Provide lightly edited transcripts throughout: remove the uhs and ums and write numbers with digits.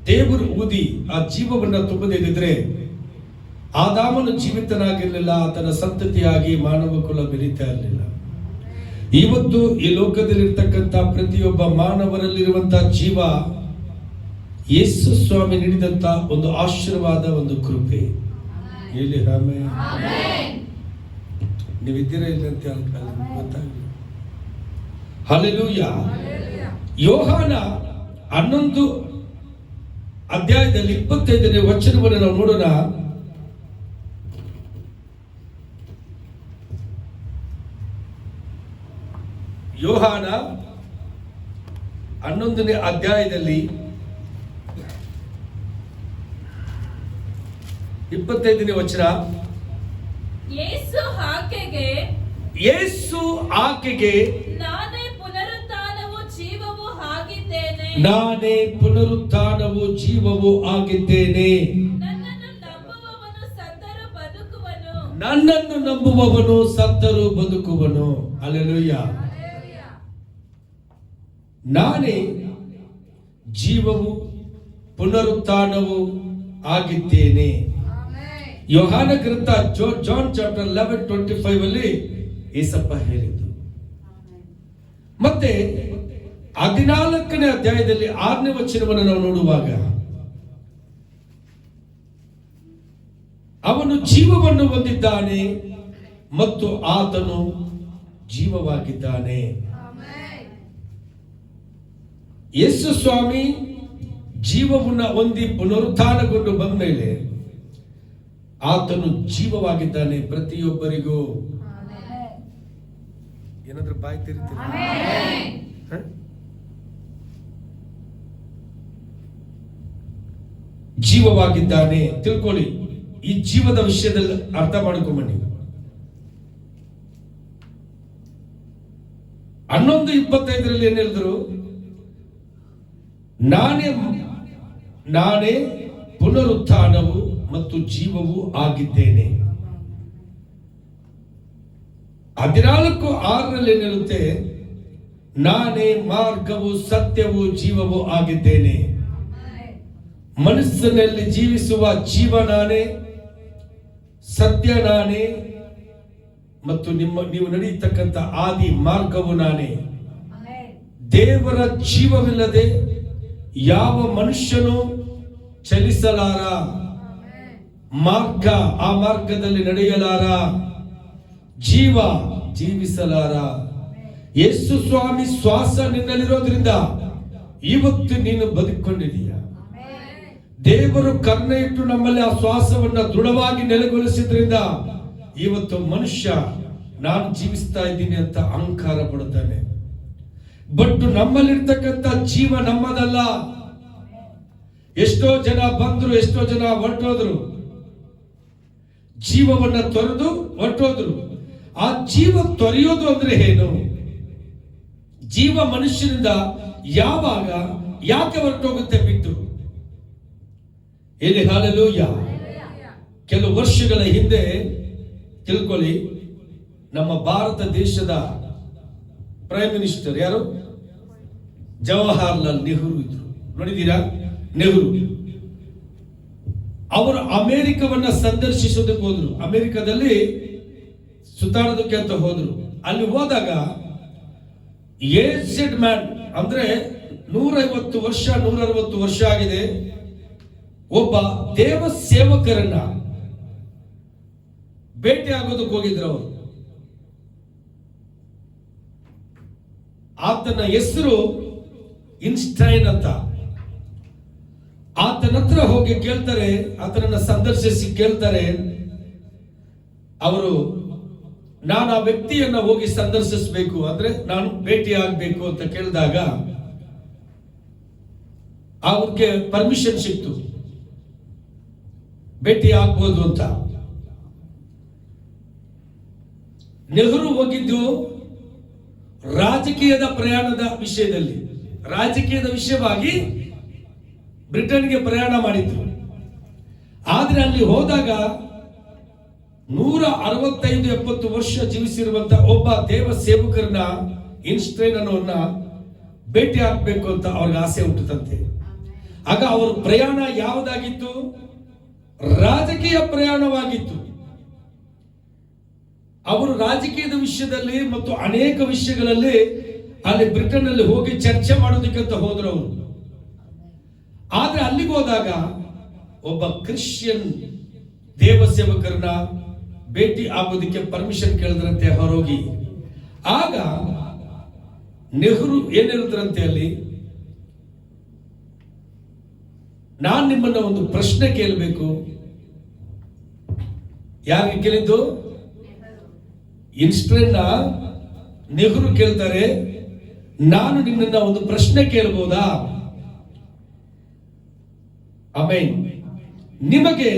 ದೇವರು ಊದಿ ಆ ಜೀವವನ್ನ ತುಂಬದಿದ್ರೆ ಆದಾಮನು ಜೀವಿತನಾಗಿರಲಿಲ್ಲ, ಆತನ ಸಂತತಿಯಾಗಿ ಮಾನವ ಕುಲ ಬೆಳೀತಾ ಇರಲಿಲ್ಲ. ಇವತ್ತು ಈ ಲೋಕದಲ್ಲಿರ್ತಕ್ಕಂಥ ಪ್ರತಿಯೊಬ್ಬ ಮಾನವರಲ್ಲಿರುವಂತಹ ಜೀವ ಯೇಸು ಸ್ವಾಮಿ ನೀಡಿದಂತ ಒಂದು ಆಶೀರ್ವಾದ, ಒಂದು ಕೃಪೆ. ಹೇಳಿ ಆಮೆನ್. ನೀವಿದ್ದೀರಾ ಇಲ್ಲ ಅಂತ ಗೊತ್ತಾಗಲಿಲ್ಲ. ಹಲ್ಲೆಲೂಯಾ. ಯೋಹಾನ 11 ಅಧ್ಯಾಯದಲ್ಲಿ 25ನೇ ವಚನವನ್ನು ನಾವು ನೋಡೋಣ. ಯೋಹಾನ 11ನೇ ಅಧ್ಯಾಯದಲ್ಲಿ 25ನೇ ವಚನ. ಯೇಸು ಆಕೆಗೆ ನಾನೇ ಪುನರುತ್ಥಾನವೂ ಜೀವವೂ ಆಗಿದ್ದೇನೆ, ನಾನೇ ಪುನರುತ್ಥಾನವೂ ಜೀವವೂ ಆಗಿದ್ದೇನೆ. ನನ್ನನ್ನು ನಂಬುವವನು ಸತ್ತರೂ ಬದುಕುವನು, ನನ್ನನ್ನು ನಂಬುವವನು ಸತ್ತರೂ ಬದುಕುವನು. ಹಲ್ಲೆಲೂಯಾ. ನಾನೇ ಜೀವವು ಪುನರುತ್ಥಾನವು ಆಗಿದ್ದೇನೆ. ಯೋಹಾನ ಗ್ರಂಥ ಜಾನ್ ಚಾಪ್ಟರ್ 11:25 ಅಲ್ಲಿ ಏಸಪ್ಪ ಹೇಳಿದ್ದು. ಮತ್ತೆ 14ನೇ ಅಧ್ಯಾಯದಲ್ಲಿ 6ನೇ ವಚನವನ್ನು ನಾವು ನೋಡುವಾಗ ಅವನು ಜೀವವನ್ನು ಹೊಂದಿದ್ದಾನೆ ಮತ್ತು ಆತನು ಜೀವವಾಗಿದ್ದಾನೆ. ಯೇಸು ಸ್ವಾಮಿ ಜೀವವನ್ನ ಹೊಂದಿ ಪುನರುತ್ಥಾನಗೊಂಡು ಬಂದ ಮೇಲೆ ಆತನು ಜೀವವಾಗಿದ್ದಾನೆ. ಪ್ರತಿಯೊಬ್ಬರಿಗೂ ಏನಾದ್ರೂ ಬಾಯಿ ತೆರೀತೀರಾ? ಜೀವವಾಗಿದ್ದಾನೆ. ತಿಳ್ಕೊಳ್ಳಿ, ಈ ಜೀವದ ವಿಷಯದಲ್ಲಿ ಅರ್ಥ ಮಾಡಿಕೊಂಬನ್ನಿ. 11:25 ಏನ್ ಹೇಳಿದ್ರು? ನಾನೇ ಪುನರುತ್ಥಾನವು ಮತ್ತು ಜೀವವು ಆಗಿದ್ದೇನೆ. 14:6 ಏನ್ ಹೇಳುತ್ತೆ? ನಾನೇ ಮಾರ್ಗವು ಸತ್ಯವು ಜೀವವು ಆಗಿದ್ದೇನೆ. ಮನಸ್ಸಿನಲ್ಲಿ ಜೀವಿಸುವ ಜೀವ ನಾನೇ, ಸತ್ಯ ನಾನೇ ಮತ್ತು ನೀವು ನಡೆಯತಕ್ಕಂಥ ಆದಿ ಮಾರ್ಗವು ನಾನೇ. ದೇವರ ಜೀವವಿಲ್ಲದೆ ಯಾವ ಮನುಷ್ಯನು ಚಲಿಸಲಾರ, ಮಾರ್ಗ ಆ ಮಾರ್ಗದಲ್ಲಿ ನಡೆಯಲಾರ, ಜೀವ ಜೀವಿಸಲಾರ. ಯೇಸು ಸ್ವಾಮಿ ಶ್ವಾಸ ನಿನ್ನಲ್ಲಿರೋದ್ರಿಂದ ಇವತ್ತು ನೀನು ಬದುಕೊಂಡಿದೀಯ. ದೇವರು ಕರ್ಣ ಇಟ್ಟು ನಮ್ಮಲ್ಲಿ ಆ ಶ್ವಾಸವನ್ನ ದೃಢವಾಗಿ ನೆಲೆಗೊಳಿಸಿದ್ರಿಂದ ಇವತ್ತು ಮನುಷ್ಯ ನಾನು ಜೀವಿಸ್ತಾ ಇದ್ದೀನಿ ಅಂತ ಅಹಂಕಾರ ಪಡುತ್ತಾನೆ. ಬಟ್ ನಮ್ಮಲ್ಲಿರ್ತಕ್ಕಂಥ ಜೀವ ನಮ್ಮದಲ್ಲ. ಎಷ್ಟೋ ಜನ ಬಂದ್ರು, ಎಷ್ಟೋ ಜನ ಹೊರಟೋದ್ರು, ಜೀವವನ್ನ ತೊರೆದು ಹೊರಟೋದ್ರು. ಆ ಜೀವ ತೊರೆಯೋದು ಅಂದ್ರೆ ಏನು? ಜೀವ ಮನುಷ್ಯನಿಂದ ಯಾವಾಗ ಯಾಕೆ ಹೊರಟೋಗುತ್ತೆ ಬಿಟ್ಟು? ಎಲ್ಲಿ? ಹಲ್ಲೆಲೂಯಾ. ಕೆಲವು ವರ್ಷಗಳ ಹಿಂದೆ ತಿಳ್ಕೊಳ್ಳಿ, ನಮ್ಮ ಭಾರತ ದೇಶದ ಪ್ರೈಮ್ ಮಿನಿಸ್ಟರ್ ಯಾರು? ಜವಾಹರ್ಲಾಲ್ ನೆಹರು ಇದ್ರು. ನೋಡಿದ್ದೀರಾ? ನೆಹರು ಅವರು ಅಮೆರಿಕವನ್ನ ಸಂದರ್ಶಿಸೋದಕ್ಕೆ ಹೋದ್ರು. ಅಮೆರಿಕದಲ್ಲಿ ಸುತ್ತಾಡೋದಕ್ಕೆ ಅಂತ ಹೋದ್ರು. ಅಲ್ಲಿ ಹೋದಾಗ ಏಜ್ಡ್ ಮ್ಯಾನ್ ಅಂದ್ರೆ 150 ವರ್ಷ 160 ವರ್ಷ ಆಗಿದೆ, ಒಬ್ಬ ದೇವ ಸೇವಕರನ್ನ ಭೇಟಿ ಆಗೋದಕ್ಕೆ ಹೋಗಿದ್ರು ಅವರು. ಆತನ ಹೆಸರು ಇನ್ಸ್ಟೈನ್ ಅಂತ. ಆತನ ಹತ್ರ ಹೋಗಿ ಕೇಳ್ತಾರೆ, ಆತನನ್ನ ಸಂದರ್ಶಿಸಿ ಕೇಳ್ತಾರೆ ಅವರು, ನಾನು ಆ ವ್ಯಕ್ತಿಯನ್ನ ಹೋಗಿ ಸಂದರ್ಶಿಸಬೇಕು ಅಂದ್ರೆ ನಾನು ಭೇಟಿ ಆಗ್ಬೇಕು ಅಂತ ಕೇಳಿದಾಗ ಅವ್ರಿಗೆ ಪರ್ಮಿಷನ್ ಸಿಕ್ತು, ಭೇಟಿ ಆಗ್ಬೋದು ಅಂತ. ನೆಹರು ಹೋಗಿದ್ದು ರಾಜಕೀಯದ ಪ್ರಯಾಣದ ವಿಷಯದಲ್ಲಿ, ರಾಜಕೀಯದ ವಿಷಯವಾಗಿ ಬ್ರಿಟನ್ಗೆ ಪ್ರಯಾಣ ಮಾಡಿದ್ರು. ಆದ್ರೆ ಅಲ್ಲಿ ಹೋದಾಗ 165-70 ವರ್ಷ ಜೀವಿಸಿರುವಂತ ಒಬ್ಬ ದೇವ ಸೇವಕರನ್ನ, ಇನ್ಸ್ಟೈನ್ ಅನ್ನೋನ್ನ ಭೇಟಿ ಆಗ್ಬೇಕು ಅಂತ ಅವ್ರಿಗೆ ಆಸೆ ಹುಟ್ಟುತ್ತಂತೆ. ಆಗ ಅವರ ಪ್ರಯಾಣ ಯಾವುದಾಗಿತ್ತು? ರಾಜಕೀಯ ಪ್ರಯಾಣವಾಗಿತ್ತು. ಅವರು ರಾಜಕೀಯದ ವಿಷಯದಲ್ಲಿ ಮತ್ತು ಅನೇಕ ವಿಷಯಗಳಲ್ಲಿ ಅಲ್ಲಿ ಬ್ರಿಟನ್ ಅಲ್ಲಿ ಹೋಗಿ ಚರ್ಚೆ ಮಾಡೋದಕ್ಕಂತ ಹೋದ್ರು ಅವರು. ಆದ್ರೆ ಅಲ್ಲಿಗೆ ಹೋದಾಗ ಒಬ್ಬ ಕ್ರಿಶ್ಚಿಯನ್ ದೇವ ಸೇವಕರನ್ನ ಭೇಟಿ ಆಗೋದಕ್ಕೆ ಪರ್ಮಿಷನ್ ಕೇಳಿದ್ರಂತೆ ಹೊರೋಗಿ. ಆಗ ನೆಹರು ಏನ್ ಹೇಳಿದ್ರಂತೆ ಅಲ್ಲಿ, ನಾನ್ ನಿಮ್ಮನ್ನ ಒಂದು ಪ್ರಶ್ನೆ ಕೇಳಬೇಕು. ಯಾರಿಗೆ ಕೇಳಿದ್ದು? ಇನ್ಸ್ಟೆಂಟ್ ನೆಹರು ಕೇಳ್ತಾರೆ, ನಾನು ನಿಮ್ಮನ್ನ ಒಂದು ಪ್ರಶ್ನೆ ಕೇಳಬಹುದಾ? ಆಮೇನ್. ನಿಮಗೆ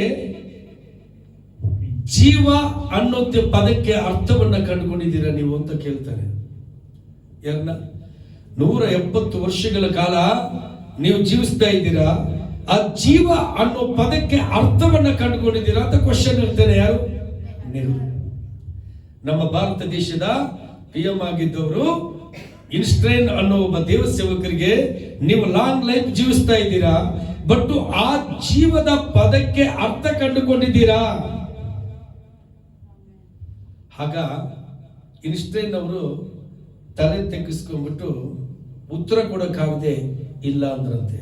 ಜೀವ ಅನ್ನೋ ಪದಕ್ಕೆ ಅರ್ಥವನ್ನ ಕಂಡುಕೊಂಡಿದ್ದೀರಾ ನೀವು ಅಂತ ಕೇಳ್ತಾರೆ. ಯಾರನ್ನ? 170 ವರ್ಷಗಳ ಕಾಲ ನೀವು ಜೀವಿಸ್ತಾ ಇದ್ದೀರಾ, ಆ ಜೀವ ಅನ್ನೋ ಪದಕ್ಕೆ ಅರ್ಥವನ್ನ ಕಂಡುಕೊಂಡಿದ್ದೀರಾ ಅಂತ ಕ್ವಶನ್ ಹೇಳ್ತಾರೆ. ಯಾರು? ನೆಹರು. ನಮ್ಮ ಭಾರತ ದೇಶದ PM ಆಗಿದ್ದವರು ಇನ್ಸ್ಟೈನ್ ಅನ್ನೋ ಒಬ್ಬ ದೇವ ಸೇವಕರಿಗೆ, ನೀವು ಲಾಂಗ್ ಲೈಫ್ ಜೀವಿಸ್ತಾ ಇದ್ದೀರಾ, ಬಟ್ ಆ ಜೀವದ ಪದಕ್ಕೆ ಅರ್ಥ ಕಂಡುಕೊಂಡಿದ್ದೀರಾ? ಆಗ ಇನ್ಸ್ಟೈನ್ ಅವರು ತಲೆ ತೆಗೆಸ್ಕೊಂಡ್ಬಿಟ್ಟು ಉತ್ತರ ಕೊಡಕ್ಕಾಗದೆ ಇಲ್ಲ ಅಂದ್ರಂತೆ.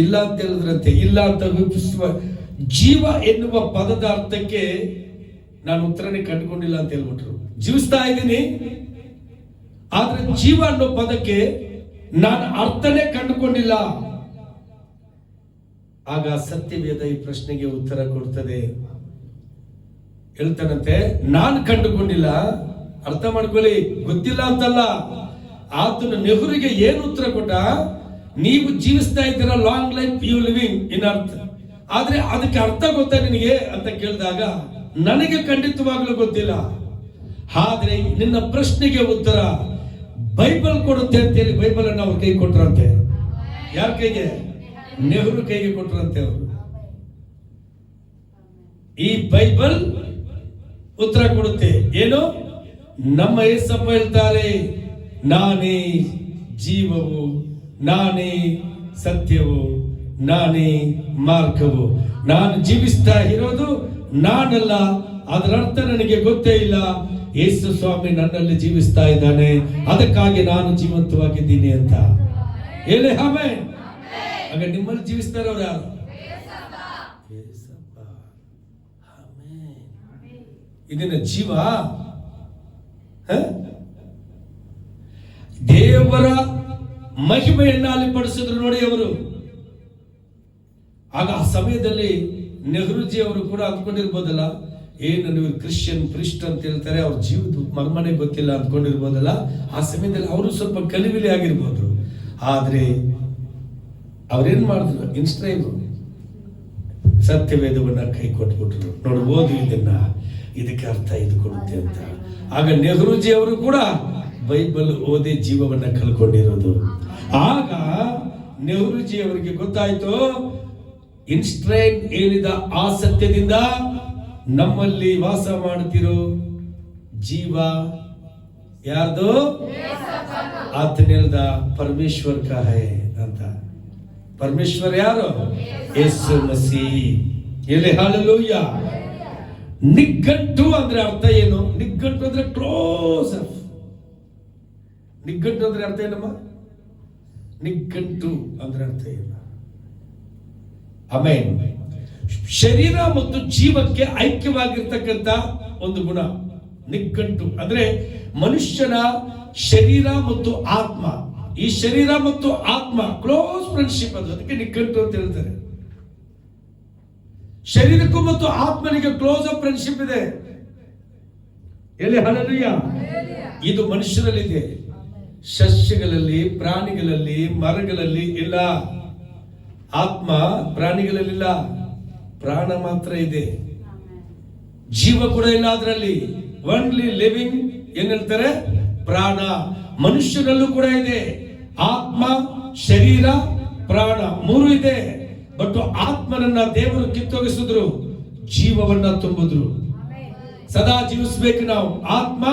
ಇಲ್ಲ ಅಂತ ಹೇಳಿದ್ರಂತೆ. ಇಲ್ಲ ಅಂತ ಜೀವ ಎನ್ನುವ ಪದದ ಅರ್ಥಕ್ಕೆ ನಾನು ಉತ್ತರನೇ ಕಂಡುಕೊಂಡಿಲ್ಲ ಅಂತ ಹೇಳ್ಬಿಟ್ರು. ಜೀವಿಸ್ತಾ ಇದ್ದೀನಿ, ಆದ್ರೆ ಜೀವ ಅನ್ನೋ ಪದಕ್ಕೆ ನಾನು ಅರ್ಥನೇ ಕಂಡುಕೊಂಡಿಲ್ಲ. ಆಗ ಸತ್ಯವೇದ ಈ ಪ್ರಶ್ನೆಗೆ ಉತ್ತರ ಕೊಡ್ತದೆ. ಹೇಳ್ತಾನಂತೆ, ನಾನು ಕಂಡುಕೊಂಡಿಲ್ಲ, ಅರ್ಥ ಮಾಡ್ಕೊಳ್ಳಿ, ಗೊತ್ತಿಲ್ಲ ಅಂತಲ್ಲ. ಆತನ ನೆಹರುಗೆ ಏನು ಉತ್ತರ ಕೊಟ್ಟ? ನೀವು ಜೀವಿಸ್ತಾ ಇದ್ದೀರಾ, long life you living in earth, ಆದ್ರೆ ಅದಕ್ಕೆ ಅರ್ಥ ಗೊತ್ತಾ ನಿನಗೆ ಅಂತ ಕೇಳಿದಾಗ ನನಗೆ ಖಂಡಿತವಾಗ್ಲೂ ಗೊತ್ತಿಲ್ಲ, ಆದ್ರೆ ನಿನ್ನ ಪ್ರಶ್ನೆಗೆ ಉತ್ತರ ಬೈಬಲ್ ಕೊಡುತ್ತೆ ಅಂತೇಳಿ ಬೈಬಲ್ ಅನ್ನು ಅವ್ರ ಕೈ ಕೊಟ್ರಂತೆ. ಯಾರ ಕೈಗೆ? ನೆಹರು ಕೈಗೆ ಕೊಟ್ರಂತೆ ಅವರು. ಈ ಬೈಬಲ್ ಉತ್ತರ ಕೊಡುತ್ತೆ. ಏನು? ನಮ್ಮ ಯೇಸಪ್ಪ ಹೇಳ್ತಾರೆ, ನಾನೇ ಜೀವವು, ನಾನೇ ಸತ್ಯವು, ನಾನೇ ಮಾರ್ಗವು. ನಾನು ಜೀವಿಸ್ತಾ ಇರೋದು ನಾನಲ್ಲ, ಅದರ ಅರ್ಥ ನನಗೆ ಗೊತ್ತೇ ಇಲ್ಲ. ಯೇಸು ಸ್ವಾಮಿ ನನ್ನಲ್ಲಿ ಜೀವಿಸ್ತಾ ಇದ್ದಾನೆ, ಅದಕ್ಕಾಗಿ ನಾನು ಜೀವಂತವಾಗಿದ್ದೀನಿ ಅಂತ ಹೇಳಿ. ಆಮೇನ್. ಆಗ ನಿಮ್ಮಲ್ಲಿ ಜೀವಿಸ್ತಾ ಇರೋರು ಯಾರು? ಇದನ್ನ ಜೀವ ದೇವರ ಮಹಿಮೆಯನ್ನ ಅಲ್ಲಿ ಪಡಿಸಿದ್ರು ನೋಡಿ ಅವರು. ಆಗ ಆ ಸಮಯದಲ್ಲಿ ನೆಹರುಜಿ ಅವರು ಕೂಡ ಅಂದ್ಕೊಂಡಿರ್ಬೋದಲ್ಲ, ಏನು ನೀವು ಕ್ರಿಶ್ಚಿಯನ್ ಪ್ರಿಸ್ಟ್ ಅಂತ ಹೇಳ್ತಾರೆ, ಅವ್ರ ಜೀವದ ಮರ್ಮನೆ ಗೊತ್ತಿಲ್ಲ ಅಂದ್ಕೊಂಡಿರ್ಬೋದಲ್ಲ. ಆ ಸಮಯದಲ್ಲಿ ಅವರು ಸ್ವಲ್ಪ ಕಲಿವಿಲಿ ಆಗಿರ್ಬೋದು. ಆದ್ರೆ ಅವ್ರೇನ್ ಮಾಡಿದ್ರು? ಇನ್ಸ್ಟೈನ್ ಸತ್ಯವೇದವನ್ನ ಕೈ ಕೊಟ್ಬಿಟ್ರು. ನೋಡಿ, ಓದು ಇದನ್ನ, ಇದಕ್ಕೆ ಅರ್ಥ ಇದು ಕೊಡುತ್ತೆ ಅಂತ. ಆಗ ನೆಹರುಜಿ ಅವರು ಕೂಡ ಬೈಬಲ್ ಓದಿ ಜೀವವನ್ನ ಕಳ್ಕೊಂಡಿರೋದು. ಆಗ ನೆಹರುಜಿ ಅವರಿಗೆ ಗೊತ್ತಾಯ್ತು, ಇನ್ಸ್ಟೈನ್ ಹೇಳಿದ ಆ ಸತ್ಯದಿಂದ ನಮ್ಮಲ್ಲಿ ವಾಸ ಮಾಡುತ್ತಿರೋ ಜೀವ ಯಾರ್ದು? ಆತನ ಹೇಳ್ದ ಪರಮೇಶ್ವರ ಕಾ ಹೈ ಅಂತ. ಪರಮೇಶ್ವರ ಯಾರು? ಯೇಸು ಮಸೀ. ಎಲ್ಲಿ ಹಲ್ಲೆಲೂಯ. ನಿಘಂಟು ಅಂದ್ರೆ ಅರ್ಥ ಏನು? ನಿಘಂಟು ಅಂದ್ರೆ ಕ್ಲೋಸ್ ಅಪ್. ನಿಘಂಟು ಅಂದ್ರೆ ಅರ್ಥ ಏನಮ್ಮ? ನಿಘಂಟು ಅಂದ್ರೆ ಅರ್ಥ ಏನು? ಆಮೇನ್. ಶರೀರ ಮತ್ತು ಜೀವಕ್ಕೆ ಐಕ್ಯವಾಗಿರ್ತಕ್ಕಂಥ ಒಂದು ಗುಣ ನಿಘಂಟು ಅಂದ್ರೆ ಮನುಷ್ಯನ ಶರೀರ ಮತ್ತು ಆತ್ಮ. ಈ ಶರೀರ ಮತ್ತು ಆತ್ಮ ಕ್ಲೋಸ್ ಫ್ರೆಂಡ್ಶಿಪ್, ಅದು ಅದಕ್ಕೆ ನಿಘಂಟು ಅಂತ ಹೇಳ್ತಾರೆ. ಶರೀರಕ್ಕೂ ಮತ್ತು ಆತ್ಮನಿಗೆ ಕ್ಲೋಸ್ ಅಪ್ ಫ್ರೆಂಡ್ಶಿಪ್ ಇದೆ. ಎಲ್ಲಿ ಹಲ್ಲೆಲೂಯ. ಇದು ಮನುಷ್ಯರಲ್ಲಿದೆ, ಸಸ್ಯಗಳಲ್ಲಿ, ಪ್ರಾಣಿಗಳಲ್ಲಿ, ಮರಗಳಲ್ಲಿ ಇಲ್ಲ. ಆತ್ಮ ಪ್ರಾಣಿಗಳಲ್ಲಿಲ್ಲ, ಪ್ರಾಣ ಮಾತ್ರ ಇದೆ, ಜೀವ ಕೂಡ ಇಲ್ಲ ಅದರಲ್ಲಿ. ಒನ್ಲಿ ಲಿವಿಂಗ್ ಏನ್ ಹೇಳ್ತಾರೆ? ಪ್ರಾಣ. ಮನುಷ್ಯನಲ್ಲೂ ಕೂಡ ಇದೆ, ಆತ್ಮ, ಶರೀರ, ಪ್ರಾಣ ಮೂರು ಇದೆ. ಬಟ್ ಆತ್ಮನನ್ನ ದೇವರು ಕಿತ್ತೊಗಿಸಿದ್ರು, ಜೀವವನ್ನ ತುಂಬಿದ್ರು. ಸದಾ ಜೀವಿಸ್ಬೇಕು ನಾವು. ಆತ್ಮ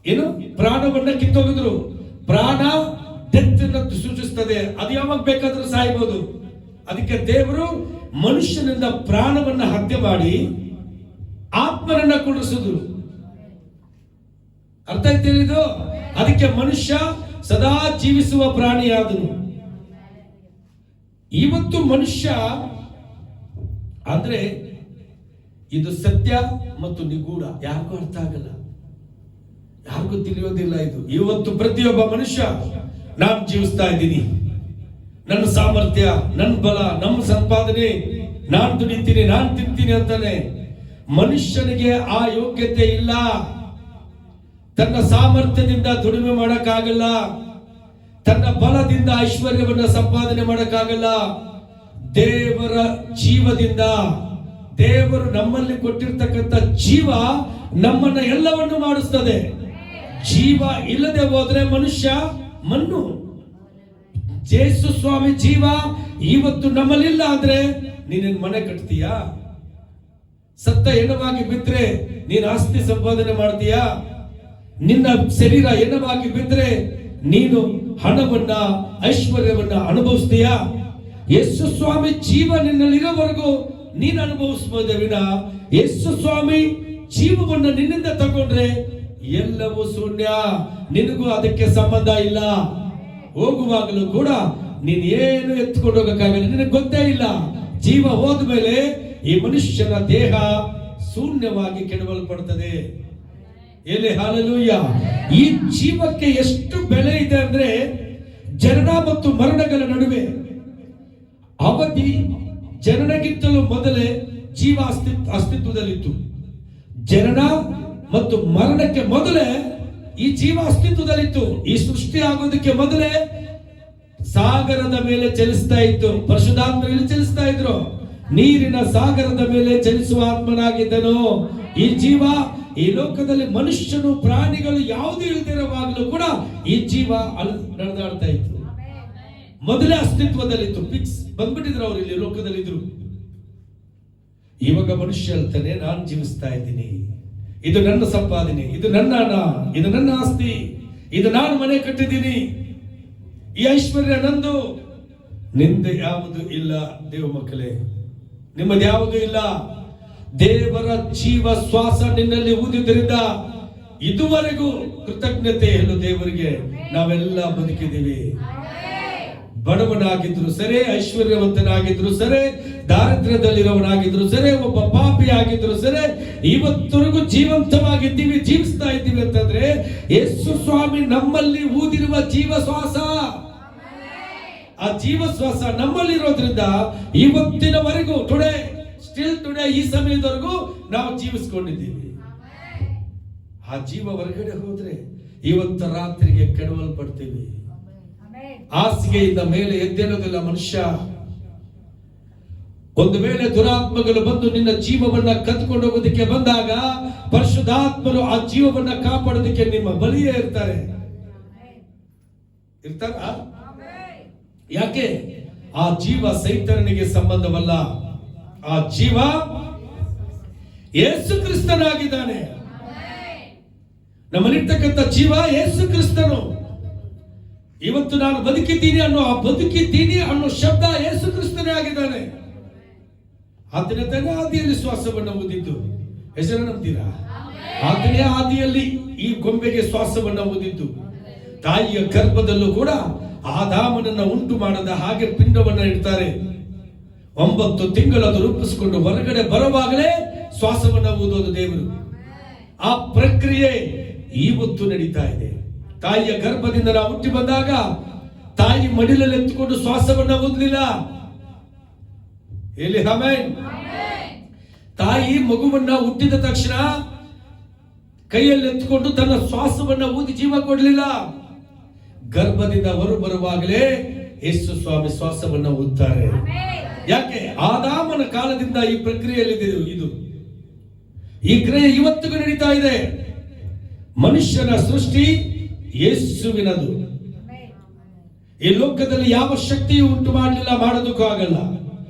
ಏನು? ಪ್ರಾಣವನ್ನ ಕಿತ್ತೊಗಿದ್ರು. ಪ್ರಾಣ ಡೆತ್ ಸೂಚಿಸ್ತದೆ. ಅದು ಯಾವಾಗ ಬೇಕಾದ್ರೂ ಸಾಯ್ಬೋದು. ಅದಕ್ಕೆ ದೇವರು ಮನುಷ್ಯನಿಂದ ಪ್ರಾಣವನ್ನ ಹತ್ಯೆ ಮಾಡಿ ಆತ್ಮನನ್ನ ಕುಡಿಸಿದ್ರು. ಅರ್ಥ ಆಯ್ತೇನೆ ಇದು? ಅದಕ್ಕೆ ಮನುಷ್ಯ ಸದಾ ಜೀವಿಸುವ ಪ್ರಾಣಿಯಾದನು. ಇವತ್ತು ಮನುಷ್ಯ ಅಂದ್ರೆ ಇದು ಸತ್ಯ ಮತ್ತು ನಿಗೂಢ, ಯಾರಿಗೂ ಅರ್ಥ ಆಗಲ್ಲ, ಯಾರಿಗೂ ತಿಳಿಯೋದಿಲ್ಲ ಇದು. ಇವತ್ತು ಪ್ರತಿಯೊಬ್ಬ ಮನುಷ್ಯ ನಾನು ಜೀವಿಸ್ತಾ ಇದ್ದೀನಿ, ನನ್ನ ಸಾಮರ್ಥ್ಯ, ನನ್ನ ಬಲ, ನಮ್ಮ ಸಂಪಾದನೆ, ನಾನು ದುಡಿತೀನಿ, ನಾನು ತಿಂತೀನಿ ಅಂತಾನೆ. ಮನುಷ್ಯನಿಗೆ ಆ ಯೋಗ್ಯತೆ ಇಲ್ಲ. ತನ್ನ ಸಾಮರ್ಥ್ಯದಿಂದ ದುಡಿಮೆ ಮಾಡಕ್ಕಾಗಲ್ಲ, ತನ್ನ ಬಲದಿಂದ ಐಶ್ವರ್ಯವನ್ನು ಸಂಪಾದನೆ ಮಾಡಕ್ಕಾಗಲ್ಲ. ದೇವರ ಜೀವದಿಂದ, ದೇವರು ನಮ್ಮಲ್ಲಿ ಕೊಟ್ಟಿರ್ತಕ್ಕಂಥ ಜೀವ ನಮ್ಮನ್ನ ಎಲ್ಲವನ್ನು ಮಾಡಿಸ್ತದೆ. ಜೀವ ಇಲ್ಲದೆ ಹೋದ್ರೆ ಮನುಷ್ಯ ಮಣ್ಣು. ಯೇಸು ಸ್ವಾಮಿ ಜೀವ ಇವತ್ತು ನಮ್ಮಲ್ಲಿಲ್ಲ ಅಂದ್ರೆ ನೀನೇನ್ ಮನೆ ಕಟ್ತೀಯಾ? ಸತ್ತ ಹೆಣವಾಗಿ ಬಿದ್ರೆ ನೀನು ಆಸ್ತಿ ಸಂಪಾದನೆ ಮಾಡ್ತೀಯಾ? ನಿನ್ನ ಶರೀರ ಹೆಣವಾಗಿ ಬಿದ್ರೆ ನೀನು ಹಣವನ್ನ, ಐಶ್ವರ್ಯವನ್ನ ಅನುಭವಿಸ್ತೀಯಾ? ಯೇಸು ಸ್ವಾಮಿ ಜೀವ ನಿನ್ನಲ್ಲಿರೋವರೆಗೂ ನೀನು ಅನುಭವಿಸಬಹುದೇ ವಿನ ಯೇಸು ಸ್ವಾಮಿ ಜೀವವನ್ನು ನಿನ್ನಿಂದ ತಗೊಂಡ್ರೆ ಎಲ್ಲವೂ ಶೂನ್ಯ. ನಿನಗೂ ಅದಕ್ಕೆ ಸಂಬಂಧ ಇಲ್ಲ. ಹೋಗುವಾಗಲೂ ಕೂಡ ನೀನ್ ಏನು ಎತ್ಕೊಂಡು ಹೋಗಕ್ಕಾಗಲ್ಲ, ನಿನಗೆ ಗೊತ್ತೇ ಇಲ್ಲ. ಜೀವ ಹೋದ್ಮೇಲೆ ಈ ಮನುಷ್ಯನ ದೇಹ ಶೂನ್ಯವಾಗಿ ಕೆಡವಲ್ಪಡ್ತದೆ. ಎಲ್ಲಿ ಹಾಲೆಲೂಯ. ಈ ಜೀವಕ್ಕೆ ಎಷ್ಟು ಬೆಲೆ ಇದೆ ಅಂದ್ರೆ ಜನನ ಮತ್ತು ಮರಣಗಳ ನಡುವೆ ಅವಧಿ ಜನನಗಿಂತಲೂ ಮೊದಲೇ ಜೀವ ಅಸ್ತಿತ್ವದಲ್ಲಿತ್ತು. ಜನನ ಮತ್ತು ಮರಣಕ್ಕೆ ಮೊದಲೇ ಈ ಜೀವ ಅಸ್ತಿತ್ವದಲ್ಲಿತ್ತು. ಈ ಸೃಷ್ಟಿ ಆಗೋದಕ್ಕೆ ಮೊದಲೇ ಸಾಗರದ ಮೇಲೆ ಚಲಿಸ್ತಾ ಇತ್ತು. ಪರಿಶುದ್ಧಾತ್ಮರಲ್ಲಿ ಚಲಿಸ್ತಾ ಇದ್ರು. ನೀರಿನ ಸಾಗರದ ಮೇಲೆ ಚಲಿಸುವ ಆತ್ಮನಾಗಿದ್ದನು ಈ ಜೀವ. ಈ ಲೋಕದಲ್ಲಿ ಮನುಷ್ಯನು, ಪ್ರಾಣಿಗಳು ಯಾವುದು ಇಲ್ದಿರುವಾಗಲೂ ಕೂಡ ಈ ಜೀವ ಅಲ್ಲಿ ನಡೆದಾಡ್ತಾ ಇತ್ತು. ಮೊದಲೇ ಅಸ್ತಿತ್ವದಲ್ಲಿತ್ತು. ಫಿಕ್ಸ್ ಬಂದ್ಬಿಟ್ಟಿದ್ರು ಅವರು, ಇಲ್ಲಿ ಲೋಕದಲ್ಲಿ ಇದ್ರು. ಇವಾಗ ಮನುಷ್ಯ ಹೇಳ್ತಾನೆ, ನಾನು ಜೀವಿಸ್ತಾ ಇದ್ದೀನಿ, ಇದು ನನ್ನ ಸಂಪಾದನೆ, ಇದು ನನ್ನ ಹಣ, ಇದು ನನ್ನ ಆಸ್ತಿ, ಇದು ನಾನು ಮನೆ ಕಟ್ಟಿದ್ದೀನಿ, ಈ ಐಶ್ವರ್ಯ ನಂದು. ನಿಂದೆ ಯಾವುದು ಇಲ್ಲ ದೇವ ಮಕ್ಕಳೇ, ನಿಮ್ಮದು ಯಾವುದು ಇಲ್ಲ. ದೇವರ ಜೀವ ಶ್ವಾಸ ನಿನ್ನಲ್ಲಿ ಊದಿದ್ದರಿಂದ ಇದುವರೆಗೂ ಕೃತಜ್ಞತೆ ಹೇಳು ದೇವರಿಗೆ. ನಾವೆಲ್ಲ ಬದುಕಿದ್ದೀವಿ. ಬಡವನಾಗಿದ್ರು ಸರಿ, ಐಶ್ವರ್ಯವಂತನಾಗಿದ್ರು ಸರಿ, ದಾರಿದ್ರ್ಯದಲ್ಲಿರೋವನಾಗಿದ್ರು ಸರಿ, ಒಬ್ಬ ಪಾಪಿ ಆಗಿದ್ರು ಸರಿ, ಇವತ್ತರೆಗೂ ಜೀವಂತವಾಗಿದ್ದೀವಿ, ಜೀವಿಸ್ತಾ ಇದ್ದೀವಿ ಅಂತಂದ್ರೆ ಯೇಸು ಸ್ವಾಮಿ ನಮ್ಮಲ್ಲಿ ಊದಿರುವ ಜೀವ ಶ್ವಾಸ. ಆ ಜೀವ ಶ್ವಾಸ ನಮ್ಮಲ್ಲಿರೋದ್ರಿಂದ ಇವತ್ತಿನವರೆಗೂ ಸ್ಟಿಲ್ ಟುಡೇ ಈ ಸಮಯದವರೆಗೂ ನಾವು ಜೀವಿಸ್ಕೊಂಡಿದ್ದೀವಿ. ಆ ಜೀವ ಹೊರಗಡೆ ಹೋದ್ರೆ ಇವತ್ತು ರಾತ್ರಿಗೆ ಕೆಡವಲ್ಪಡ್ತೀವಿ. ಹಾಸಿಗೆಯಿಂದ ಮೇಲೆ ಎದ್ದೇಳೋದಿಲ್ಲ ಮನುಷ್ಯ. ಒಂದು ವೇಳೆ ದುರಾತ್ಮಗಳು ಬಂದು ನಿನ್ನ ಜೀವವನ್ನ ಕದ್ಕೊಂಡು ಹೋಗೋದಕ್ಕೆ ಬಂದಾಗ ಪರಿಶುದ್ಧಾತ್ಮರು ಆ ಜೀವವನ್ನ ಕಾಪಾಡೋದಕ್ಕೆ ನಿಮ್ಮ ಬಳಿಯೇ ಇರ್ತಾರೆ. ಯಾಕೆ? ಆ ಜೀವ ಸೈತಾನನಿಗೆ ಸಂಬಂಧವಲ್ಲ. ಆ ಜೀವ ಯೇಸು ಕ್ರಿಸ್ತನಾಗಿದ್ದಾನೆ. ನಮ್ಮಲ್ಲಿರ್ತಕ್ಕಂಥ ಜೀವ ಯೇಸು ಕ್ರಿಸ್ತನು. ಇವತ್ತು ನಾನು ಬದುಕಿದ್ದೀನಿ ಅನ್ನೋ ಆ ಬದುಕಿದ್ದೀನಿ ಅನ್ನೋ ಶಬ್ದ ಯೇಸು ಕ್ರಿಸ್ತನೇ ಆಗಿದ್ದಾನೆ. ಆತನೇ ತಾನೇ ಆದಿಯಲ್ಲಿ ಶ್ವಾಸವನ್ನು ಊದಿದ್ದು. ಹೆಸರು ನಂಬ್ತೀರಾ? ಆತನೇ ಆದಿಯಲ್ಲಿ ಈ ಗೊಂಬೆಗೆ ಶ್ವಾಸವನ್ನು ಊದಿದ್ದು. ತಾಯಿಯ ಗರ್ಭದಲ್ಲೂ ಕೂಡ ಆದಾಮನನ್ನ ಉಂಟು ಮಾಡದ ಹಾಗೆ ಪಿಂಡವನ್ನ ಇಡ್ತಾರೆ. 9 ತಿಂಗಳು ಅದು ರೂಪಿಸಿಕೊಂಡು ಹೊರಗಡೆ ಬರುವಾಗಲೇ ಶ್ವಾಸವನ್ನ ಊದೋದು ದೇವರು. ಆ ಪ್ರಕ್ರಿಯೆ ಇವತ್ತು ನಡೀತಾ ಇದೆ. ತಾಯಿಯ ಗರ್ಭದಿಂದ ನಾವು ಹುಟ್ಟಿ ಬಂದಾಗ ತಾಯಿ ಮಡಿಲಲ್ಲಿ ಎತ್ತುಕೊಂಡು ಶ್ವಾಸವನ್ನ ಊದಲಿಲ್ಲ. ಎಲ್ಲಿ ಆಮೆನ್. ತಾಯಿ ಮಗುವನ್ನ ಹುಟ್ಟಿದ ತಕ್ಷಣ ಕೈಯಲ್ಲಿ ಎತ್ತುಕೊಂಡು ತನ್ನ ಶ್ವಾಸವನ್ನ ಊದಿ ಜೀವ ಕೊಡಲಿಲ್ಲ. ಗರ್ಭದಿಂದ ಹೊರ ಬರುವಾಗಲೇ ಯೇಸು ಸ್ವಾಮಿ ಶ್ವಾಸವನ್ನ ಊದ್ತಾರೆ. ಯಾಕೆ? ಆದಾಮನ ಕಾಲದಿಂದ ಈ ಪ್ರಕ್ರಿಯೆಯಲ್ಲಿ ಇದು ಈ ಕ್ರಿಯೆ ಇವತ್ತಿಗೂ ನಡೀತಾ ಇದೆ. ಮನುಷ್ಯನ ಸೃಷ್ಟಿ ಯೇಸುವಿನದು. ಈ ಲೋಕದಲ್ಲಿ ಯಾವ ಶಕ್ತಿಯು ಉಂಟು ಮಾಡಲಿಲ್ಲ, ಮಾಡೋದಕ್ಕೂ ಆಗಲ್ಲ.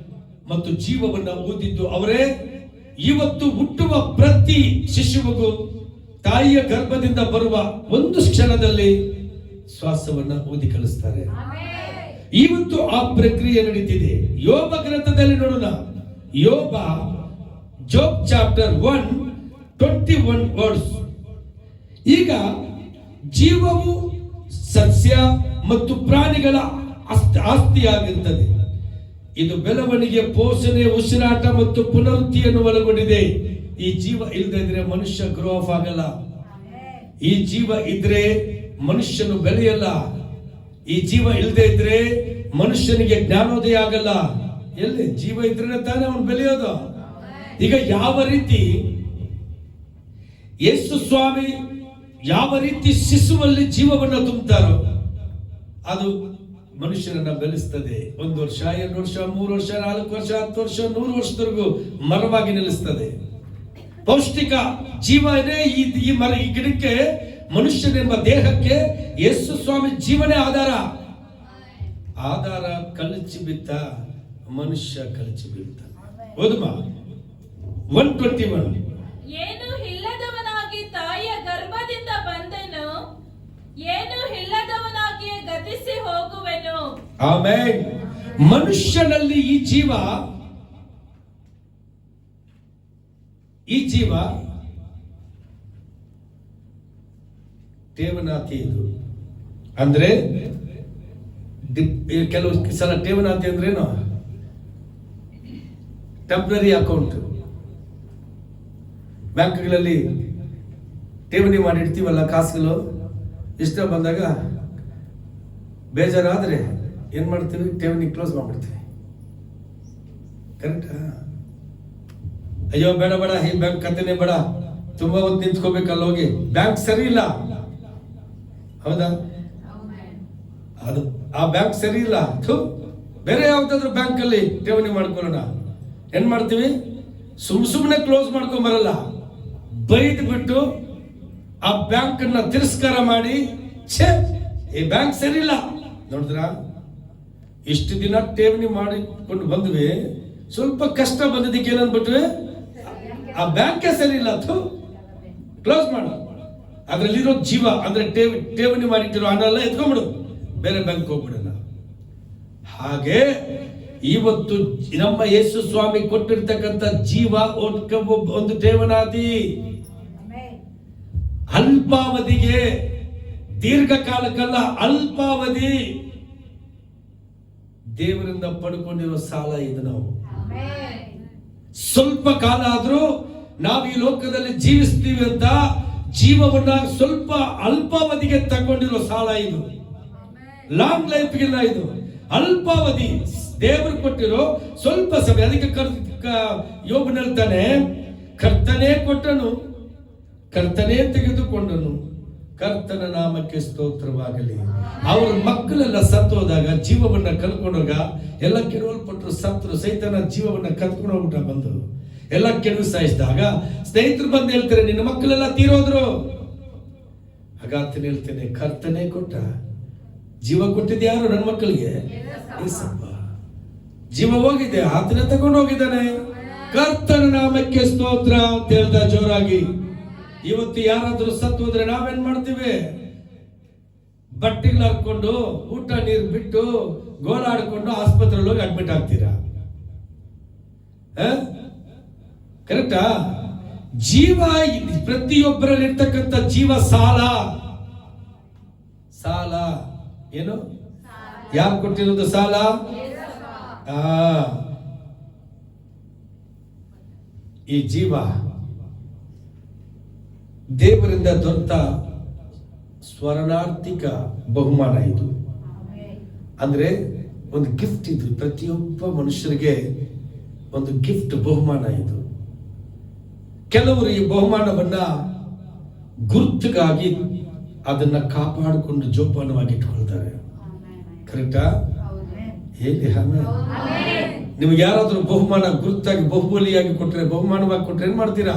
ಮತ್ತು ಜೀವವನ್ನ ಊದಿದ್ದು ಅವರೇ. ಇವತ್ತು ಹುಟ್ಟುವ ಪ್ರತಿ ಶಿಶುವಿಗೂ ತಾಯಿಯ ಗರ್ಭದಿಂದ ಬರುವ ಒಂದು ಕ್ಷಣದಲ್ಲಿ ಶ್ವಾಸವನ್ನ ಊದಿ ಕಳಿಸ್ತಾರೆ. ಇವತ್ತು ಆ ಪ್ರಕ್ರಿಯೆ ನಡೀತಿದೆ. ಯೋಬ ಗ್ರಂಥದಲ್ಲಿ ನೋಡೋಣ. ಯೋಬ ಜೋಬ್ ಚಾಪ್ಟರ್ 1:21 ವರ್ಡ್ಸ್. ಈಗ ಜೀವವು ಸಸ್ಯ ಮತ್ತು ಪ್ರಾಣಿಗಳ ಆಸ್ತಿಯಾಗಿರುತ್ತದೆ. ಇದು ಬೆಳವಣಿಗೆ, ಪೋಷಣೆ, ಉಸಿರಾಟ ಮತ್ತು ಪುನರುತ್ತಿಯನ್ನು ಒಳಗೊಂಡಿದೆ. ಈ ಜೀವ ಇಲ್ಲದೆ ಇದ್ರೆ ಮನುಷ್ಯ ಗ್ರೋ ಅಪ್ ಆಗಲ್ಲ. ಈ ಜೀವ ಇದ್ರೆ ಮನುಷ್ಯನು ಬೆಳೆಯಲ್ಲ. ಈ ಜೀವ ಇಲ್ಲದೆ ಇದ್ರೆ ಮನುಷ್ಯನಿಗೆ ಜ್ಞಾನೋದಯ ಆಗಲ್ಲ. ಎಲ್ಲಿ ಜೀವ ಇದ್ರೆ ತಾನೇ ಅವನು ಬೆಳೆಯೋದು. ಈಗ ಯಾವ ರೀತಿ ಯೇಸು ಸ್ವಾಮಿ ಯಾವ ರೀತಿ ಶಿಶುವಲ್ಲಿ ಜೀವವನ್ನು ತುಂಬುತ್ತಾರೋ ಅದು ಮನುಷ್ಯರನ್ನ ಬೆಳೆಸ್ತದೆ. 1 ವರ್ಷ, 2 ವರ್ಷ, 3 ವರ್ಷ, 4 ವರ್ಷ, 10 ವರ್ಷ, 100 ವರ್ಷದವರೆಗೂ ಮರವಾಗಿ ನಿಲ್ಲಿಸ್ತದೆ. ಪೌಷ್ಟಿಕ ಜೀವನೇ ಈ ಮರ, ಈ ಗಿಡಕ್ಕೆ, ಮನುಷ್ಯನೆಂಬ ದೇಹಕ್ಕೆ ಯೇಸು ಸ್ವಾಮಿ ಜೀವನೇ ಆಧಾರ. ಕಳಚಿ ಬಿದ್ದ ಮನುಷ್ಯ ಕಳಚಿ ಬೀಳ್ತ. ಓದಮ್ಮ 1:21. ಏನು ಇಲ್ಲದವನಾಗಿ ತಾಯಿಯ ಗರ್ಭದಿಂದ ಬಂದೆನು, ಏನು ಇಲ್ಲದವನಾಗಿ ಗತಿಸಿ ಹೋಗುವೆನು. ಆಮೆನ್. ಮನುಷ್ಯನಲ್ಲಿ ಈ ಜೀವ ಟೇವನಾತಿ. ಇದು ಅಂದ್ರೆ ಕೆಲವು ಸಲ ಟೇವನಾತಿ ಅಂದ್ರೇನು? Temporary account. ಬ್ಯಾಂಕ್ಗಳಲ್ಲಿ ಠೇವಣಿ ಮಾಡಿರ್ತೀವಲ್ಲ ಕಾಸುಗಳು, ಇಷ್ಟ ಬಂದಾಗ ಬೇಜಾರಾದ್ರೆ ಏನ್ ಮಾಡ್ತೀವಿ? ಠೇವಣಿ ಕ್ಲೋಸ್ ಮಾಡ್ಬಿಡ್ತೀವಿ. ಕರೆಕ್ಟಾ? ಅಯ್ಯೋ ಬೇಡ ಈ ಬ್ಯಾಂಕ್ ಖಾತೆನೇ ಬೇಡ, ತುಂಬಾ ಹೊತ್ತು ನಿಂತ್ಕೋಬೇಕಲ್ಲ ಹೋಗಿ, ಬ್ಯಾಂಕ್ ಸರಿ ಇಲ್ಲ. ಹೌದಾ? ಅದು ಆ ಬ್ಯಾಂಕ್ ಸರಿ ಇಲ್ಲ, ಬೇರೆ ಯಾವ್ದಾದ್ರು ಬ್ಯಾಂಕ್ ಅಲ್ಲಿ ಠೇವಣಿ ಮಾಡ್ಕೊಳ್ಳೋಣ. ಏನ್ ಮಾಡ್ತೀವಿ? ಸುಮ್ಮನೆ ಕ್ಲೋಸ್ ಮಾಡ್ಕೊಂಡ್ ಬರಲ್ಲ, ಬೈದ್ ಬಿಟ್ಟು ಆ ಬ್ಯಾಂಕ್ ಅನ್ನ ತಿರಸ್ಕಾರ ಮಾಡಿ, ಛೇ ಈ ಬ್ಯಾಂಕ್ ಸರಿ ಇಲ್ಲ. ನೋಡಿದ್ರ, ಇಷ್ಟು ದಿನ ಠೇವಣಿ ಮಾಡಿಕೊಂಡು ಬಂದ್ವಿ, ಸ್ವಲ್ಪ ಕಷ್ಟ ಬಂದಿದ್ದಕ್ಕೆ ಏನನ್ಬಿಟ್ವಿ? ಆ ಬ್ಯಾಂಕೇ ಸರಿ ಇಲ್ಲ, ಕ್ಲೋಸ್ ಮಾಡು. ಅದ್ರಲ್ಲಿರೋ ಜೀವ ಅಂದ್ರೆ ಠೇವಣಿ ಮಾಡಿಟ್ಟಿರೋ ಹಣ ಎಲ್ಲ ಎತ್ಕೊಂಡ್ಬಿಡು, ಬೇರೆ ಬ್ಯಾಂಕ್ ಹೋಗ್ಬಿಡಲ್ಲ. ಹಾಗೆ ಇವತ್ತು ನಮ್ಮ ಯೇಸು ಸ್ವಾಮಿ ಕೊಟ್ಟಿರ್ತಕ್ಕಂಥ ಜೀವ ಒಂದು ಠೇವನಾತಿ. ಅಲ್ಪಾವಧಿಗೆ, ದೀರ್ಘಕಾಲಕ್ಕಲ್ಲ, ಅಲ್ಪಾವಧಿ ದೇವರಿಂದ ಪಡ್ಕೊಂಡಿರೋ ಸಾಲ ಇದು. ನಾವು ಸ್ವಲ್ಪ ಕಾಲ ಆದ್ರೂ ನಾವು ಈ ಲೋಕದಲ್ಲಿ ಜೀವಿಸ್ತೀವಿ ಅಂತ ಜೀವವನ್ನ ಸ್ವಲ್ಪ ಅಲ್ಪಾವಧಿಗೆ ತಗೊಂಡಿರೋ ಸಾಲ ಇದು. ಲಾಂಗ್ ಲೈಫ್ಗಿಲ್ಲ, ಇದು ಅಲ್ಪಾವಧಿ. ದೇವರು ಕೊಟ್ಟಿರೋ ಸ್ವಲ್ಪ ಸಮಯ. ಅದಕ್ಕೆ ಯೋಬನು ಹೇಳ್ತಾನೆ, ಕರ್ತನೇ ಕೊಟ್ಟನು, ಕರ್ತನೇ ತೆಗೆದುಕೊಂಡನು, ಕರ್ತನ ನಾಮಕ್ಕೆ ಸ್ತೋತ್ರವಾಗಲಿ. ಅವರ ಮಕ್ಕಳೆಲ್ಲ ಸತ್ತೋದಾಗ, ಜೀವವನ್ನ ಕಳ್ಕೊಂಡಾಗ, ಎಲ್ಲ ಕೆಡವಲ್ಪಟ್ಟರು, ಸತ್ತರು. ಸೈತನ ಜೀವವನ್ನ ಕತ್ಕೊಂಡು ಹೋಗ್ಬಿಟ್ಟ ಬಂದು ಎಲ್ಲ ಕೆಡವಿ ಸಾಯಿಸಿದಾಗ ಸ್ನೇಹಿತರು ಬಂದು ಹೇಳ್ತಾರೆ, ನಿನ್ನ ಮಕ್ಕಳೆಲ್ಲ ತೀರೋದ್ರು. ಹಾಗಾತನೇ ಹೇಳ್ತೇನೆ, ಕರ್ತನೇ ಕೊಟ್ಟ. ಜೀವ ಕೊಟ್ಟಿದ್ದು ಯಾರು? ನನ್ನ ಮಕ್ಕಳಿಗೆ ಏಸಪ್ಪ. ಜೀವ ಹೋಗಿದೆ, ಆತನೇ ತಗೊಂಡು ಹೋಗಿದ್ದಾನೆ. ಕರ್ತನ ನಾಮಕ್ಕೆ ಸ್ತೋತ್ರ ಅಂತ ಹೇಳ್ದ ಜೋರಾಗಿ. ಇವತ್ತು ಯಾರಾದ್ರೂ ಸತ್ತು ಹೋದ್ರೆ ನಾವೇನ್ ಮಾಡ್ತೀವಿ? ಬಟ್ಟೆಗಳು ಹಾಕೊಂಡು, ಊಟ ನೀರು ಬಿಟ್ಟು, ಗೋಳಾಡ್ಕೊಂಡು ಆಸ್ಪತ್ರೆಯಲ್ಲಿ ಹೋಗಿ ಅಡ್ಮಿಟ್ ಆಗ್ತೀರಾ. ಕರೆಕ್ಟಾ? ಜೀವ, ಪ್ರತಿಯೊಬ್ಬರಲ್ಲಿ ಇರ್ತಕ್ಕಂಥ ಜೀವ ಸಾಲ. ಏನು? ಯಾರು ಕೊಟ್ಟಿರೋದು ಸಾಲ? ಈ ಜೀವ ದೇವರಿಂದ ದೊರೆತ ಸ್ವರ್ಣಾರ್ಥಿಕ ಬಹುಮಾನ ಇದು. ಅಂದ್ರೆ ಒಂದು ಗಿಫ್ಟ್ ಇದು. ಪ್ರತಿಯೊಬ್ಬ ಮನುಷ್ಯರಿಗೆ ಒಂದು ಗಿಫ್ಟ್, ಬಹುಮಾನ ಇದು. ಕೆಲವರು ಈ ಬಹುಮಾನವನ್ನ ಗುರುತಿಗಾಗಿ ಅದನ್ನ ಕಾಪಾಡಿಕೊಂಡು ಜೋಪಾನವಾಗಿ ಇಟ್ಕೊಳ್ತಾರೆ. ಕರೆಕ್ಟಾ? ಹೇಳಿ. ನಿಮ್ಗೆ ಯಾರಾದ್ರೂ ಬಹುಮಾನ ಗುರುತಾಗಿ ಬಹುಬಲಿಯಾಗಿ ಕೊಟ್ರೆ, ಬಹುಮಾನವಾಗಿ ಕೊಟ್ರೆ ಏನ್ ಮಾಡ್ತೀರಾ?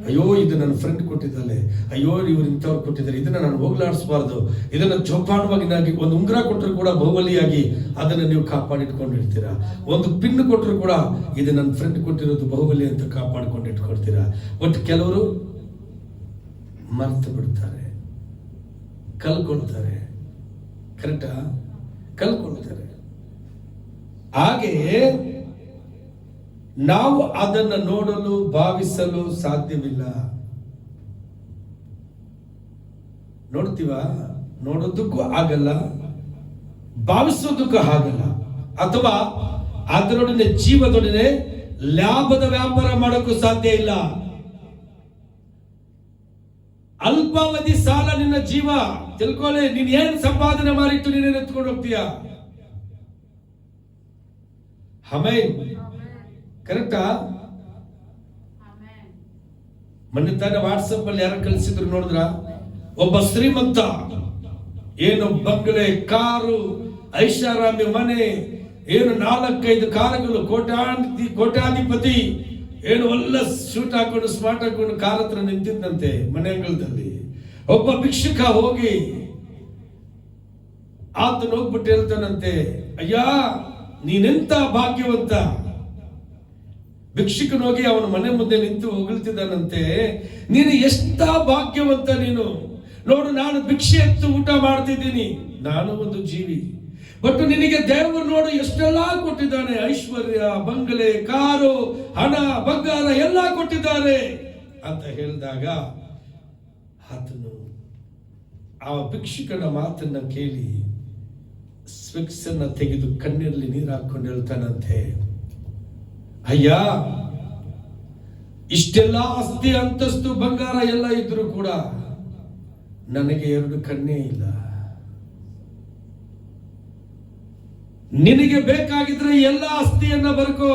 ಅಯ್ಯೋ ಇದು ನನ್ನ ಫ್ರೆಂಡ್ ಕೊಟ್ಟಿದ್ದಾಳೆ, ಅಯ್ಯೋ ಇವ್ರು ಇಂಥವ್ರು ಕೊಟ್ಟಿದ್ದಾರೆ, ಇದನ್ನ ನಾನು ಹೋಗ್ಲಾಡಿಸಬಾರ್ದು, ಇದನ್ನ ಜೋಪಾನವಾಗಿ ಒಂದು ಉಂಗುರ ಕೊಟ್ಟರು ಕೂಡ ಬಹುಬಲಿಯಾಗಿ ಅದನ್ನ ನೀವು ಕಾಪಾಡಿಟ್ಕೊಂಡಿರ್ತೀರಾ. ಒಂದು ಪಿನ್ ಕೊಟ್ಟರು ಕೂಡ ಇದು ನನ್ನ ಫ್ರೆಂಡ್ ಕೊಟ್ಟಿರೋದು ಬಹುಬಲಿ ಅಂತ ಕಾಪಾಡ್ಕೊಂಡು ಇಟ್ಕೊಳ್ತೀರಾ. ಬಟ್ ಕೆಲವರು ಮರ್ತು ಬಿಡ್ತಾರೆ, ಕಲ್ಕೊಳ್ತಾರೆ. ಕರೆಕ್ಟಾ? ಕಳ್ಕೊಳ್ತಾರೆ. ಹಾಗೆಯೇ ನಾವು ಅದನ್ನು ನೋಡಲು ಭಾವಿಸಲು ಸಾಧ್ಯವಿಲ್ಲ. ನೋಡ್ತೀವ? ನೋಡೋದಕ್ಕೂ ಆಗಲ್ಲ, ಭಾವಿಸೋದಕ್ಕೂ ಆಗಲ್ಲ. ಅಥವಾ ಅದರೊಡನೆ ಜೀವದೊಡನೆ ಲಾಭದ ವ್ಯಾಪಾರ ಮಾಡೋಕ್ಕೂ ಸಾಧ್ಯ ಇಲ್ಲ. ಅಲ್ಪಾವಧಿ ಸಾಲ ನಿನ್ನ ಜೀವ. ತಿಳ್ಕೊಳ್ಳಿ, ನೀನ್ ಏನ್ ಸಂಪಾದನೆ ಮಾಡಿಟ್ಟು ನೀನೇನು ಎತ್ಕೊಂಡು ಹೋಗ್ತೀಯ? ಆಮೆನ್. ಕರೆಕ್ಟಾ? ಮೊನ್ನೆ ತಾನೇ ವಾಟ್ಸಪ್ ಅಲ್ಲಿ ಯಾರು ಕಳಿಸಿದ್ರು ನೋಡಿದ್ರ? ಒಬ್ಬ ಶ್ರೀಮಂತ, ಏನು ಬಂಗಲೆ, ಕಾರು, ಐಷಾರಾಮಿ ಮನೆ, ಏನು 4-5 ಕಾರುಗಳು, ಕೋಟ್ಯಾಧಿಪತಿ, ಏನು ಒಳ್ಳ ಶೂಟ್ ಹಾಕೊಂಡು ಸ್ಮಾರ್ಟ್ ಹಾಕೊಂಡು ಕಾರ್ ಹತ್ರ ನಿಂತಿದ್ದಂತೆ ಮನೆ ಅಂಗಳದಲ್ಲಿ. ಒಬ್ಬ ಭಿಕ್ಷುಕ ಹೋಗಿ ಆತನ ಹೋಗ್ಬಿಟ್ಟು ಹೇಳ್ತಾನಂತೆ, ಅಯ್ಯ ನೀನೆಂತ ಭಾಗ್ಯವಂತ. ಭಿಕ್ಷುಕನೋಗಿ ಅವನ ಮನೆ ಮುಂದೆ ನಿಂತು ಹೊಗಳ್ತಿದ್ದಾನಂತೆ, ನೀನು ಎಷ್ಟ ಭಾಗ್ಯವಂತ ನೀನು. ನೋಡು, ನಾನು ಭಿಕ್ಷೆ ಎತ್ತು ಊಟ ಮಾಡ್ತಿದ್ದೀನಿ, ನಾನು ಒಂದು ಜೀವಿ. ಬಟ್ ನಿನಗೆ ದೇವರು ನೋಡು ಎಷ್ಟೆಲ್ಲ ಕೊಟ್ಟಿದ್ದಾನೆ, ಐಶ್ವರ್ಯ, ಬಂಗಲೆ, ಕಾರು, ಹಣ, ಬಂಗಾರ ಎಲ್ಲ ಕೊಟ್ಟಿದ್ದಾರೆ ಅಂತ ಹೇಳಿದಾಗ ಆತನು ಆ ಭಿಕ್ಷುಕನ ಮಾತನ್ನ ಕೇಳಿ ಸ್ವಿಕ್ಸ್ ಅನ್ನ ತೆಗೆದು ಕಣ್ಣಲ್ಲಿ ನೀರು ಹಾಕೊಂಡು ಹೇಳ್ತಾನಂತೆ, ಅಯ್ಯ ಇಷ್ಟೆಲ್ಲ ಆಸ್ತಿ, ಅಂತಸ್ತು, ಬಂಗಾರ ಎಲ್ಲ ಇದ್ರು ಕೂಡ ನನಗೆ 2 ಕಣ್ಣೇ ಇಲ್ಲ. ನಿನಗೆ ಬೇಕಾಗಿದ್ರೆ ಎಲ್ಲ ಆಸ್ತಿಯನ್ನ ಬರ್ಕೋ,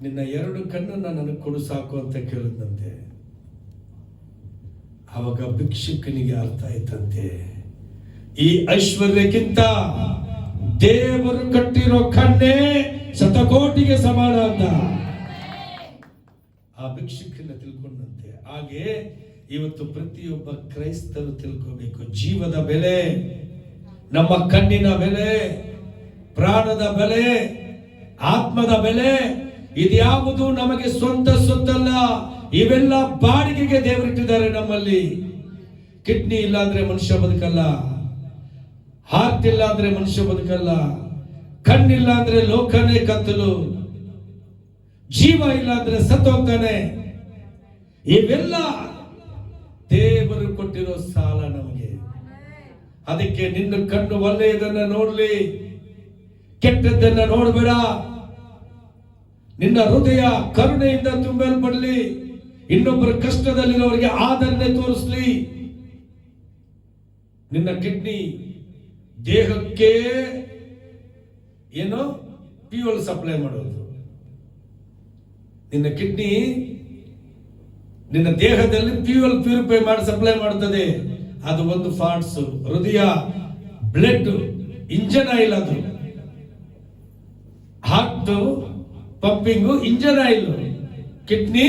ನಿನ್ನ 2 ಕಣ್ಣನ್ನ ನನಗೆ ಕೊಡು ಸಾಕು ಅಂತ ಕೇಳಿದಂತೆ. ಆವಾಗ ಭಿಕ್ಷುಕನಿಗೆ ಅರ್ಥ ಆಯ್ತಂತೆ, ಈ ಐಶ್ವರ್ಯಕ್ಕಿಂತ ದೇವರು ಕಟ್ಟಿರೋ ಕಣ್ಣೇ ಶತಕೋಟಿಗೆ ಸಮಾನ ಅಂತ ಆ ಭಿಕ್ಷುಕನ ತಿಳ್ಕೊಂಡಂತೆ. ಹಾಗೆ ಇವತ್ತು ಪ್ರತಿಯೊಬ್ಬ ಕ್ರೈಸ್ತರು ತಿಳ್ಕೋಬೇಕು, ಜೀವದ ಬೆಲೆ, ನಮ್ಮ ಕಣ್ಣಿನ ಬೆಲೆ, ಪ್ರಾಣದ ಬೆಲೆ, ಆತ್ಮದ ಬೆಲೆ, ಇದ್ಯಾವುದು ನಮಗೆ ಸ್ವಂತ ಸೊತ್ತಲ್ಲ. ಇವೆಲ್ಲ ಬಾಡಿಗೆಗೆ ದೇವರಿಟ್ಟಿದ್ದಾರೆ ನಮ್ಮಲ್ಲಿ. ಕಿಡ್ನಿ ಇಲ್ಲ ಅಂದ್ರೆ ಮನುಷ್ಯ ಬದುಕಲ್ಲ, ಹಾರ್ಟ್ ಇಲ್ಲ ಅಂದ್ರೆ ಮನುಷ್ಯ ಬದುಕಲ್ಲ, ಕಣ್ಣಿಲ್ಲ ಅಂದ್ರೆ ಲೋಕನೇ ಕತ್ತಲು, ಜೀವ ಇಲ್ಲ ಅಂದ್ರೆ ಸತ್ತೋಗ್ತಾನೆ. ಇವೆಲ್ಲ ದೇವರು ಕೊಟ್ಟಿರೋ ಸಾಲ ನಮಗೆ. ಅದಕ್ಕೆ ನಿನ್ನ ಕಣ್ಣು ಒಳ್ಳೆಯದನ್ನ ನೋಡ್ಲಿ, ಕೆಟ್ಟದ್ದನ್ನ ನೋಡಬೇಡ. ನಿನ್ನ ಹೃದಯ ಕರುಣೆಯಿಂದ ತುಂಬಲ್ಪಡಲಿ, ಇನ್ನೊಬ್ಬರ ಕಷ್ಟದಲ್ಲಿರೋರಿಗೆ ಆದರಣೆ ತೋರಿಸ್ಲಿ. ನಿನ್ನ ಕಿಡ್ನಿ ದೇಹಕ್ಕೆ ಏನೋ ಫ್ಯೂಯಲ್ ಸಪ್ಲೈ ಮಾಡೋದು. ನಿನ್ನ ಕಿಡ್ನಿ ನಿನ್ನ ದೇಹದಲ್ಲಿ ಫ್ಯೂಯಲ್ ಪ್ಯೂರಿಫೈ ಮಾಡಿ ಸಪ್ಲೈ ಮಾಡುತ್ತದೆ. ಅದು ಒಂದು ಪಾರ್ಟ್ಸ್. ಹೃದಯ ಬ್ಲಡ್ ಇಂಜನ್ ಆಯಿಲ್, ಅದು heart pumping engine oil. Kidney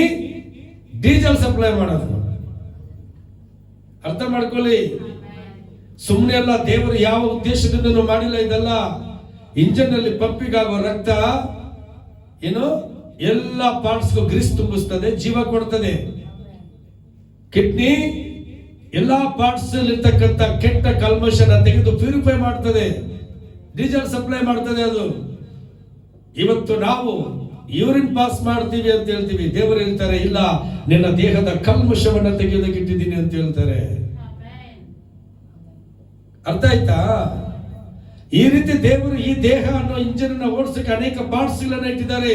diesel supply ಮಾಡೋದು. ಅರ್ಥ ಮಾಡ್ಕೊಳ್ಳಿ. ಸುಮ್ಮನೆ ಅಲ್ಲ, ದೇವರು ಯಾವ ಉದ್ದೇಶದಿಂದ ಮಾಡಿಲ್ಲ ಇದೆಲ್ಲ. ಇಂಜನ್ ಅಲ್ಲಿ ಪಂಪಿಂಗ್ ಆಗುವ ರಕ್ತ ಏನು ಎಲ್ಲ ಪಾರ್ಟ್ಸ್ಗೂ ಗ್ರೀಸ್ ತುಂಬಿಸ್ತದೆ, ಜೀವ ಕೊಡ್ತದೆ. ಕಿಡ್ನಿ ಎಲ್ಲಾ ಪಾರ್ಟ್ಸ್ ಇರ್ತಕ್ಕಂಥ ಕೆಟ್ಟ ಕಲ್ಮಶನ ತೆಗೆದು ಪ್ಯೂರಿಫೈ ಮಾಡ್ತದೆ, ಡೀಸೆಲ್ ಸಪ್ಲೈ ಮಾಡ್ತದೆ ಅದು. ಇವತ್ತು ನಾವು ಯೂರಿನ್ ಪಾಸ್ ಮಾಡ್ತೀವಿ ಅಂತ ಹೇಳ್ತೀವಿ, ದೇವರು ಹೇಳ್ತಾರೆ ಇಲ್ಲ, ನಿನ್ನ ದೇಹದ ಕಲ್ಮಶವನ್ನ ತೆಗೆಯೋದಕ್ಕಿಟ್ಟಿದ್ದೀನಿ ಅಂತ ಹೇಳ್ತಾರೆ. ಅರ್ಥ ಆಯ್ತಾ? ಈ ರೀತಿ ದೇವರು ಈ ದೇಹ ಅನ್ನೋ ಇಂಜಿನ್ ಅನ್ನ ಓಡಿಸಕ್ಕೆ ಅನೇಕ ಪಾರ್ಟ್ಸ್ ಗಳನ್ನ ಇಟ್ಟಿದ್ದಾರೆ.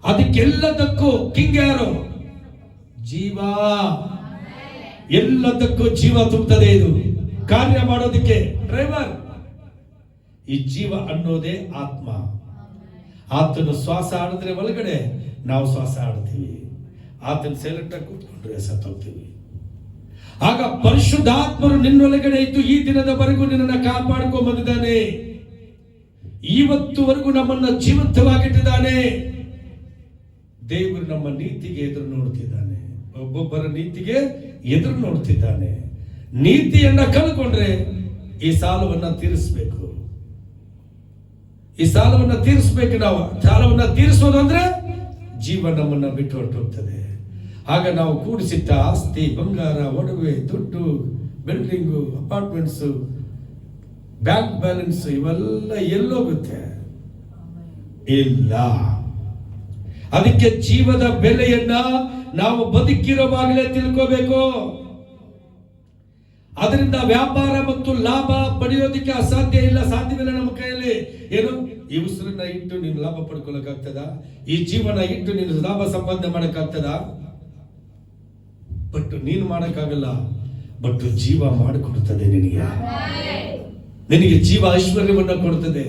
ಅದಕ್ಕೆಲ್ಲದಕ್ಕೂ ಕಿಂಗ್ ಯಾರು? ಜೀವ. ಎಲ್ಲದಕ್ಕೂ ಜೀವ ತುಂಬುತ್ತದೆ ಇದು ಕಾರ್ಯ ಮಾಡೋದಕ್ಕೆ. ಡ್ರೈವರ್ ಈ ಜೀವ ಅನ್ನೋದೇ ಆತ್ಮ. ಆತನು ಶ್ವಾಸ ಆಡಿದ್ರೆ ಒಳಗಡೆ ನಾವು ಶ್ವಾಸ ಆಡ್ತೀವಿ, ಆತನ ಸೈಲೆಂಟ್ ಆಗಿ ಕೂತ್ಕೊಂಡ್ರೆ ಸತ್ತೋಗ್ತೀವಿ. ಆಗ ಪರಿಶುದ್ಧಾತ್ಮರು ನಿನ್ನೊಳಗಡೆ ಇದ್ದು ಈ ದಿನದವರೆಗೂ ನಿನ್ನನ್ನು ಕಾಪಾಡ್ಕೊಂಡ್ ಬಂದಿದ್ದಾನೆ. ಇವತ್ತುವರೆಗೂ ನಮ್ಮನ್ನ ಜೀವಂತವಾಗಿಟ್ಟಿದ್ದಾನೆ. ದೇವರು ನಮ್ಮ ನೀತಿಗೆ ಎದುರು ನೋಡ್ತಿದ್ದಾನೆ, ಒಬ್ಬೊಬ್ಬರ ನೀತಿಗೆ ಎದುರು ನೋಡ್ತಿದ್ದಾನೆ. ನೀತಿಯನ್ನ ಕಳ್ಕೊಂಡ್ರೆ ಈ ಸಾಲವನ್ನ ತೀರಿಸಬೇಕು. ಈ ಸಾಲವನ್ನ ತೀರಿಸಬೇಕು. ನಾವು ಸಾಲವನ್ನ ತೀರಿಸೋದು ಅಂದ್ರೆ ಜೀವ ನಮ್ಮನ್ನ ಬಿಟ್ಟು ಹೊರಟೋಗ್ತದೆ. ಆಗ ನಾವು ಕೂಡಿಸಿಟ್ಟ ಆಸ್ತಿ, ಬಂಗಾರ, ಒಡವೆ, ದುಡ್ಡು, ಬಿಲ್ಡಿಂಗು, ಅಪಾರ್ಟ್ಮೆಂಟ್ಸು, ಬ್ಯಾಂಕ್ ಬ್ಯಾಲೆನ್ಸ್ ಇವೆಲ್ಲ ಎಲ್ಲೋಗುತ್ತೆ? ಇಲ್ಲ. ಅದಕ್ಕೆ ಜೀವದ ಬೆಲೆಯನ್ನ ನಾವು ಬದುಕಿರೋವಾಗಲೇ ತಿಳ್ಕೋಬೇಕು. ಅದರಿಂದ ವ್ಯಾಪಾರ ಮತ್ತು ಲಾಭ ಪಡೆಯೋದಕ್ಕೆ ಅಸಾಧ್ಯ ಇಲ್ಲ, ಸಾಧ್ಯವಿಲ್ಲ ನಮ್ಮ ಕೈಯಲ್ಲಿ. ಏನು, ಈ ಉಸಿರನ್ನ ಇಟ್ಟು ನೀನು ಲಾಭ ಪಡ್ಕೊಳ್ಳಕ್ಕಾಗ್ತದ? ಈ ಜೀವನ ಇಟ್ಟು ನೀನು ಲಾಭ ಸಂಪಾದನೆ ಮಾಡಕ್ಕಾಗ್ತದ? ಬಟ್ ನೀನು ಮಾಡಕ್ಕಾಗಲ್ಲ. ಬಟ್ ಜೀವ ಮಾಡಿಕೊಡ್ತದೆ ನಿನಗೆ. ನಿನಗೆ ಜೀವ ಐಶ್ವರ್ಯವನ್ನ ಕೊಡ್ತದೆ.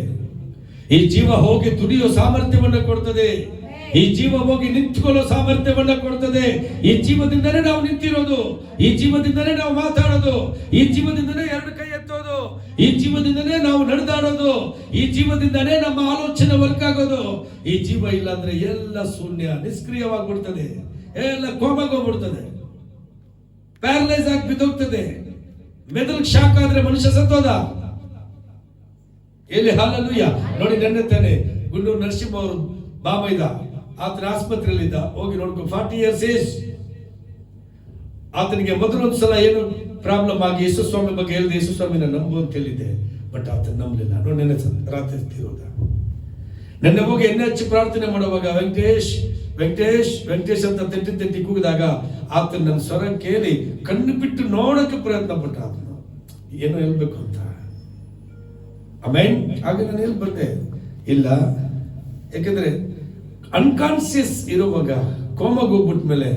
ಈ ಜೀವ ಹೋಗಿ ದುಡಿಯೋ ಸಾಮರ್ಥ್ಯವನ್ನ ಕೊಡ್ತದೆ. ಈ ಜೀವ ಹೋಗಿ ನಿಂತ್ಕೊಳ್ಳೋ ಸಾಮರ್ಥ್ಯವನ್ನ ಕೊಡ್ತದೆ. ಈ ಜೀವದಿಂದನೇ ನಾವು ನಿಂತಿರೋದು, ಈ ಜೀವದಿಂದನೇ ನಾವು ಮಾತಾಡೋದು, ಈ ಜೀವದಿಂದನೇ ಎರಡು ಕೈ ಎತ್ತೋದು, ಈ ಜೀವದಿಂದನೇ ನಾವು ನಡೆದಾಡೋದು, ಈ ಜೀವದಿಂದನೇ ನಮ್ಮ ಆಲೋಚನೆ ವರ್ಕ್ ಆಗೋದು. ಈ ಜೀವ ಇಲ್ಲ ಅಂದ್ರೆ ಎಲ್ಲ ಶೂನ್ಯ, ನಿಷ್ಕ್ರಿಯವಾಗ್ಬಿಡ್ತದೆ, ಎಲ್ಲ ಕೋಮಾಗೋಗ್ಬಿಡ್ತದೆ, ಪ್ಯಾರಲೈಸ್ ಆಗಿ ಬಿದ್ದೋಗ್ತದೆ. ಮೆದುಳು ಶಾಕ್ ಆದ್ರೆ ಮನುಷ್ಯ ಸತ್ತೋದ. ಎಲ್ಲಿ ಹಾಲಲ್ಲೂಯ್ಯ ನೋಡಿ. ನೆನ್ನೆ ತಾನೆ ಗುಂಡೂರು ನರಸಿಂಹ ಅವರು ಬಾಬಾ ಇದ್ದ, ಆತನ ಆಸ್ಪತ್ರೆಯಲ್ಲಿದ್ದ. ಹೋಗಿ ನೋಡ್ಕೊ, 40 years ಏಜ್. ಆತನಿಗೆ ಮೊದಲೊಂದ್ಸಲ ಏನು ಪ್ರಾಬ್ಲಮ್ ಆಗಿ ಯೇಸುಸ್ವಾಮಿ ಬಗ್ಗೆ ಹೇಳಿದೆ, ಯೇಸುಸ್ವಾಮಿನ ನಂಬು ಅಂತ ಹೇಳಿದ್ದೆ. ಬಟ್ ಆತನ ನಂಬಲಿಲ್ಲ. ನೋಡಿ ನೆನ್ನೆ ರಾತ್ರಿ ತಿರೋದ. ನೆನ್ನೆ ಹೋಗಿ ಎಣ್ಣೆ ಹಚ್ಚಿ ಪ್ರಾರ್ಥನೆ ಮಾಡುವಾಗ ವೆಂಕಟೇಶ್ ವೆಂಕಟೇಶ್ ವೆಂಕಟೇಶ್ ಅಂತ ತೆಟ್ಟಿ ಕೂಗಿದಾಗ ಆತನ ನನ್ನ ಸ್ವರ ಕೇಳಿ ಕಣ್ಣು ಬಿಟ್ಟು ನೋಡಕ್ಕೆ ಪ್ರಯತ್ನ ಪಟ್ಟ. ಆತನು ಏನೋ ಹೇಳ್ಬೇಕು ಅಂತ. ಆಮೇನ್. ಆಗ ನಾನು ಎಲ್ಲಿ ಬರ್ದೆ? ಇಲ್ಲ, ಯಾಕಂದ್ರೆ ಅನ್ಕಾನ್ಸಿಯಸ್ ಇರುವಾಗ ಕೋಮಾಗ ಹೋಗ್ಬಿಟ್ಟ ಮೇಲೆ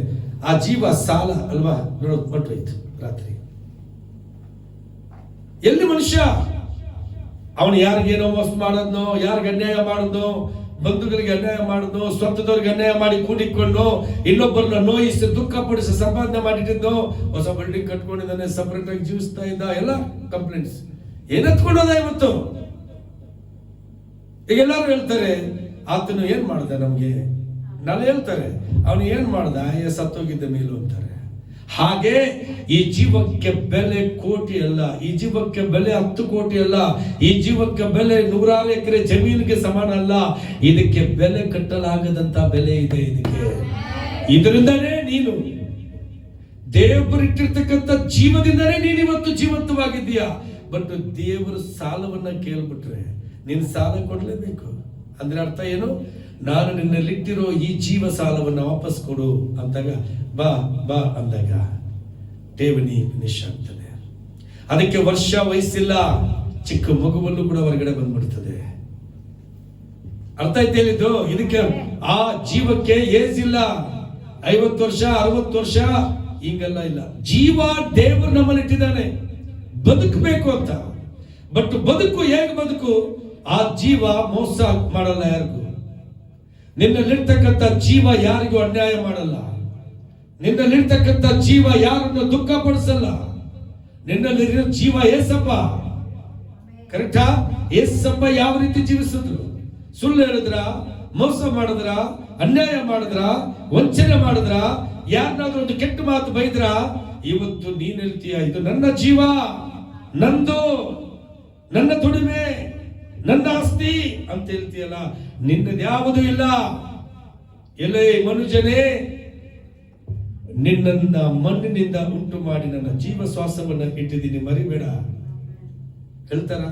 ಆ ಜೀವ ಸಾಲ ಅಲ್ವಾ ನೋಡೋದು ಹೊರಟೋಯ್ತು. ರಾತ್ರಿ ಎಲ್ಲಿ ಮನುಷ್ಯ ಅವನು ಯಾರಿಗೇನೋ ಮೋಸ ಮಾಡೋದ್ನೋ, ಯಾರಿಗೆ ಅನ್ಯಾಯ ಮಾಡೋದು, ಬಂಧುಗಳಿಗೆ ಅನ್ಯಾಯ ಮಾಡೋದು, ಸ್ವಂತದವ್ರಿಗೆ ಅನ್ಯಾಯ ಮಾಡಿ ಕೂಡಿಕೊಂಡು ಇನ್ನೊಬ್ಬರನ್ನ ನೋಯಿಸಿ ದುಃಖ ಪಡಿಸಿ ಸಂಪಾದನೆ ಮಾಡಿಟ್ಟಿದ್ದು, ಹೊಸ ಬಿಲ್ಡಿಂಗ್ ಕಟ್ಕೊಂಡಿದ್ದಾನೆ, ಸಪರೇಟ್ ಆಗಿ ಜೀವಿಸ್ತಾ ಇದ್ದ, ಎಲ್ಲ ಕಂಪ್ಲೇಂಟ್ಸ್. ಏನತ್ಕೊಂಡೋದ ಇವತ್ತು? ಈಗ ಎಲ್ಲರೂ ಹೇಳ್ತಾರೆ ಆತನು ಏನ್ ಮಾಡ್ದ ನಮ್ಗೆ, ನಾನು ಹೇಳ್ತಾರೆ ಅವನು ಏನ್ ಮಾಡ್ದ, ಸತ್ತೋಗಿದ್ದ ಮೇಲೂ ಅಂತಾರೆ. ಹಾಗೆ ಈ ಜೀವಕ್ಕೆ ಬೆಲೆ ಕೋಟಿ ಅಲ್ಲ, ಈ ಜೀವಕ್ಕೆ ಬೆಲೆ 10 ಕೋಟಿ ಅಲ್ಲ, ಈ ಜೀವಕ್ಕೆ ಬೆಲೆ 100 ಎಕರೆ ಜಮೀನಿಗೆ ಸಮಾನ ಅಲ್ಲ. ಇದಕ್ಕೆ ಬೆಲೆ ಕಟ್ಟಲಾಗದಂತ ಬೆಲೆ ಇದೆ ಇದಕ್ಕೆ. ಇದರಿಂದನೇ ನೀನು ದೇವರಿಟ್ಟಿರ್ತಕ್ಕಂಥ ಜೀವದಿಂದನೇ ನೀನು ಇವತ್ತು ಜೀವಂತವಾಗಿದ್ದೀಯಾ. ಬಟ್ ದೇವರು ಸಾಲವನ್ನ ಕೇಳ್ಬಿಟ್ರೆ ನೀನು ಸಾಲ ಕೊಡ್ಲೇಬೇಕು. ಅಂದ್ರೆ ಅರ್ಥ ಏನು? ನಾನು ನಿನ್ನಲ್ಲಿಟ್ಟಿರೋ ಈ ಜೀವ ಸಾಲವನ್ನ ವಾಪಸ್ ಕೊಡು ಅಂದಾಗ ಬಾ ಬಾ ಅಂದಾಗ ಠೇವಣಿ ಫಿನಿಶ್ ಆಗ್ತದೆ. ಅದಕ್ಕೆ ವರ್ಷ ವಯಸ್ಸಿಲ್ಲ, ಚಿಕ್ಕ ಮಗುವಲ್ಲೂ ಕೂಡ ಹೊರಗಡೆ ಬಂದ್ಬಿಡ್ತದೆ. ಅರ್ಥ ಐತೆ ಹೇಳಿದ್ದು? ಇದಕ್ಕೆ ಆ ಜೀವಕ್ಕೆ ಏಜ್ ಇಲ್ಲ, 50 ವರ್ಷ 60 ವರ್ಷ ಹಿಂಗೆಲ್ಲ ಇಲ್ಲ. ಜೀವ ದೇವರು ನಮ್ಮಲ್ಲಿಟ್ಟಿದ್ದಾನೆ ಬದುಕಬೇಕು ಅಂತ. ಬಟ್ ಬದುಕು ಹೇಗೆ ಬದುಕು? ಆ ಜೀವ ಮೋಸ ಮಾಡಲ್ಲ ಯಾರಿಗೂ. ನಿನ್ನಲ್ಲಿರ್ತಕ್ಕಂಥ ಜೀವ ಯಾರಿಗೂ ಅನ್ಯಾಯ ಮಾಡಲ್ಲ. ನಿನ್ನಲ್ಲಿರ್ತಕ್ಕಂಥ ಜೀವ ಯಾರನ್ನು ದುಃಖ ಪಡಿಸಲ್ಲ. ನಿನ್ನಲ್ಲಿರೋ ಜೀವ ಏಸಪ್ಪ. ಕರೆಕ್ಟಾ? ಏಸಪ್ಪ ಯಾವ ರೀತಿ ಜೀವಿಸಿದ್ರು? ಸುಳ್ಳು ಹೇಳಿದ್ರ, ಮೋಸ ಮಾಡಿದ್ರ, ಅನ್ಯಾಯ ಮಾಡಿದ್ರ, ವಂಚನೆ ಮಾಡಿದ್ರ, ಯಾರನ್ನಾದ್ರೂ ಒಂದು ಕೆಟ್ಟ ಮಾತು ಬೈದ್ರ, ಇವತ್ತು ನೀನ್ ಹೇಳ್ತೀಯ ಇದು ನನ್ನ ಜೀವ, ನಂದು, ನನ್ನ ದುಡಿಮೆ, ನನ್ನ ಆಸ್ತಿ ಅಂತ ಹೇಳ್ತೀಯಲ್ಲ. ನಿನ್ನದ್ಯಾವುದೂ ಇಲ್ಲ. ಎಲೆ ಮನುಜನೇ, ನಿನ್ನನ್ನ ಮಣ್ಣಿನಿಂದ ಉಂಟು ಮಾಡಿ ನನ್ನ ಜೀವ ಶ್ವಾಸವನ್ನ ಇಟ್ಟಿದ್ದೀನಿ, ಮರಿಬೇಡ. ಹೇಳ್ತಾರ?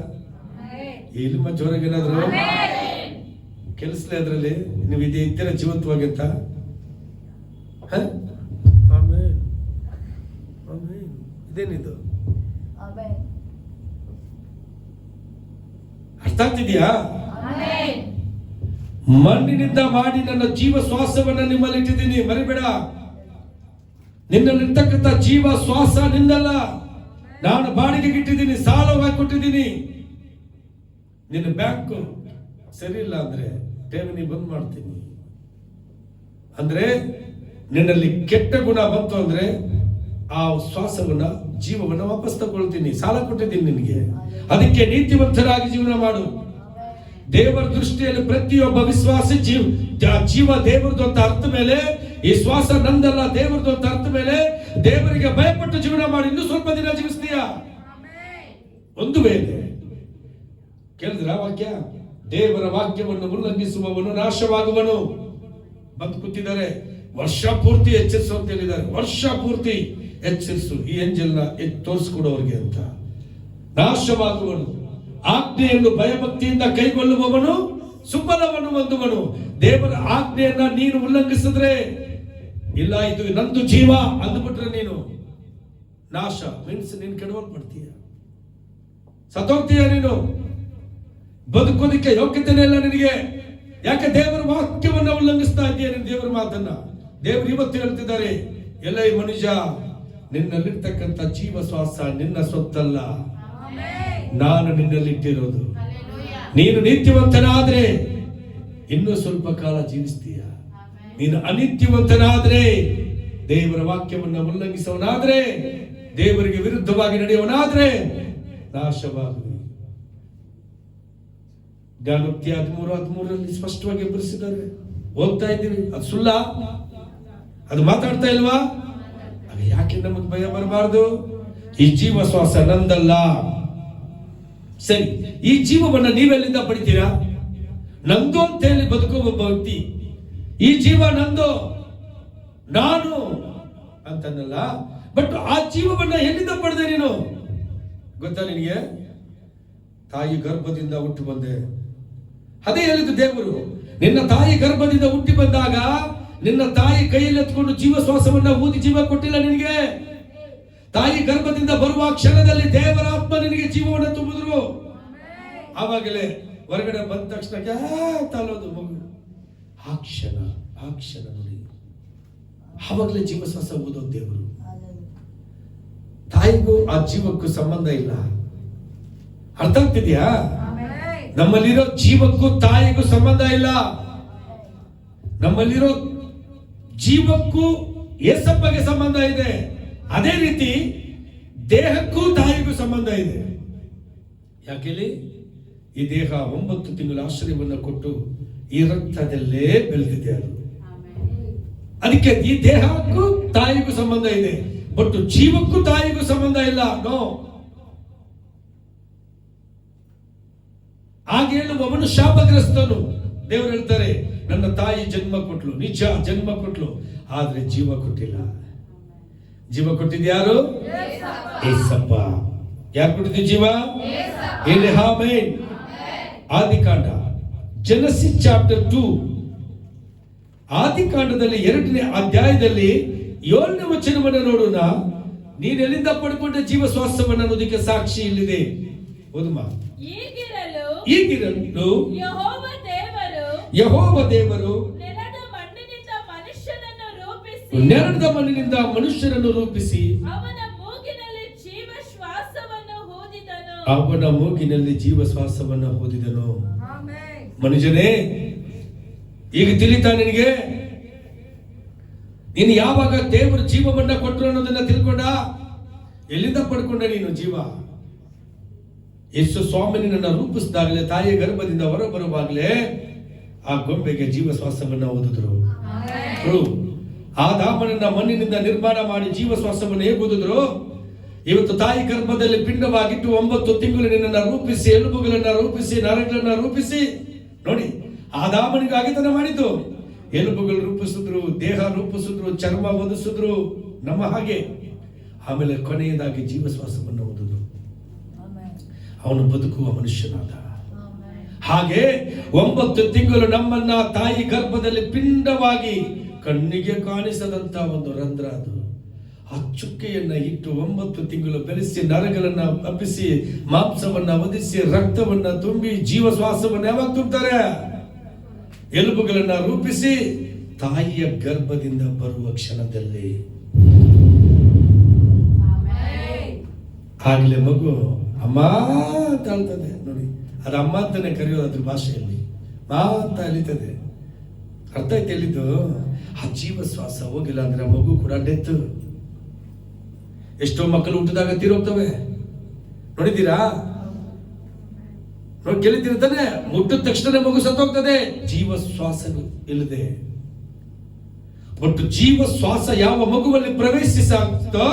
ಇಲ್ಮ ಜೋರಾಗಿ ಏನಾದ್ರು ಕೆಲಸಲೇ ಅದ್ರಲ್ಲಿ ನೀವು ಇದೇ ಇದ್ದೀರ ಜೀವಂತವಾಗಿ ಅಂತ. ಇದೇನಿದು? ಅರ್ಥ ಆಗ್ತಿದ್ಯಾ? ಮಣ್ಣಿನಿಂದ ಮಾಡಿ ನನ್ನ ಜೀವ ಶ್ವಾಸವನ್ನ ನಿಮ್ಮಲ್ಲಿ ಇಟ್ಟಿದ್ದೀನಿ, ಮರಿಬೇಡ. ನಿನ್ನಲ್ಲಿರ್ತಕ್ಕಂಥ ಜೀವ ಶ್ವಾಸ ನಿಂದಲ್ಲ, ನಾನು ಬಾಡಿಗೆಗೆ ಇಟ್ಟಿದ್ದೀನಿ, ಸಾಲವಾಗಿ ಕೊಟ್ಟಿದ್ದೀನಿ. ನಿನ್ನ ಬ್ಯಾಂಕ್ ಸರಿ ಇಲ್ಲ ಅಂದ್ರೆ ಠೇವಣಿ ಬಂದ್ ಮಾಡ್ತೀನಿ. ಅಂದ್ರೆ ನಿನ್ನಲ್ಲಿ ಕೆಟ್ಟ ಗುಣ ಬಂತು ಅಂದ್ರೆ ಆ ಶ್ವಾಸವನ್ನ, ಜೀವವನ್ನ ವಾಪಸ್ ತಗೊಳ್ತೀನಿ. ಸಾಲ ಕೊಟ್ಟಿದ್ದೀನಿ ನಿನಗೆ. ಅದಕ್ಕೆ ನೀತಿವಂತರಾಗಿ ಜೀವನ ಮಾಡು. ದೇವರ ದೃಷ್ಟಿಯಲ್ಲಿ ಪ್ರತಿಯೊಬ್ಬ ವಿಶ್ವಾಸಿ ಜೀವ ದೇವರದು ಅಂತ ಅರ್ಥ ಮೇಲೆ, ಈ ಶ್ವಾಸ ನಂದಲ್ಲ ದೇವರದು ಅಂತ ಅರ್ಥ ಮೇಲೆ ದೇವರಿಗೆ ಭಯಪಟ್ಟು ಜೀವನ ಮಾಡಿ ಇನ್ನೂ ಸ್ವಲ್ಪ ದಿನ ಜೀವಿಸ್ತೀಯ. ಒಂದು ವೇಳೆ ಕೇಳಿದ್ರ ವಾಕ್ಯ, ದೇವರ ವಾಕ್ಯವನ್ನು ಉಲ್ಲಂಘಿಸುವವನು ನಾಶವಾಗುವನು. ಬಂದು ಕೂತಿದ್ದಾರೆ, ವರ್ಷ ಪೂರ್ತಿ ಎಚ್ಚರಿಸು ಅಂತ ಹೇಳಿದ್ದಾರೆ. ವರ್ಷ ಪೂರ್ತಿ ಎಚ್ಚರಿಸು, ಈ ಏಂಜಲ್ನ ತೋರಿಸ್ಕೊಡೋರಿಗೆ ಅಂತ. ನಾಶವಾಗುವನು, ಆಜ್ಞೆಯನ್ನು ಭಯಭಕ್ತಿಯಿಂದ ಕೈಗೊಳ್ಳುವವನು ಸುಫಲವನ್ನು ಹೊಂದುವನು. ದೇವರ ಆಜ್ಞೆಯನ್ನ ನೀನು ಉಲ್ಲಂಘಿಸಿದ್ರೆ, ಇಲ್ಲ ಇದು ನಂದು ಜೀವ ಅಂದ್ಬಿಟ್ರೆ ನೀನು ನಾಶ, ಮೀನ್ಸ್ ನೀನು ಕೆಡವಲ್ಪಡ್ತೀಯ, ಸತ್ತೋಗ್ತೀಯ, ನೀನು ಬದುಕೋದಿಕ್ಕೆ ಯೋಗ್ಯತೆನೇ ಇಲ್ಲ ನಿನಗೆ. ಯಾಕೆ? ದೇವರ ವಾಕ್ಯವನ್ನ ಉಲ್ಲಂಘಿಸ್ತಾ ಇದೆಯಾ ನೀನು, ದೇವರ ಮಾತನ್ನ. ದೇವರು ಇವತ್ತು ಹೇಳ್ತಿದ್ದಾರೆ, ಎಲ್ಲ ಈ ಮನುಷ್ಯ, ನಿನ್ನಲ್ಲಿರ್ತಕ್ಕಂಥ ಜೀವ ಶ್ವಾಸ ನಿನ್ನ ಸೊತ್ತಲ್ಲ, ನಾನು ನಿನ್ನಲ್ಲಿಟ್ಟಿರೋದು. ನೀನು ನೀತಿವಂತನಾದ್ರೆ ಇನ್ನೂ ಸ್ವಲ್ಪ ಕಾಲ ಜೀವಿಸ್ತೀಯ. ನೀನು ಅನಿತ್ಯವಂತನಾದ್ರೆ, ದೇವರ ವಾಕ್ಯವನ್ನ ಉಲ್ಲಂಘಿಸವನಾದ್ರೆ, ದೇವರಿಗೆ ವಿರುದ್ಧವಾಗಿ ನಡೆಯುವನಾದ್ರೆ ನಾಶವಾಗುವುದು. ಜ್ಞಾನೋಕ್ತಿ 13:13 ಸ್ಪಷ್ಟವಾಗಿ ಬರೆಸಿದ್ದಾರೆ, ಓದ್ತಾ ಇದ್ದೀವಿ. ಅದು ಸುಳ್ಳ? ಅದು ಮಾತಾಡ್ತಾ ಇಲ್ವಾ? ಯಾಕೆ ನಮಗೆ ಭಯ ಬರಬಾರದು? ಈ ಜೀವ ಶ್ವಾಸ ನಂದಲ್ಲ. ಸರಿ, ಈ ಜೀವವನ್ನ ನೀವೆಲ್ಲಿಂದ ಪಡಿತೀರಾ? ನಂದು ಅಂತ ಹೇಳಿ ಬದುಕುವ ಒಬ್ಬ ವ್ಯಕ್ತಿ, ಈ ಜೀವ ನಂದು, ನಾನು ಅಂತನಲ್ಲ. ಬಟ್ ಆ ಜೀವವನ್ನ ಎಲ್ಲಿಂದ ಪಡೆದೆ ನೀನು? ಗೊತ್ತಾ ನಿನಗೆ? ತಾಯಿ ಗರ್ಭದಿಂದ ಹುಟ್ಟಿ ಬಂದೆ. ಅದೇ ಹೇಳಿದ್ದು ದೇವರು, ನಿನ್ನ ತಾಯಿ ಗರ್ಭದಿಂದ ಹುಟ್ಟಿ ಬಂದಾಗ ನಿನ್ನ ತಾಯಿ ಕೈಯಲ್ಲಿ ಎತ್ಕೊಂಡು ಜೀವ ಶ್ವಾಸವನ್ನ ಊದಿ ಜೀವ ಕೊಟ್ಟಿಲ್ಲ ನಿನಗೆ. ತಾಯಿ ಗರ್ಭದಿಂದ ಬರುವ ಕ್ಷಣದಲ್ಲಿ ದೇವರ ಆತ್ಮ ನಿನಗೆ ಜೀವವನ್ನು ತುಂಬಿದ್ರು. ಆವಾಗಲೇ ಹೊರಗಡೆ ಬಂದ ತಕ್ಷಣ ತಾಲೋದು ಮಗು. ಆ ಕ್ಷಣ ನೋಡಿ, ಆವಾಗಲೇ ಜೀವ ಶ್ವಾಸ ಊದೋದು ದೇವರು. ತಾಯಿಗೂ ಆ ಜೀವಕ್ಕೂ ಸಂಬಂಧ ಇಲ್ಲ. ಅರ್ಥ ಆಗ್ತಿದ್ಯಾ? ನಮ್ಮಲ್ಲಿರೋ ಜೀವಕ್ಕೂ ತಾಯಿಗೂ ಸಂಬಂಧ ಇಲ್ಲ. ನಮ್ಮಲ್ಲಿರೋ ಜೀವಕ್ಕೂ ಏಸಪ್ಪಗೆ ಸಂಬಂಧ ಇದೆ. ಅದೇ ರೀತಿ ದೇಹಕ್ಕೂ ತಾಯಿಗೂ ಸಂಬಂಧ ಇದೆ. ಯಾಕೆಲ್ಲಿ ಈ ದೇಹ 9 ತಿಂಗಳ ಆಶ್ರಯವನ್ನು ಕೊಟ್ಟು ಈ ರಕ್ತದಲ್ಲೇ ಬೆಳೆದಿದೆ. ಅದು ಅದಕ್ಕೆ ಈ ದೇಹಕ್ಕೂ ತಾಯಿಗೂ ಸಂಬಂಧ ಇದೆ, ಬಟ್ ಜೀವಕ್ಕೂ ತಾಯಿಗೂ ಸಂಬಂಧ ಇಲ್ಲ. ನೋ. ಹಾಗೆ ಹೇಳುವವನು ಶಾಪಗ್ರಸ್ತನು. ದೇವರು ಹೇಳ್ತಾರೆ, ನನ್ನ ತಾಯಿ ಜನ್ಮ ಕೊಟ್ಲು, ನಿಜ ಜನ್ಮ ಕೊಟ್ಲು, ಆದ್ರೆ ಜೀವ ಕೊಟ್ಟಿಲ್ಲ. ಜೀವ ಕೊಟ್ಟಿದ್ಯಾರು? ಏಸಪ್ಪ. ಯಾರು ಕೊಟ್ಟಿದ್ದು ಜೀವ? ಆಮೆನ್. ಆದಿಕಾಂಡ, ಜೆನೆಸಿಸ್ ಚಾಪ್ಟರ್ 2, ಆದಿಕಾಂಡದಲ್ಲಿ 2ನೇ ಅಧ್ಯಾಯದಲ್ಲಿ 7ನೇ ವಚನವನ್ನು ನೋಡೋಣ. ನೀನ್ ಎಲ್ಲಿಂದ ಪಡ್ಕೊಂಡ ಜೀವ ಶ್ವಾಸವನ್ನು ಅನ್ನೋದಕ್ಕೆ ಸಾಕ್ಷಿ ಇಲ್ಲಿದೆ. ಓದಮ್ಮ. ಈಗಿರಲು ಯೆಹೋವ ದೇವರು ನೆಲದ ಮಣ್ಣಿನಿಂದ ಮನುಷ್ಯರನ್ನು ರೂಪಿಸಿ ಅವನ ಮೂಗಿನಲ್ಲಿ ಜೀವ ಶ್ವಾಸವನ್ನು ಊದಿದನು. ಮನುಷ್ಯನೇ, ಈಗ ತಿಳಿತಾ ನಿನಗೆ? ನೀನು ಯಾವಾಗ ದೇವರ ಜೀವವನ್ನ ಕೊಟ್ಟರು ಅನ್ನೋದನ್ನ ತಿಳ್ಕೊಂಡ? ಎಲ್ಲಿಂದ ಪಡ್ಕೊಂಡ ನೀನು ಜೀವ? ಯೇಸು ಸ್ವಾಮಿ ನಿನ್ನನ್ನು ರೂಪಿಸಿದಾಗಲೇ, ತಾಯಿಯ ಗರ್ಭದಿಂದ ಹೊರಬರುವಾಗಲೇ ಆ ಗೊಂಬೆಗೆ ಜೀವ ಶ್ವಾಸವನ್ನ ಊದಿದ್ರು. ಆದಾಮನನ್ನ ಮಣ್ಣಿನಿಂದ ನಿರ್ಮಾಣ ಮಾಡಿ ಜೀವ ಶ್ವಾಸವನ್ನು ಹೇಗೆ ಊದಿದ್ರು? ಇವತ್ತು ತಾಯಿ ಗರ್ಭದಲ್ಲಿ ಪಿಂಡವಾಗಿಟ್ಟು 9 ತಿಂಗಳು ನಿನ್ನನ್ನು ರೂಪಿಸಿ, ಎಲುಬುಗಳನ್ನ ರೂಪಿಸಿ, ನರಗಳನ್ನ ರೂಪಿಸಿ, ನೋಡಿ ಆದಾಮನಿಗಾಗಿ ತಾನೇ ಮಾಡಿದ್ದು. ಎಲುಬುಗಳು ರೂಪಿಸಿದ್ರು, ದೇಹ ರೂಪಿಸಿದ್ರು, ಚರ್ಮ ಒದಿಸಿದ್ರು ನಮ್ಮ ಹಾಗೆ. ಆಮೇಲೆ ಕೊನೆಯದಾಗಿ ಜೀವ ಶ್ವಾಸವನ್ನು ಊದಿದ್ರು. ಅವನು ಬದುಕುವ ಮನುಷ್ಯನಾದ. ಹಾಗೆ 9 ತಿಂಗಳು ನಮ್ಮನ್ನ ತಾಯಿ ಗರ್ಭದಲ್ಲಿ ಪಿಂಡವಾಗಿ ಕಣ್ಣಿಗೆ ಕಾಣಿಸದಂತ ಒಂದು ರಂಧ್ರ ಅದು. ಆ ಚುಕ್ಕೆಯನ್ನ ಇಟ್ಟು 9 ತಿಂಗಳು ಬೆಳೆಸಿ, ನರಗಳನ್ನ ಹಬ್ಬಿಸಿ, ಮಾಂಸವನ್ನ ಒದಿಸಿ, ರಕ್ತವನ್ನ ತುಂಬಿ, ಜೀವ ಶ್ವಾಸವನ್ನ ಯಾವಾಗ ತುಂಬುತ್ತಾರೆ? ಎಲುಬುಗಳನ್ನ ರೂಪಿಸಿ ತಾಯಿಯ ಗರ್ಭದಿಂದ ಬರುವ ಕ್ಷಣದಲ್ಲಿ ಆಗ್ಲೇ ಮಗು ಅಮ್ಮ ಅಂತ ಹೇಳ್ತದೆ. ನೋಡಿ, ಅದು ಅಮ್ಮ ಅಂತಾನೆ ಕರೆಯೋದು ಅದ್ರ ಭಾಷೆಯಲ್ಲಿ. ಮಾ ಅಂತ ಅಲಿತದೆ. ಅರ್ಥ ಆಯ್ತು ಎಲ್ಲಿದ್ದು? ಆ ಜೀವ ಶ್ವಾಸ ಹೋಗಿಲ್ಲ ಅಂದ್ರೆ ಮಗು ಕೂಡ ಡೆತ್. ಎಷ್ಟೋ ಮಕ್ಕಳು ಹುಟ್ಟಿದಾಗ ತೀರೋಗ್ತವೆ, ನೋಡಿದ್ದೀರಾ? ನೋಡಿ, ಕೇಳಿದ್ದೀರ ತಾನೆ? ಮುಟ್ಟಿದ ತಕ್ಷಣ ಮಗು ಸತ್ತೋಗ್ತದೆ, ಜೀವ ಶ್ವಾಸ ಇಲ್ಲದೆ. ಒಟ್ಟು ಜೀವ ಶ್ವಾಸ ಯಾವ ಮಗುವಲ್ಲಿ ಪ್ರವೇಶಿಸಾಗ್ತೋ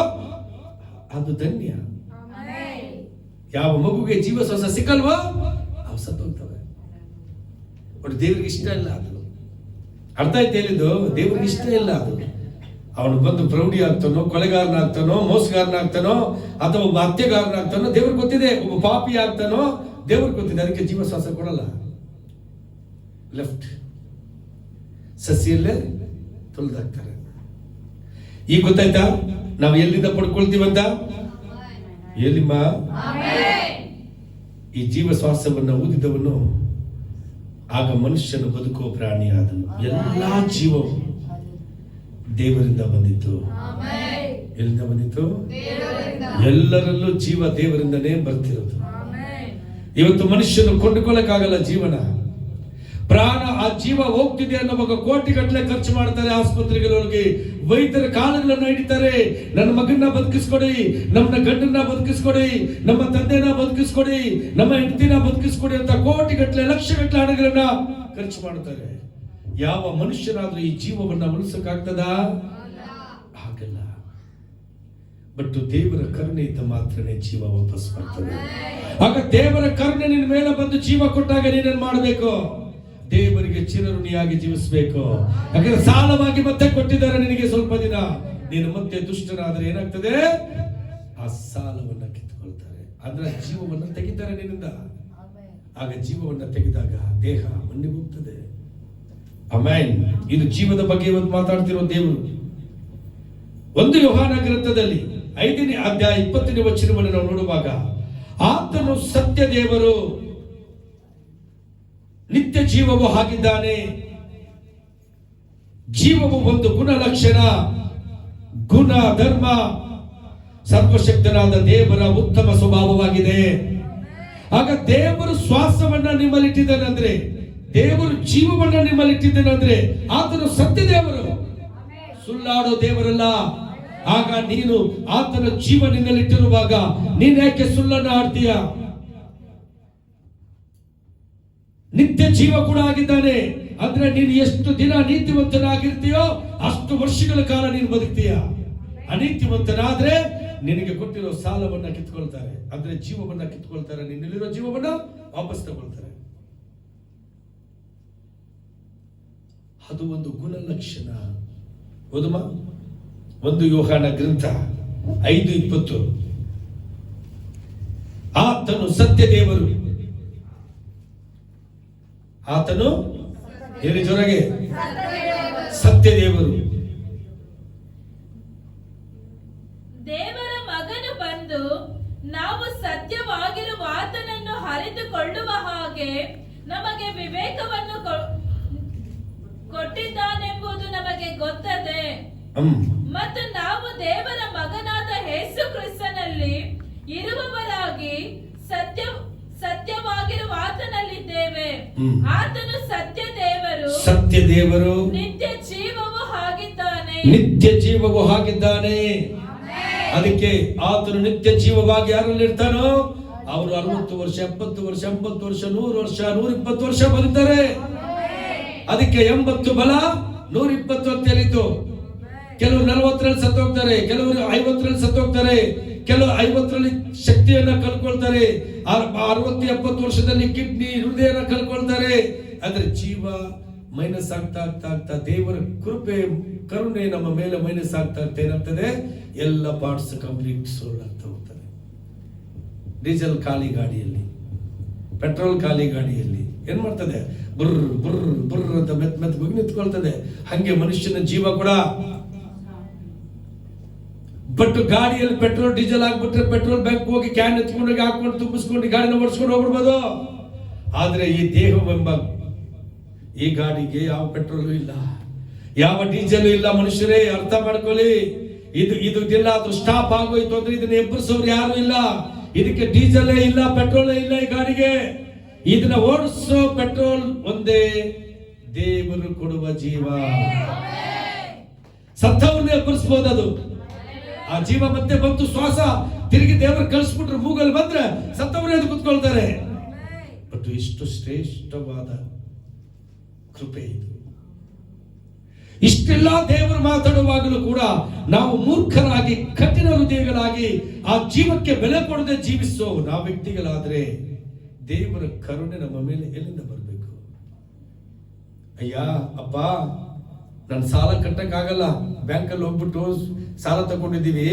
ಅದು ಧನ್ಯ. ಯಾವ ಮಗುಗೆ ಜೀವ ಶ್ವಾಸ ಸಿಕ್ಕಲ್ವೋ ಅವು ಸತ್ತೋಗ್ತವೆ. ಒಟ್ಟು ದೇವರಿಗೆ ಇಷ್ಟ ಇಲ್ಲ ಅದು. ಅರ್ಥ ಆಯ್ತು ಹೇಳಿದ್ದು? ದೇವರಿಗೆ ಇಷ್ಟ ಇಲ್ಲ ಅದು. ಅವನು ಬಂದು ಪ್ರೌಢಿ ಆಗ್ತಾನೋ, ಕೊಲೆಗಾರನಾಗ್ತಾನೋ, ಮೋಸಗಾರನಾಗ್ತಾನೋ, ಅಥವಾ ಒಬ್ಬ ಹತ್ಯೆಗಾರನಾಗ್ತಾನೋ ದೇವ್ರಿಗೆ ಗೊತ್ತಿದೆ. ಒಬ್ಬ ಪಾಪಿ ಆಗ್ತಾನೋ ದೇವ್ರಿಗೆ ಗೊತ್ತಿದೆ. ಅದಕ್ಕೆ ಜೀವ ಶ್ವಾಸ ಕೊಡಲ್ಲ. ಲೆಫ್ಟ್ ಸಸಿಯಲ್ಲೇ ತುಳಿದಾಕ್ತಾರೆ. ಈಗ ಗೊತ್ತಾಯ್ತಾ ನಾವು ಎಲ್ಲಿಂದ ಪಡ್ಕೊಳ್ತೀವಂತ? ಎಲ್ಲಿಮ್ಮ? ಈ ಜೀವ ಶ್ವಾಸವನ್ನು ಊದಿದವನು ಆಗ ಮನುಷ್ಯನು ಬದುಕುವ ಪ್ರಾಣಿ ಆದನು. ಎಲ್ಲಾ ಜೀವವು ದೇವರಿಂದ ಬಂದಿತ್ತು. ಎಲ್ಲಿಂದ ಬಂದಿತ್ತು? ಎಲ್ಲರಲ್ಲೂ ಜೀವ ದೇವರಿಂದನೇ ಬರ್ತಿರೋದು. ಇವತ್ತು ಮನುಷ್ಯನು ಕೊಂಡುಕೊಳ್ಳಕ್ಕಾಗಲ್ಲ ಜೀವನ, ಪ್ರಾಣ. ಆ ಜೀವ ಹೋಗ್ತಿದೆ ಅನ್ನೋವಾಗ ಕೋಟಿಗಟ್ಟಲೆ ಖರ್ಚು ಮಾಡ್ತಾರೆ. ಆಸ್ಪತ್ರೆಗೆ ಹೋಗಿ ವೈದ್ಯರ ಕಾಲುಗಳನ್ನು ಹಿಡಿತಾರೆ. ನನ್ನ ಮಗನ್ನ ಬದುಕಿಸ್ಕೊಡಿ, ನಮ್ಮ ಗಂಡನ್ನ ಬದುಕಿಸ್ಕೊಡಿ, ನಮ್ಮ ತಂದೆನ ಬದುಕಿಸ್ಕೊಡಿ, ನಮ್ಮ ಹೆಂಡತಿನ ಬದುಕಿಸ್ಕೊಡಿ ಅಂತ ಕೋಟಿಗಟ್ಟಲೆ ಲಕ್ಷಗಟ್ಟಲೆ ಹಣಗಳನ್ನ ಖರ್ಚು ಮಾಡ್ತಾರೆ. ಯಾವ ಮನುಷ್ಯನಾದ್ರೂ ಈ ಜೀವವನ್ನ ಉಳಿಸಕ್ಕಾಗ್ತದ? ಆಗಲ್ಲ. ಬಟ್ ದೇವರ ಕರುಣೆ ಇದ್ದ ಮಾತ್ರನೇ ಜೀವ ವಾಪಸ್ ಬರ್ತದೆ. ಆಗ ದೇವರ ಕರುಣೆ ನಿನ್ನ ಮೇಲೆ ಬಂದು ಜೀವ ಕೊಟ್ಟಾಗ ನೀನೇನ್ ಮಾಡಬೇಕು? ದೇವರಿಗೆ ಚಿರಋಣಿಯಾಗಿ ಜೀವಿಸಬೇಕು. ಯಾಕಂದ್ರೆ ಸಾಲವಾಗಿ ಮತ್ತೆ ಕೊಟ್ಟಿದ್ದಾರೆ ನಿನಗೆ ಸ್ವಲ್ಪ ದಿನ. ನೀನು ಮತ್ತೆ ದುಷ್ಟನಾದ್ರೆ ಏನಾಗ್ತದೆ? ಆ ಸಾಲವನ್ನ ಕಿತ್ತುಕೊಳ್ತಾರೆ, ಅಂದ್ರೆ ಜೀವವನ್ನ ತೆಗಿತಾರೆ ನಿನ್ನಿಂದ. ಆಗ ಜೀವವನ್ನ ತೆಗೆದಾಗ ದೇಹ ಮಣ್ಣಿಗೆ ಹೋಗ್ತದೆ. ಆಮೆನ್. ಇದು ಜೀವದ ಬಗ್ಗೆ ಇವತ್ತು ಮಾತಾಡ್ತಿರೋ ದೇವರು. ಒಂದು ಯೋಹಾನ ಗ್ರಂಥದಲ್ಲಿ 5ನೇ ಅಧ್ಯಾಯ 20ನೇ ವಚನವನ್ನು ನಾವು ನೋಡುವಾಗ, ಆತನು ಸತ್ಯ ದೇವರು, ನಿತ್ಯ ಜೀವವು ಆಗಿದ್ದಾನೆ. ಜೀವವು ಒಂದು ಗುಣಲಕ್ಷಣ, ಗುಣ, ಧರ್ಮ, ಸರ್ವಶಕ್ತನಾದ ದೇವರ ಉತ್ತಮ ಸ್ವಭಾವವಾಗಿದೆ. ಆಗ ದೇವರು ಶ್ವಾಸವನ್ನ ನಿಮ್ಮಲ್ಲಿಟ್ಟಿದ್ದಾನಂದ್ರೆ, ದೇವರು ಜೀವವನ್ನ ನಿಮ್ಮಲ್ಲಿಟ್ಟಿದ್ದಾನಂದ್ರೆ ಆತನು ಸತ್ಯ ದೇವರು, ಸುಳ್ಳಾಡೋ ದೇವರಲ್ಲ. ಆಗ ನೀನು ಆತನ ಜೀವ ನಿನ್ನಲ್ಲಿಟ್ಟಿರುವಾಗ ನೀನ್ ಯಾಕೆ ಸುಳ್ಳನ್ನ ಆಡ್ತೀಯ? ನಿತ್ಯ ಜೀವ ಕೂಡ ಆಗಿದ್ದಾನೆ ಅಂದ್ರೆ ನೀನು ಎಷ್ಟು ದಿನ ನೀತಿವಂತನಾಗಿರ್ತೀಯೋ ಅಷ್ಟು ವರ್ಷಗಳ ಕಾಲ ನೀನು ಬದುಕ್ತೀಯ. ಅನೀತಿವಂತನಾದ್ರೆ ನಿನಗೆ ಕೊಟ್ಟಿರೋ ಸಾಲವನ್ನ ಕಿತ್ಕೊಳ್ತಾರೆ, ಅಂದ್ರೆ ಜೀವವನ್ನ ಕಿತ್ಕೊಳ್ತಾರೆ, ನಿನ್ನಲ್ಲಿರೋ ಜೀವವನ್ನ ವಾಪಸ್ ತಗೊಳ್ತಾರೆ. ಅದು ಒಂದು ಗುಣಲಕ್ಷಣ. ಓದುಮ 1 ಯೋಹಾನ ಗ್ರಂಥ 5:20. ಆತನು ಸತ್ಯ ದೇವರು, ಆತನು ಹೇಳಿ ಜೊರಗೆ, ಸತ್ಯ ದೇವರು. ದೇವರ ಮಗನು ಬಂದು ನಾವು ಸತ್ಯವಾಗಿರುವ ಆತನನ್ನು ಅರಿತುಕೊಳ್ಳುವ ಹಾಗೆ ನಮಗೆ ವಿವೇಕವನ್ನು ಕೊಟ್ಟಿದ್ದಾನೆಂಬುದು ನಮಗೆ ಗೊತ್ತದೆ. ಮತ್ತು ನಾವು ದೇವರ ಮಗನಾದ ಯೇಸು ಕ್ರಿಸ್ತನಲ್ಲಿ ಇರುವವರಾಗಿ ಸತ್ಯವಾಗಿರುವ ಆತನಲ್ಲಿದ್ದೇವೆ. ಆತನು ಸತ್ಯ ದೇವರು, ನಿತ್ಯ ಜೀವವು ಆಗಿದ್ದಾನೆ. ನಿತ್ಯ ಜೀವವು ಆಗಿದ್ದಾನೆ. ಅದಕ್ಕೆ ಆತನು ನಿತ್ಯ ಜೀವವಾಗಿ ಯಾರಲ್ಲಿ ಇರ್ತಾನೋ ಅವರು 60 ವರ್ಷ, 70 ವರ್ಷ, 80 ವರ್ಷ, 100 ವರ್ಷ, 120 ವರ್ಷ ಬದುಕ್ತಾರೆ. ಅದಕ್ಕೆ 80 ಬಲ 120 ಅಂತ ಹೇಳಿತು. ಕೆಲವರು 40ರಲ್ಲಿ ಸತ್ತೋಗ್ತಾರೆ, ಕೆಲವರು 50ರಲ್ಲಿ ಸತ್ತೋಗ್ತಾರೆ, ಕೆಲವು 50ರಲ್ಲಿ ಶಕ್ತಿಯನ್ನ ಕಳ್ಕೊಳ್ತಾರೆ, 60-70 ವರ್ಷದಲ್ಲಿ ಕಿಡ್ನಿ, ಹೃದಯನ ಕಳ್ಕೊಳ್ತಾರೆ. ಆದ್ರೆ ಜೀವ ಮೈನಸ್ ಆಗ್ತಾ ದೇವರ ಕೃಪೆ, ಕರುಣೆ ನಮ್ಮ ಮೇಲೆ ಮೈನಸ್ ಆಗ್ತಾ ಏನಾಗ್ತದೆ? ಎಲ್ಲ ಪಾರ್ಟ್ಸ್ ಕಂಪ್ಲೀಟ್ ಸೋಲ್ಡ್ ಆಗ್ತಾ ಹೋಗ್ತದೆ. ಡೀಸೆಲ್ ಖಾಲಿ ಗಾಡಿಯಲ್ಲಿ, ಪೆಟ್ರೋಲ್ ಖಾಲಿ ಗಾಡಿಯಲ್ಲಿ ಏನ್ ಮಾಡ್ತದೆ? ಬುರ್ರ್ ಬುರ್ರ್ ಬುರ್ರ್ ಅಂತ ಮೆತ್ ಹೋಗಿ ನಿಂತ್ಕೊಳ್ತದೆ. ಹಂಗೆ ಮನುಷ್ಯನ ಜೀವ ಕೂಡ. ಬಟ್ ಗಾಡಿಯಲ್ಲಿ ಪೆಟ್ರೋಲ್ ಡೀಸೆಲ್ ಆಗ್ಬಿಟ್ರೆ ಪೆಟ್ರೋಲ್ ಬ್ಯಾಂಕ್ ಹೋಗಿ ಕ್ಯಾನ್ ಎತ್ಕೊಂಡೋಗಿ ಹಾಕೊಂಡು ತುಂಬಿಸ್ಕೊಂಡು ಗಾಡಿನ ಓಡಿಸ್ಕೊಂಡು ಹೋಗ್ಬಿಡ್ಬೋದು. ಆದ್ರೆ ಈ ದೇಹವೆಂಬ ಈ ಗಾಡಿಗೆ ಯಾವ ಪೆಟ್ರೋಲು ಇಲ್ಲ, ಯಾವ ಡೀಸೆಲ್ ಇಲ್ಲ. ಮನುಷ್ಯರೇ ಅರ್ಥ ಮಾಡ್ಕೊಳ್ಳಿ. ಇದೆಲ್ಲ ಅದು ಸ್ಟಾಪ್ ಆಗೋಯ್ತು ಅಂದ್ರೆ ಇದನ್ನ ಎಬ್ಬರಿಸೋರು ಯಾರು ಇಲ್ಲ. ಇದಕ್ಕೆ ಡೀಸೆಲ್ ಇಲ್ಲ, ಪೆಟ್ರೋಲ್ ಇಲ್ಲ ಈ ಗಾಡಿಗೆ. ಇದನ್ನ ಓಡಿಸೋ ಪೆಟ್ರೋಲ್ ಒಂದೇ, ದೇವರು ಕೊಡುವ ಜೀವ. ಸತ್ತವ್ರನ್ನ ಎಬ್ಬರಿಸಬಹುದು ಅದು. ಆ ಜೀವ ಮತ್ತೆ ಬಂತು, ಶ್ವಾಸ ತಿರುಗಿ ದೇವರು ಕಳಿಸ್ಬಿಟ್ರು, ಮೂಗಲ್ ಬಂದ್ರೆ ಸತ್ತವರೇ ಅದು ಕುತ್ಕೊಳ್ತಾರೆ. ಬಟ್ ಇಷ್ಟು ಶ್ರೇಷ್ಠವಾದ ಕೃಪೆ ಇದು. ಇಷ್ಟೆಲ್ಲ ದೇವರು ಮಾತಾಡುವಾಗಲೂ ಕೂಡ ನಾವು ಮೂರ್ಖರಾಗಿ, ಕಠಿಣ ಹೃದಯಗಳಾಗಿ ಆ ಜೀವಕ್ಕೆ ಬೆಲೆ ಕೊಡದೆ ಜೀವಿಸೋ ನಾವು ವ್ಯಕ್ತಿಗಳಾದ್ರೆ ದೇವರ ಕರುಣೆ ನಮ್ಮ ಮೇಲೆ ಎಲ್ಲಿಂದ ಬರಬೇಕು? ಅಯ್ಯ ಅಪ್ಪ ನನ್ನ ಸಾಲ ಕಟ್ಟಕ್ಕಾಗಲ್ಲ, ಬ್ಯಾಂಕಲ್ಲಿ ಹೋಗ್ಬಿಟ್ಟು ಸಾಲ ತಗೊಂಡಿದ್ದೀವಿ,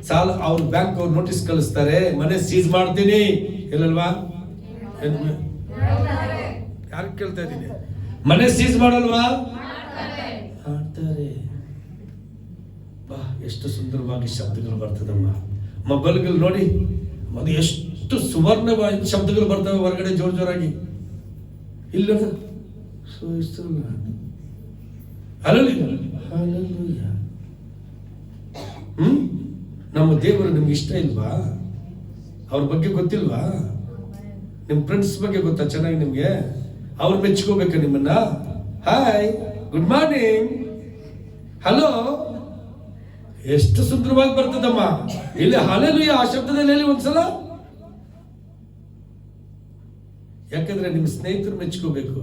ಸಾಲ ಅವ್ರ ಬ್ಯಾಂಕ್ ಅವ್ರು ನೋಟಿಸ್ ಕಳಿಸ್ತಾರೆ, ಮನೆ ಸೀಸ್ ಮಾಡ್ತೀನಿ, ಹೇಳಲ್ವಾ? ಯಾರು ಕೇಳ್ತಾ ಇದ್ದೀನಿ? ಮನೆ ಸೀಸ್ ಮಾಡಲ್ವಾ? ಮಾಡ್ತಾರೆ. ಬಾ, ಎಷ್ಟು ಸುಂದರವಾಗಿ ಶಬ್ದಗಳು ಬರ್ತದಮ್ಮ. ಮೊಬೈಲ್ಗಳು ನೋಡಿ, ಅದು ಎಷ್ಟು ಸುವರ್ಣವಾಗಿ ಶಬ್ದಗಳು ಬರ್ತವೆ ಹೊರಗಡೆ ಜೋರಾಗಿ. ಇಲ್ಲ ನಮ್ಮ ದೇವರು ನಿಮ್ಗೆ ಇಷ್ಟ ಇಲ್ವಾ? ಅವ್ರ ಬಗ್ಗೆ ಗೊತ್ತಿಲ್ವಾ? ನಿಮ್ ಫ್ರೆಂಡ್ಸ್ ಬಗ್ಗೆ ಗೊತ್ತಾ ಚೆನ್ನಾಗಿ ನಿಮ್ಗೆ? ಅವ್ರು ಮೆಚ್ಕೋಬೇಕ ನಿಮ್ಮನ್ನ? ಹಾಯ್, ಗುಡ್ ಮಾರ್ನಿಂಗ್, ಹಲೋ, ಎಷ್ಟು ಸುಂದರವಾಗಿ ಬರ್ತದಮ್ಮ. ಇಲ್ಲಿ ಹಲ್ಲೆಲೂಯಾ ಆ ಶಬ್ದದಲ್ಲಿ ಹೇಳಿ ಒಂದ್ಸಲ. ಯಾಕಂದ್ರೆ ನಿಮ್ ಸ್ನೇಹಿತರು ಮೆಚ್ಕೋಬೇಕು,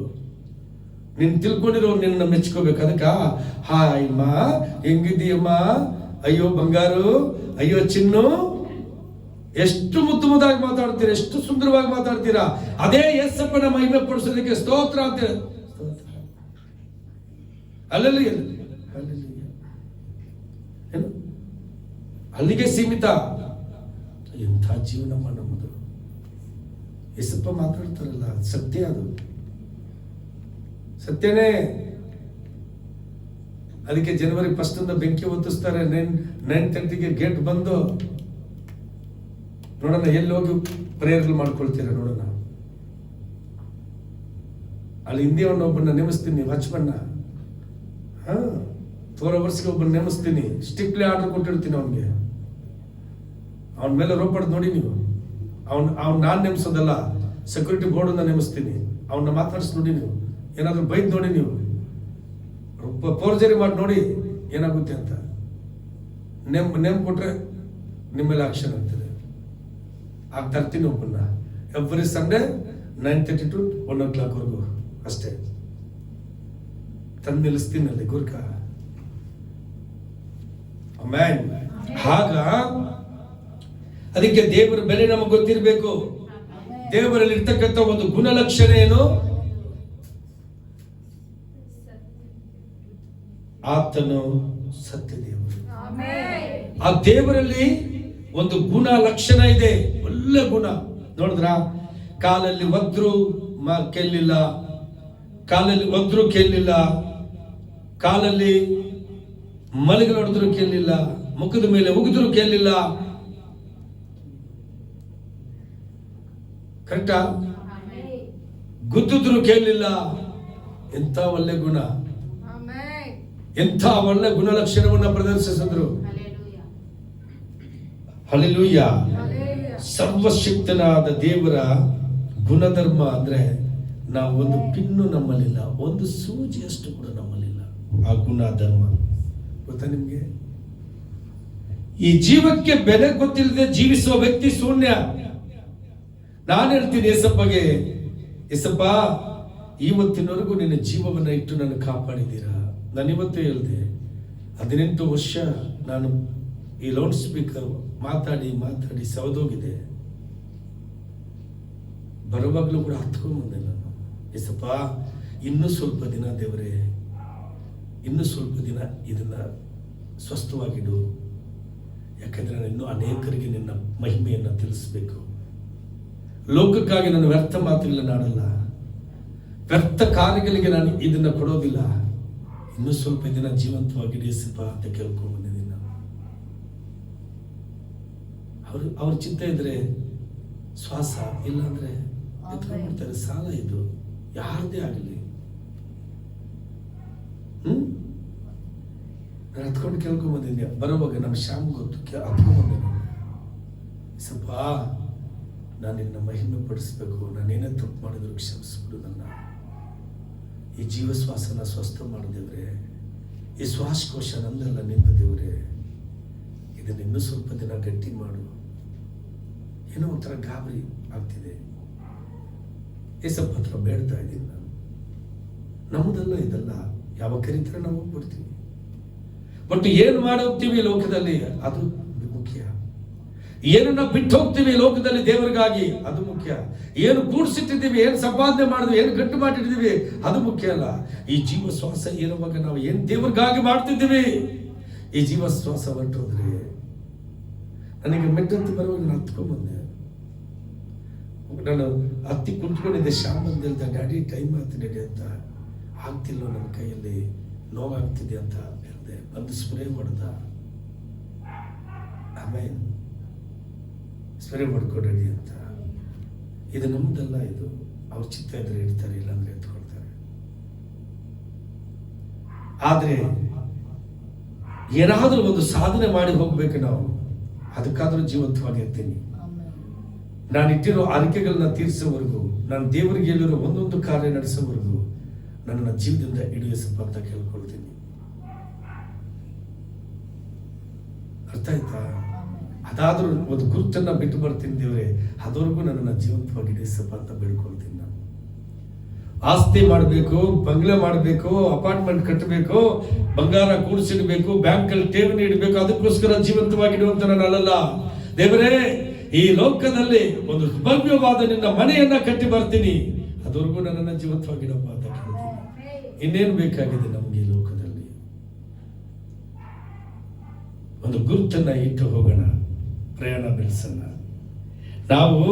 ನೀನ್ ತಿಳ್ಕೊಂಡಿರೋ ನಿನ್ನ ಮೆಚ್ಕೋಬೇಕು. ಅದಕ್ಕ ಹಾಯ್ ಮಾ, ಹೆಂಗಿದೀಯಮ್ಮ, ಅಯ್ಯೋ ಬಂಗಾರು, ಅಯ್ಯೋ ಚಿನ್ನು, ಎಷ್ಟು ಮುದ್ದು ಮುದ್ದಾಗಿ ಮಾತಾಡ್ತೀರಾ, ಎಷ್ಟು ಸುಂದರವಾಗಿ ಮಾತಾಡ್ತೀರಾ. ಅದೇ ಯೇಸಪ್ಪನ ಮಹಿಮೆ ಪಡಿಸೋದಕ್ಕೆ ಸ್ತೋತ್ರ ಅಂತ. ಅಲ್ಲಲ್ಲಿ ಅಲ್ಲಿಗೆ ಸೀಮಿತ. ಎಂಥ ಜೀವನಮ್ಮ ನಮ್ಮದು. ಯೇಸಪ್ಪ ಮಾತಾಡ್ತಾರಲ್ಲ, ಸತ್ಯ, ಅದು ಸತ್ಯನೇ. ಅದಕ್ಕೆ ಜನವರಿ 1 ಬೆಂಕಿ ಹೊತ್ತಿಸ್ತಾರೆ. 9:30ಗೆ ಗೇಟ್ ಬಂದು ನೋಡೋಣ ಎಲ್ಲಿ ಹೋಗಿ ಪ್ರೇಯರ್ಗಳು ಮಾಡ್ಕೊಳ್ತೀರ ನೋಡೋಣ. ಅಲ್ಲಿ ಹಿಂದಿಯವನ್ನೊಬ್ಬನ್ನ ನೇಮಿಸ್ತೀನಿ, ವಾಚ್ಮನ್ನ. 4 ಅವರ್ಸ್ಗೆ ಒಬ್ಬನ ನೇಮಿಸ್ತೀನಿ, ಸ್ಟಿಕ್ಲಿ ಆರ್ಡರ್ ಕೊಟ್ಟಿರ್ತೀನಿ ಅವನಿಗೆ. ಅವನ ಮೇಲೆ ರೋಪಡ್ ನೋಡಿ ನೀವು. ಅವ್ನು ನಾನು ನೇಮಿಸೋದಲ್ಲ, ಸೆಕ್ಯೂರಿಟಿ ಬೋರ್ಡ್ ನೇಮಿಸ್ತೀನಿ. ಅವನ್ನ ಮಾತಾಡಿಸಿ ನೋಡಿ ನೀವು, ಏನಾದ್ರು ಬೈದ್ ನೋಡಿ ನೀವು, ಫೋರ್ಜರಿ ಮಾಡಿ ನೋಡಿ ಏನಾಗುತ್ತೆ ಅಂತ. ನೇಮ್ ಕೊಟ್ರೆ ನಿಮ್ಮ ಮೇಲೆ ಆಕ್ಷನ್ ಆಗ್ತದೆ. ಆಗ ತರ್ತೀನಿ ಒಬ್ಬನ್ನ ಎವ್ರಿ ಸಂಡೇ 9:30 to 1 o'clock ಅಷ್ಟೇ ತಂದು ನಿಲ್ಲಿಸ್ತೀನಿ ಅಲ್ಲಿ ಗುರ್ಕ. ಆಗ ಅದಕ್ಕೆ ದೇವರ ಬೆಲೆ ನಮಗೆ ಗೊತ್ತಿರಬೇಕು. ದೇವರಲ್ಲಿ ಇರ್ತಕ್ಕಂಥ ಒಂದು ಗುಣಲಕ್ಷಣ ಏನು? ಆತನು ಸತ್ಯ ದೇವರು. ಆ ದೇವರಲ್ಲಿ ಒಂದು ಗುಣ ಲಕ್ಷಣ ಇದೆ, ಒಳ್ಳೆ ಗುಣ. ನೋಡಿದ್ರ, ಕಾಲಲ್ಲಿ ಒದ್ರು ಕೆಲ್ಲಿಲ್ಲ, ಕಾಲಲ್ಲಿ ಒದ್ರು ಕೆಲ್ಲಿಲ್ಲ, ಕಾಲಲ್ಲಿ ಮಲಗಿ ನೋಡಿದ್ರು ಕೆಲ್ಲಿಲ್ಲ, ಮುಖದ ಮೇಲೆ ಉಗಿದ್ರು ಕೆಲ್ಲಿಲ್ಲ. ಕರೆಕ್ಟಾ? ಗುದ್ದಿದ್ರು ಕೇಳಲಿಲ್ಲ. ಎಂಥ ಒಳ್ಳೆ ಗುಣ, ಎಂಥ ಒಳ್ಳೆ ಗುಣಲಕ್ಷಣವನ್ನ ಪ್ರದರ್ಶಿಸಿದ್ರು. ಹಲ್ಲೆಲೂಯಾ. ಸರ್ವಶಕ್ತನಾದ ದೇವರ ಗುಣಧರ್ಮ ಅಂದ್ರೆ ನಾವು ಒಂದು ಪಿನ್ನು ನಮ್ಮಲ್ಲಿಲ್ಲ, ಒಂದು ಸೂಜಿಯಷ್ಟು ಕೂಡ ನಮ್ಮಲ್ಲಿಲ್ಲ. ಆ ಗುಣಧರ್ಮ ಗೊತ್ತಾ ನಿಮ್ಗೆ? ಈ ಜೀವಕ್ಕೆ ಬೆಲೆ ಗೊತ್ತಿಲ್ಲದೆ ಜೀವಿಸುವ ವ್ಯಕ್ತಿ ಶೂನ್ಯ. ನಾನು ಹೇಳ್ತೀನಿ ಯೇಸಪ್ಪಗೆ, ಯೇಸಪ್ಪ, ಇವತ್ತಿನವರೆಗೂ ನಿನ್ನ ಜೀವವನ್ನ ಇಟ್ಟು ನಾನು ಕಾಪಾಡಿದ್ದೀರಾ. ನಾನಿವತ್ತು ಹೇಳಿದೆ, 18 ವರ್ಷ ನಾನು ಈ ಲೌಡ್ ಸ್ಪೀಕರ್ ಮಾತಾಡಿ ಮಾತಾಡಿ ಸವದೋಗಿದೆ. ಬರುವಾಗಲೂ ಕೂಡ ಹತ್ಕೊಂಡ್ ಬಂದೆ ನಾನು. ಯೇಸಪ್ಪ, ಇನ್ನೂ ಸ್ವಲ್ಪ ದಿನ ದೇವರೇ, ಇನ್ನೂ ಸ್ವಲ್ಪ ದಿನ ಇದನ್ನ ಸ್ವಸ್ಥವಾಗಿಡು. ಯಾಕಂದ್ರೆ ನಾನು ಇನ್ನೂ ಅನೇಕರಿಗೆ ನಿನ್ನ ಮಹಿಮೆಯನ್ನ ತಿಳಿಸ್ಬೇಕು. ಲೋಕಕ್ಕಾಗಿ ನಾನು ವ್ಯರ್ಥ ಮಾತುಗಳನ್ನಾಡಲ್ಲ, ವ್ಯರ್ಥ ಕಾರ್ಯಗಳಿಗೆ ನಾನು ಇದನ್ನ ಕೊಡೋದಿಲ್ಲ. ಇನ್ನೂ ಸ್ವಲ್ಪ ದಿನ ಜೀವಂತವಾಗಿ ಯೇಸಪ್ಪ ಅಂತ ಕೇಳ್ಕೊಂಡ್ ಬಂದಿದ್ದೀನಿ ನಾನು. ಅವ್ರ ಚಿಂತೆ ಇದ್ರೆ ಶ್ವಾಸ, ಇಲ್ಲ ಅಂದ್ರೆ ಎತ್ಕೊಂಡ್ಬಿಡ್ತಾರೆ. ಸಾಲ ಇದು ಯಾರದೇ ಆಗಲಿ. ನಾನು ಹತ್ಕೊಂಡು ಕೇಳ್ಕೊಂಡ್ ಬಂದಿದ್ದೆ. ಬರೋವಾಗ ನಮ್ಮ ಶ್ಯಾಮ್ ಗೊತ್ತು, ಹತ್ಕೊಂಡ್ ಬಂದೆ ನಾನು. ಸ್ವಲ್ಪ ನಾನು ನಿನ್ನ ಮಹಿಮೆ ಪಡಿಸ್ಬೇಕು, ನಾನೇನೇ ತಪ್ಪು ಮಾಡಿದ್ರು ಕ್ಷಮಿಸ್ಬಿಡು ನನ್ನ. ಈ ಜೀವಶ್ವಾಸನ ಸ್ವಸ್ಥ ಮಾಡಿದೇವ್ರೆ, ಈ ಶ್ವಾಸಕೋಶ ನಂದಲ್ಲ ನಿಂದ ದೇವ್ರೆ, ಇದನ್ನ ಇನ್ನೂ ಸ್ವಲ್ಪ ದಿನ ಗಟ್ಟಿ ಮಾಡು. ಏನೋ ಒಂಥರ ಗಾಬರಿ ಆಗ್ತಿದೆ. ಏಸಪ್ಪ ಹತ್ರ ಬೇಡ್ತಾ ಇದ್ದೀನಿ ನಾನು. ನಮ್ಮದಲ್ಲ ಇದೆಲ್ಲ, ಯಾವ ಕರೀತಾರೆ ನಾವು ಹೋಗ್ಬಿಡ್ತೀವಿ. ಬಟ್ ಏನು ಮಾಡೋಗ್ತೀವಿ ಲೋಕದಲ್ಲಿ ಅದು ಮುಖ್ಯ. ಏನನ್ನ ಬಿಟ್ಟು ಹೋಗ್ತೀವಿ ಲೋಕದಲ್ಲಿ ದೇವರಿಗಾಗಿ ಅದು ಮುಖ್ಯ. ಏನು ಕೂಡ್ಸಿಟ್ಟಿದ್ದೀವಿ, ಏನು ಸಂಪಾದನೆ ಮಾಡಿದ್ವಿ, ಏನು ಗಟ್ಟು ಮಾಡಿಟ್ಟಿದ್ದೀವಿ ಅದು ಮುಖ್ಯ ಅಲ್ಲ. ಈ ಜೀವ ಶ್ವಾಸ ಇರುವಾಗ ನಾವು ಏನು ದೇವರಿಗಾಗಿ ಮಾಡ್ತಿದ್ದೀವಿ. ಈ ಜೀವ ಶ್ವಾಸ ಹೊರಟೋದ್ರೆ, ನನಗೆ ಮೆಟ್ಟಂತ ಬರುವಾಗ ನಾನು ಹತ್ಕೊಂಡ್ಬಂದೆ. ನಾನು ಹತ್ತಿ ಕುಂತ್ಕೊಂಡಿದ್ದೆ. ಶಾಮಂತ ಹೇಳ್ತಾ, ಡ್ಯಾಡಿ ಟೈಮ್ ಆಗ್ತಿ ಡ್ಯಾಡಿ ಅಂತ. ಆಗ್ತಿಲ್ಲ, ನನ್ನ ಕೈಯಲ್ಲಿ ನೋವಾಗ್ತಿದೆ ಅಂತ ಹೇಳಿದೆ. ಬಂದು ಸ್ಪ್ರೇ ಮಾಡ್ದ. ಆಮೇಲೆ ಸ್ಪ್ರೇ ಮಾಡ್ಕೊಡ್ರಿ ಅಂತ. ಇದು ನಮ್ದಲ್ಲ, ಇದು ಅವ್ರ ಚಿತ್ತ ಇದ್ರೆ ಇಡ್ತಾರೆ, ಇಲ್ಲಾಂದ್ರೆ ಎತ್ಕೊಳ್ತಾರೆ. ಆದ್ರೆ ಏನಾದ್ರೂ ಒಂದು ಸಾಧನೆ ಮಾಡಿ ಹೋಗ್ಬೇಕು ನಾವು. ಅದಕ್ಕಾದ್ರೂ ಜೀವಂತವಾಗಿರ್ತೀನಿ. ನಾನು ಇಟ್ಟಿರೋ ಆರಿಕೆಗಳನ್ನ ತೀರಿಸೋವರೆಗೂ, ನಾನು ದೇವರಿಗೆ ಹೇಳಿರೋ ಒಂದೊಂದು ಕಾರ್ಯ ನಡೆಸೋವರೆಗೂ ನನ್ನ ಜೀವನದಿಂದ ಹಿಡಿಯಸಪ್ಪ ಅಂತ ಕೇಳ್ಕೊಳ್ತೀನಿ. ಅರ್ಥ ಆಯ್ತಾ? ಅದಾದ್ರೂ ಒಂದು ಗುರುತನ್ನ ಬಿಟ್ಟು ಬರ್ತೀನಿ ದೇವರೇ, ಅದವರೆಗೂ ನನ್ನನ್ನು ಜೀವಂತವಾಗಿ ಹಿಡಿಸಪ್ಪ ಅಂತ ಬೇಡ್ಕೊಳ್ತೀನಿ. ನಾನು ಆಸ್ತಿ ಮಾಡಬೇಕು, ಬಂಗ್ಲೆ ಮಾಡಬೇಕು, ಅಪಾರ್ಟ್ಮೆಂಟ್ ಕಟ್ಟಬೇಕು, ಬಂಗಾರ ಕೂಡಿಸಿಡ್ಬೇಕು, ಬ್ಯಾಂಕಲ್ಲಿ ಠೇವಣಿ ಇಡಬೇಕು, ಅದಕ್ಕೋಸ್ಕರ ಜೀವಂತವಾಗಿಡುವಂತ ನಾನು ಅಲ್ಲಲ್ಲ. ದೇವರೇ, ಈ ಲೋಕದಲ್ಲಿ ಒಂದು ಭವ್ಯವಾದ ನಿನ್ನ ಮನೆಯನ್ನ ಕಟ್ಟಿ ಬರ್ತೀನಿ, ಅದವರೆಗೂ ನನ್ನನ್ನು ಜೀವಂತವಾಗಿಡಪ್ಪ ಅಂತ ಕೇಳ್ತೀನಿ. ಇನ್ನೇನು ಬೇಕಾಗಿದೆ ನಮ್ಗೆ ಈ ಲೋಕದಲ್ಲಿ? ಒಂದು ಗುರುತನ್ನ ಇಟ್ಟು ಹೋಗೋಣ, ಪ್ರಯಾಣ ಬೆಳೆಸೋಣ. ನಾವು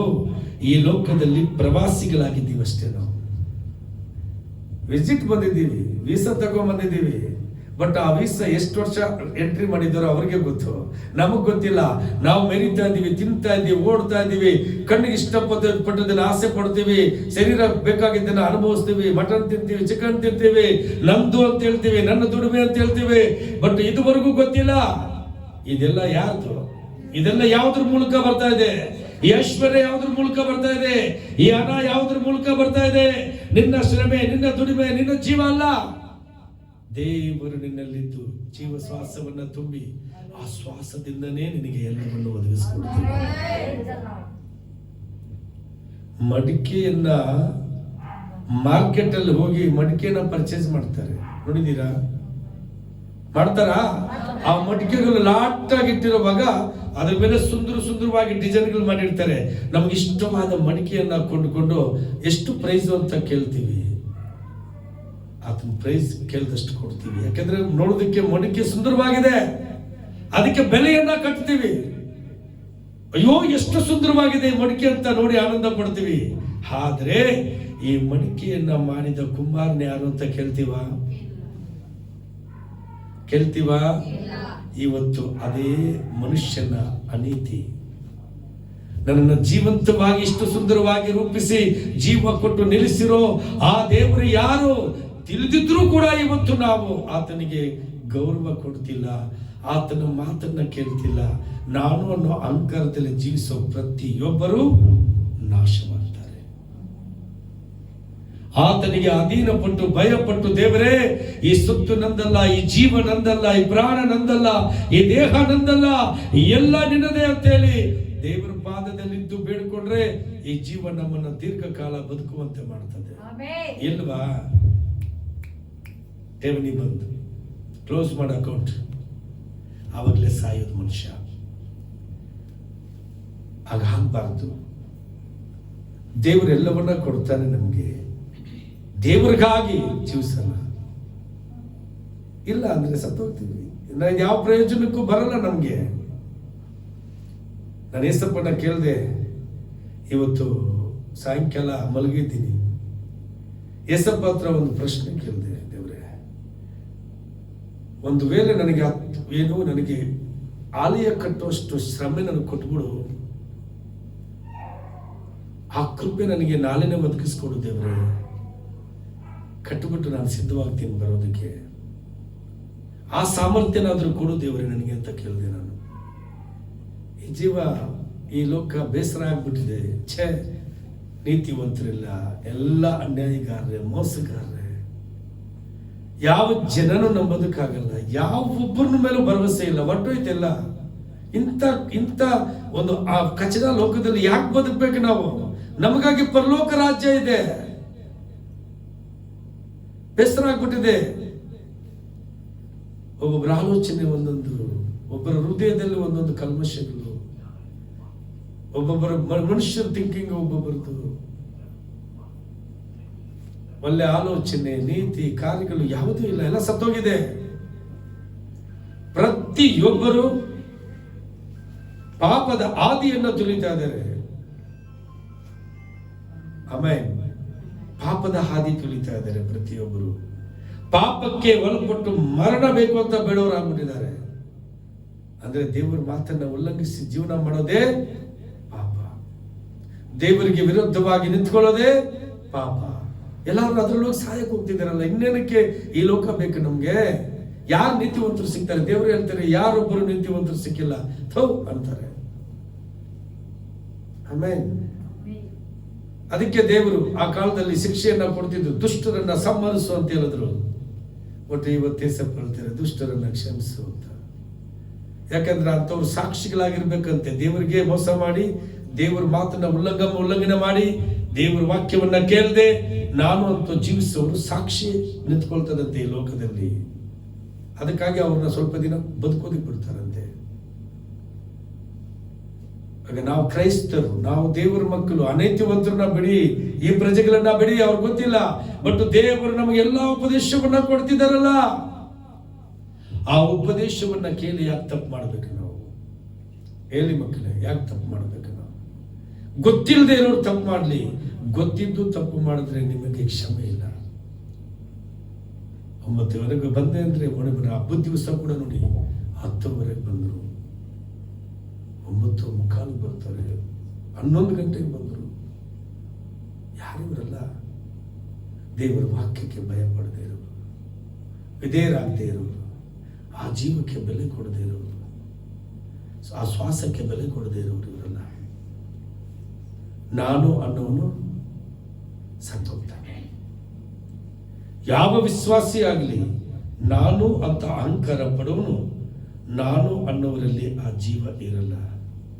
ಈ ಲೋಕದಲ್ಲಿ ಪ್ರವಾಸಿಗಳಾಗಿದ್ದೀವಿ ಅಷ್ಟೇ. ನಾವು ವಿಸಿಟ್ ಬಂದಿದ್ದೀವಿ, ವೀಸಾ ತಗೊಂಡ್ಬಂದಿದ್ದೀವಿ. ಬಟ್ ಆ ವೀಸಾ ಎಷ್ಟು ವರ್ಷ ಎಂಟ್ರಿ ಮಾಡಿದ್ದಾರೋ ಅವ್ರಿಗೆ ಗೊತ್ತು, ನಮಗ್ ಗೊತ್ತಿಲ್ಲ. ನಾವು ಮೆರಿತಾ ಇದ್ದೀವಿ, ತಿಂತಾ ಇದ್ದೀವಿ, ಓಡ್ತಾ ಇದ್ದೀವಿ, ಕಣ್ಣಿಗೆ ಇಷ್ಟಪಟ್ಟದನ್ನ ಆಸೆ ಪಡ್ತೀವಿ, ಶರೀರ ಬೇಕಾಗಿದ್ದನ್ನ ಅನುಭವಿಸ್ತೀವಿ, ಮಟನ್ ತಿಂತೀವಿ, ಚಿಕನ್ ತಿಂತೀವಿ, ನಮ್ದು ಅಂತ ಹೇಳ್ತೀವಿ, ನನ್ನ ದುಡಿಮೆ ಅಂತ ಹೇಳ್ತೀವಿ. ಬಟ್ ಇದುವರೆಗೂ ಗೊತ್ತಿಲ್ಲ ಇದೆಲ್ಲ ಯಾರ್ದು, ಇದೆಲ್ಲ ಯಾವುದ್ರ ಮೂಲಕ ಬರ್ತಾ ಇದೆ, ಈ ಐಶ್ವರ್ಯ ಯಾವುದ್ರ ಮೂಲಕ ಬರ್ತಾ ಇದೆ, ಈ ಹಣ ಯಾವುದ್ರ ಮೂಲಕ ಬರ್ತಾ ಇದೆ. ನಿನ್ನ ಶ್ರಮೆ, ನಿನ್ನ ದುಡಿಮೆ, ನಿನ್ನ ಜೀವ ಅಲ್ಲ. ದೇವರು ನಿನ್ನಲ್ಲಿದ್ದು ಜೀವ ಶ್ವಾಸವನ್ನ ತುಂಬಿ ಆ ಶ್ವಾಸದಿಂದನೇ ನಿನಗೆ ಎಲ್ಲವನ್ನು ಒದಗಿಸಿಕೊಡ್ತೀನಿ. ಮಡಿಕೆಯನ್ನ ಮಾರ್ಕೆಟ್ ಅಲ್ಲಿ ಹೋಗಿ ಮಡಿಕೆಯನ್ನ ಪರ್ಚೇಸ್ ಮಾಡ್ತಾರೆ, ನೋಡಿದೀರಾ? ಮಾಡ್ತಾರಾ? ಆ ಮಡಿಕೆಗಳು ಲಾಟ್ ಆಗಿಟ್ಟಿರುವಾಗ ಅದ್ರ ಮೇಲೆ ಸುಂದರವಾಗಿ ಡಿಸೈನ್ಗಳು ಮಾಡಿರ್ತಾರೆ. ನಮ್ಗೆ ಇಷ್ಟವಾದ ಮಡಿಕೆಯನ್ನ ಕೊಂಡುಕೊಂಡು ಎಷ್ಟು ಪ್ರೈಸ್ ಅಂತ ಕೇಳ್ತೀವಿ. ಅದನ್ನ ಪ್ರೈಸ್ ಕೇಳಿದಷ್ಟು ಕೊಡ್ತೀವಿ, ಯಾಕಂದ್ರೆ ನೋಡೋದಕ್ಕೆ ಮಡಿಕೆ ಸುಂದರವಾಗಿದೆ, ಅದಕ್ಕೆ ಬೆಲೆಯನ್ನ ಕಟ್ತೀವಿ. ಅಯ್ಯೋ ಎಷ್ಟು ಸುಂದರವಾಗಿದೆ ಈ ಮಡಿಕೆ ಅಂತ ನೋಡಿ ಆನಂದ ಪಡ್ತೀವಿ. ಆದ್ರೆ ಈ ಮಡಿಕೆಯನ್ನ ಮಾಡಿದ ಕುಂಬಾರನ ಯಾರು ಅಂತ ಕೇಳ್ತೀವಾ? ಇವತ್ತು ಅದೇ ಮನುಷ್ಯನ ಅನೀತಿ. ನನ್ನನ್ನು ಜೀವಂತವಾಗಿ ಇಷ್ಟು ಸುಂದರವಾಗಿ ರೂಪಿಸಿ ಜೀವ ಕೊಟ್ಟು ನಿಲ್ಲಿಸಿರೋ ಆ ದೇವರು ಯಾರು ತಿಳಿದಿದ್ರೂ ಕೂಡ ಇವತ್ತು ನಾವು ಆತನಿಗೆ ಗೌರವ ಕೊಡ್ತಿಲ್ಲ, ಆತನ ಮಾತನ್ನ ಕೇಳ್ತಿಲ್ಲ. ನಾನು ಅನ್ನೋ ಅಹಂಕಾರದಲ್ಲಿ ಜೀವಿಸೋ ಪ್ರತಿಯೊಬ್ಬರು ನಾಶವಾಗ್ತಾರೆ. ಆತನಿಗೆ ಅಧೀನಪಟ್ಟು ಭಯಪಟ್ಟು, ದೇವರೇ ಈ ಸೊತ್ತು ನಂದಲ್ಲ, ಈ ಜೀವ ನಂದಲ್ಲ, ಈ ಪ್ರಾಣ ನಂದಲ್ಲ, ಈ ದೇಹ ನಂದಲ್ಲ, ಎಲ್ಲ ನಿನ್ನದೇ ಅಂತೇಳಿ ದೇವರ ಪಾದದಲ್ಲಿದ್ದು ಬೇಡಿಕೊಂಡ್ರೆ ಈ ಜೀವ ನಮ್ಮನ್ನ ದೀರ್ಘಕಾಲ ಬದುಕುವಂತೆ ಮಾಡ್ತದೆ. ಇಲ್ವಾ? ಠೇವಣಿ ಬಂದು ಕ್ಲೋಸ್ ಮಾಡೋ ಅಕೌಂಟ್, ಆವಾಗಲೇ ಸಾಯೋದು ಮನುಷ್ಯ. ಹಾಗಾಗಬಾರ್ದು. ದೇವರೆಲ್ಲವನ್ನ ಕೊಡ್ತಾನೆ ನಮ್ಗೆ, ದೇವರಿಗಾಗಿ ಜೀವಿಸೋಣ. ಇಲ್ಲ ಅಂದ್ರೆ ಸತ್ತೋಗ್ತೀವಿ, ಯಾವ ಪ್ರಯೋಜನಕ್ಕೂ ಬರಲ್ಲ ನಮ್ಗೆ. ನಾನು ಏಸಪ್ಪನ ಕೇಳಿದೆ, ಇವತ್ತು ಸಾಯಂಕಾಲ ಮಲಗಿದ್ದೀನಿ, ಏಸಪ್ಪ ಹತ್ರ ಒಂದು ಪ್ರಶ್ನೆ ಕೇಳಿದೆ, ದೇವ್ರೆ ಒಂದು ವೇಳೆ ನನಗೆ ನನಗೆ ಆಲಯ ಕಟ್ಟುವಷ್ಟು ಶ್ರಮೆ ನನಗೆ ಕೊಟ್ಬಿಡು, ಆ ಕೃಪೆ ನನಗೆ ನಾಳೆನೇ ಒದಗಿಸ್ಕೊಡು ದೇವ್ರೆ, ಕಟ್ಟಿಬಿಟ್ಟು ನಾನು ಸಿದ್ಧವಾಗ್ತೀನಿ ಬರೋದಕ್ಕೆ, ಆ ಸಾಮರ್ಥ್ಯನಾದ್ರೂ ಕೊಡು ದೇವರೇ ನನಗೆ ಅಂತ ಕೇಳಿದೆ ನಾನು. ಈ ಜೀವ, ಈ ಲೋಕ ಬೇಸರ ಆಗ್ಬಿಟ್ಟಿದೆ. ನೀತಿವಂತರಿಲ್ಲ, ಎಲ್ಲ ಅನ್ಯಾಯಗಾರರೇ, ಮೋಸಗಾರರೇ, ಯಾವ ಜನನು ನಂಬೋದಕ್ಕಾಗಲ್ಲ, ಯಾವ ಒಬ್ಬರ ಮೇಲೂ ಭರವಸೆ ಇಲ್ಲ, ಹೊರಟೋಯ್ತೆಲ್ಲ. ಇಂಥ ಒಂದು ಆ ಕಚಡ ಲೋಕದಲ್ಲಿ ಯಾಕೆ ಬದುಕಬೇಕು ನಾವು? ನಮಗಾಗಿ ಪರಲೋಕ ರಾಜ್ಯ ಇದೆ. ಬೇಸರ ಆಗ್ಬಿಟ್ಟಿದೆ. ಒಬ್ಬೊಬ್ಬರ ಆಲೋಚನೆ ಒಂದೊಂದು, ಒಬ್ಬರ ಹೃದಯದಲ್ಲಿ ಒಂದೊಂದು ಕಲ್ಮಶಗಳು, ಒಬ್ಬೊಬ್ಬರ ಮನುಷ್ಯರ ಥಿಂಕಿಂಗ್ ಒಬ್ಬೊಬ್ಬರದು. ಒಳ್ಳೆ ಆಲೋಚನೆ, ನೀತಿ, ಕಾರ್ಯಗಳು ಯಾವುದೂ ಇಲ್ಲ, ಎಲ್ಲ ಸತ್ತೋಗಿದೆ. ಪ್ರತಿಯೊಬ್ಬರು ಪಾಪದ ಆದಿಯನ್ನು ತುಳಿತಾ ಇದ್ದಾರೆ. ಆಮೇಲೆ ಪಾಪದ ಹಾದಿ ತುಳಿತಾ ಇದ್ದಾರೆ. ಪ್ರತಿಯೊಬ್ಬರು ಪಾಪಕ್ಕೆ ಒಳಪಟ್ಟು ಮರಣ ಬೇಕು ಅಂತ ಬೇಡವರಾಗ್ಬಿಟ್ಟಿದ್ದಾರೆ. ಅಂದ್ರೆ ದೇವರ ಮಾತನ್ನ ಉಲ್ಲಂಘಿಸಿ ಜೀವನ ಮಾಡೋದೇ ಪಾಪ. ದೇವರಿಗೆ ವಿರುದ್ಧವಾಗಿ ನಿಂತ್ಕೊಳ್ಳೋದೇ ಪಾಪ. ಎಲ್ಲರೂ ಅದರಲ್ಲೋಗಿ ಸಹಾಯಕ್ಕೆ ಹೋಗ್ತಿದ್ದಾರಲ್ಲ, ಇನ್ನೇನಕ್ಕೆ ಈ ಲೋಕ ಬೇಕು ನಮ್ಗೆ? ಯಾರು ನೀತಿವಂತರು ಸಿಗ್ತಾರೆ? ದೇವರು ಹೇಳ್ತಾರೆ ಯಾರೊಬ್ಬರು ನೀತಿವಂತರು ಸಿಕ್ಕಿಲ್ಲ ಥೋ ಅಂತಾರೆ. ಆಮೇನ್. ಅದಕ್ಕೆ ದೇವರು ಆ ಕಾಲದಲ್ಲಿ ಶಿಕ್ಷೆಯನ್ನ ಕೊಡ್ತಿದ್ರು, ದುಷ್ಟರನ್ನ ಸಂಹರಿಸು ಅಂತ ಹೇಳಿದ್ರು. ಒಟ್ಟು ಇವತ್ತೇ ಹೇಳ್ತಾರೆ ದುಷ್ಟರನ್ನ ಕ್ಷಮಿಸು ಅಂತ. ಯಾಕಂದ್ರೆ ಅಂತವ್ರು ಸಾಕ್ಷಿಗಳಾಗಿರ್ಬೇಕಂತೆ. ದೇವರಿಗೆ ಮೋಸ ಮಾಡಿ, ದೇವರ ಮಾತನ್ನ ಉಲ್ಲಂಘನೆ ಮಾಡಿ, ದೇವರ ವಾಕ್ಯವನ್ನ ಕೇಳದೆ ನಾನು ಅಂತ ಜೀವಿಸೋರು ಸಾಕ್ಷಿ ನಿಂತ್ಕೊಳ್ತದಂತೆ ಈ ಲೋಕದಲ್ಲಿ. ಅದಕ್ಕಾಗಿ ಅವ್ರನ್ನ ಸ್ವಲ್ಪ ದಿನ ಬದುಕೋದಿಕ್ ಬಿಡ್ತಾರಂತೆ. ಆಗ ನಾವು ಕ್ರೈಸ್ತರು, ನಾವು ದೇವರ ಮಕ್ಕಳು, ಅನೈತಿವಂತರನ್ನ ಬಿಡಿ, ಈ ಪ್ರಜೆಗಳನ್ನ ಬಿಡಿ, ಅವ್ರಿಗೆ ಗೊತ್ತಿಲ್ಲ. ಬಟ್ ದೇವರು ನಮಗೆ ಎಲ್ಲಾ ಉಪದೇಶವನ್ನ ಕೊಡ್ತಿದಾರಲ್ಲ, ಆ ಉಪದೇಶವನ್ನ ಕೇಳಿ ಯಾಕೆ ತಪ್ಪು ಮಾಡ್ಬೇಕು ನಾವು? ಹೇಳಿ ಮಕ್ಕಳೇ, ಯಾಕೆ ತಪ್ಪು ಮಾಡ್ಬೇಕು ನಾವು? ಗೊತ್ತಿಲ್ಲದೆ ಇರೋರು ತಪ್ಪು ಮಾಡ್ಲಿ, ಗೊತ್ತಿದ್ದು ತಪ್ಪು ಮಾಡಿದ್ರೆ ನಿಮಗೆ ಕ್ಷಮೆ ಇಲ್ಲ. 9 ಬಂದೆ ಅಂದ್ರೆ ಒಣಗಿನ ಹಬ್ಬದ ದಿವಸ ಕೂಡ ನೋಡಿ 10 ಬಂದರು, 9:15 ಬರ್ತಾರೆ, 11 ಗಂಟೆಗೆ ಬಂದರು. ಯಾರಿವರಲ್ಲ? ದೇವರ ವಾಕ್ಯಕ್ಕೆ ಭಯ ಪಡದೇ ಇರೋರು, ವಿಧೇಯರಾಗದೇ ಇರೋರು, ಆ ಜೀವಕ್ಕೆ ಬೆಲೆ ಕೊಡದೇ ಇರೋರು, ಆ ಶ್ವಾಸಕ್ಕೆ ಬೆಲೆ ಕೊಡದೇ ಇರೋರು ಇವರಲ್ಲ. ನಾನು ಅನ್ನೋನು ಸತ್ತೋಗ್ತಾನೆ. ಯಾವ ವಿಶ್ವಾಸಿ ಆಗಲಿ ನಾನು ಅಂತ ಅಹಂಕಾರ ಪಡೋನು, ನಾನು ಅನ್ನೋರಲ್ಲಿ ಆ ಜೀವ ಇರಲ್ಲ,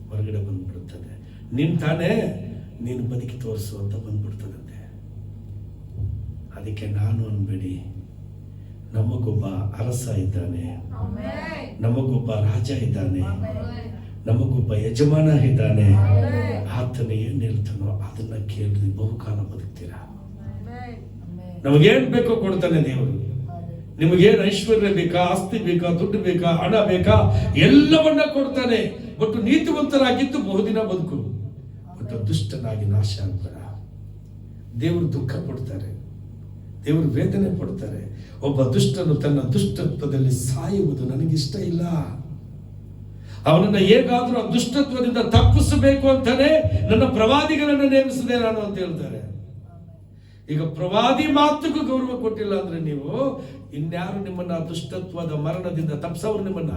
ಹೊರಗಡೆ ಬಂದ್ಬಿಡುತ್ತದೆ. ನೀನ್ ತಾನೇ ನೀನು ಬದುಕಿ ತೋರಿಸು ಅಂತ ಬಂದ್ಬಿಡ್ತದಂತೆ. ಅದಕ್ಕೆ ನಾನು ಅನ್ಬೇಡಿ. ನಮಗೊಬ್ಬ ಅರಸ ಇದ್ದಾನೆ, ನಮಗೊಬ್ಬ ರಾಜ ಇದ್ದಾನೆ, ನಮಗೊಬ್ಬ ಯಜಮಾನ ಇದ್ದಾನೆ. ಆತನ ಏನ್ ಹೇಳ್ತಾನೋ ಅದನ್ನ ಕೇಳಿದ್ರೆ ಬಹುಕಾಲ ಬದುಕ್ತೀರಾ. ನಮಗೇನ್ ಬೇಕೋ ಕೊಡ್ತಾನೆ ದೇವರು. ನಿಮಗೇನು ಐಶ್ವರ್ಯ ಬೇಕಾ, ಆಸ್ತಿ ಬೇಕಾ, ದುಡ್ಡು ಬೇಕಾ, ಹಣ ಬೇಕಾ, ಎಲ್ಲವನ್ನ ಕೊಡ್ತಾನೆ. ಬಟ್ ನೀತಿವಂತರಾಗಿದ್ದು ಬಹುದಿನ ಬದುಕು, ಬಟ್ ದುಷ್ಟನಾಗಿ ನಾಶ ಆಗ್ಬೇಡ. ದೇವರು ದುಃಖ ಪಡ್ತಾರೆ, ದೇವರು ವೇದನೆ ಪಡ್ತಾರೆ. ಒಬ್ಬ ದುಷ್ಟನು ತನ್ನ ದುಷ್ಟತ್ವದಲ್ಲಿ ಸಾಯುವುದು ನನಗಿಷ್ಟ ಇಲ್ಲ. ಅವನನ್ನ ಹೇಗಾದ್ರೂ ಆ ದುಷ್ಟತ್ವದಿಂದ ತಪ್ಪಿಸಬೇಕು ಅಂತಾನೆ ನನ್ನ ಪ್ರವಾದಿಗಳನ್ನ ನೇಮಿಸಿದೆ ನಾನು ಅಂತ ಹೇಳ್ತಾರೆ. ಈಗ ಪ್ರವಾದಿ ಮಾತುಗೂ ಗೌರವ ಕೊಟ್ಟಿಲ್ಲ ಅಂದ್ರೆ ನೀವು ಇನ್ಯಾರು ನಿಮ್ಮನ್ನ ದುಷ್ಟತ್ವದ ಮರಣದಿಂದ ತಪ್ಪಿಸೋರು? ನಿಮ್ಮನ್ನ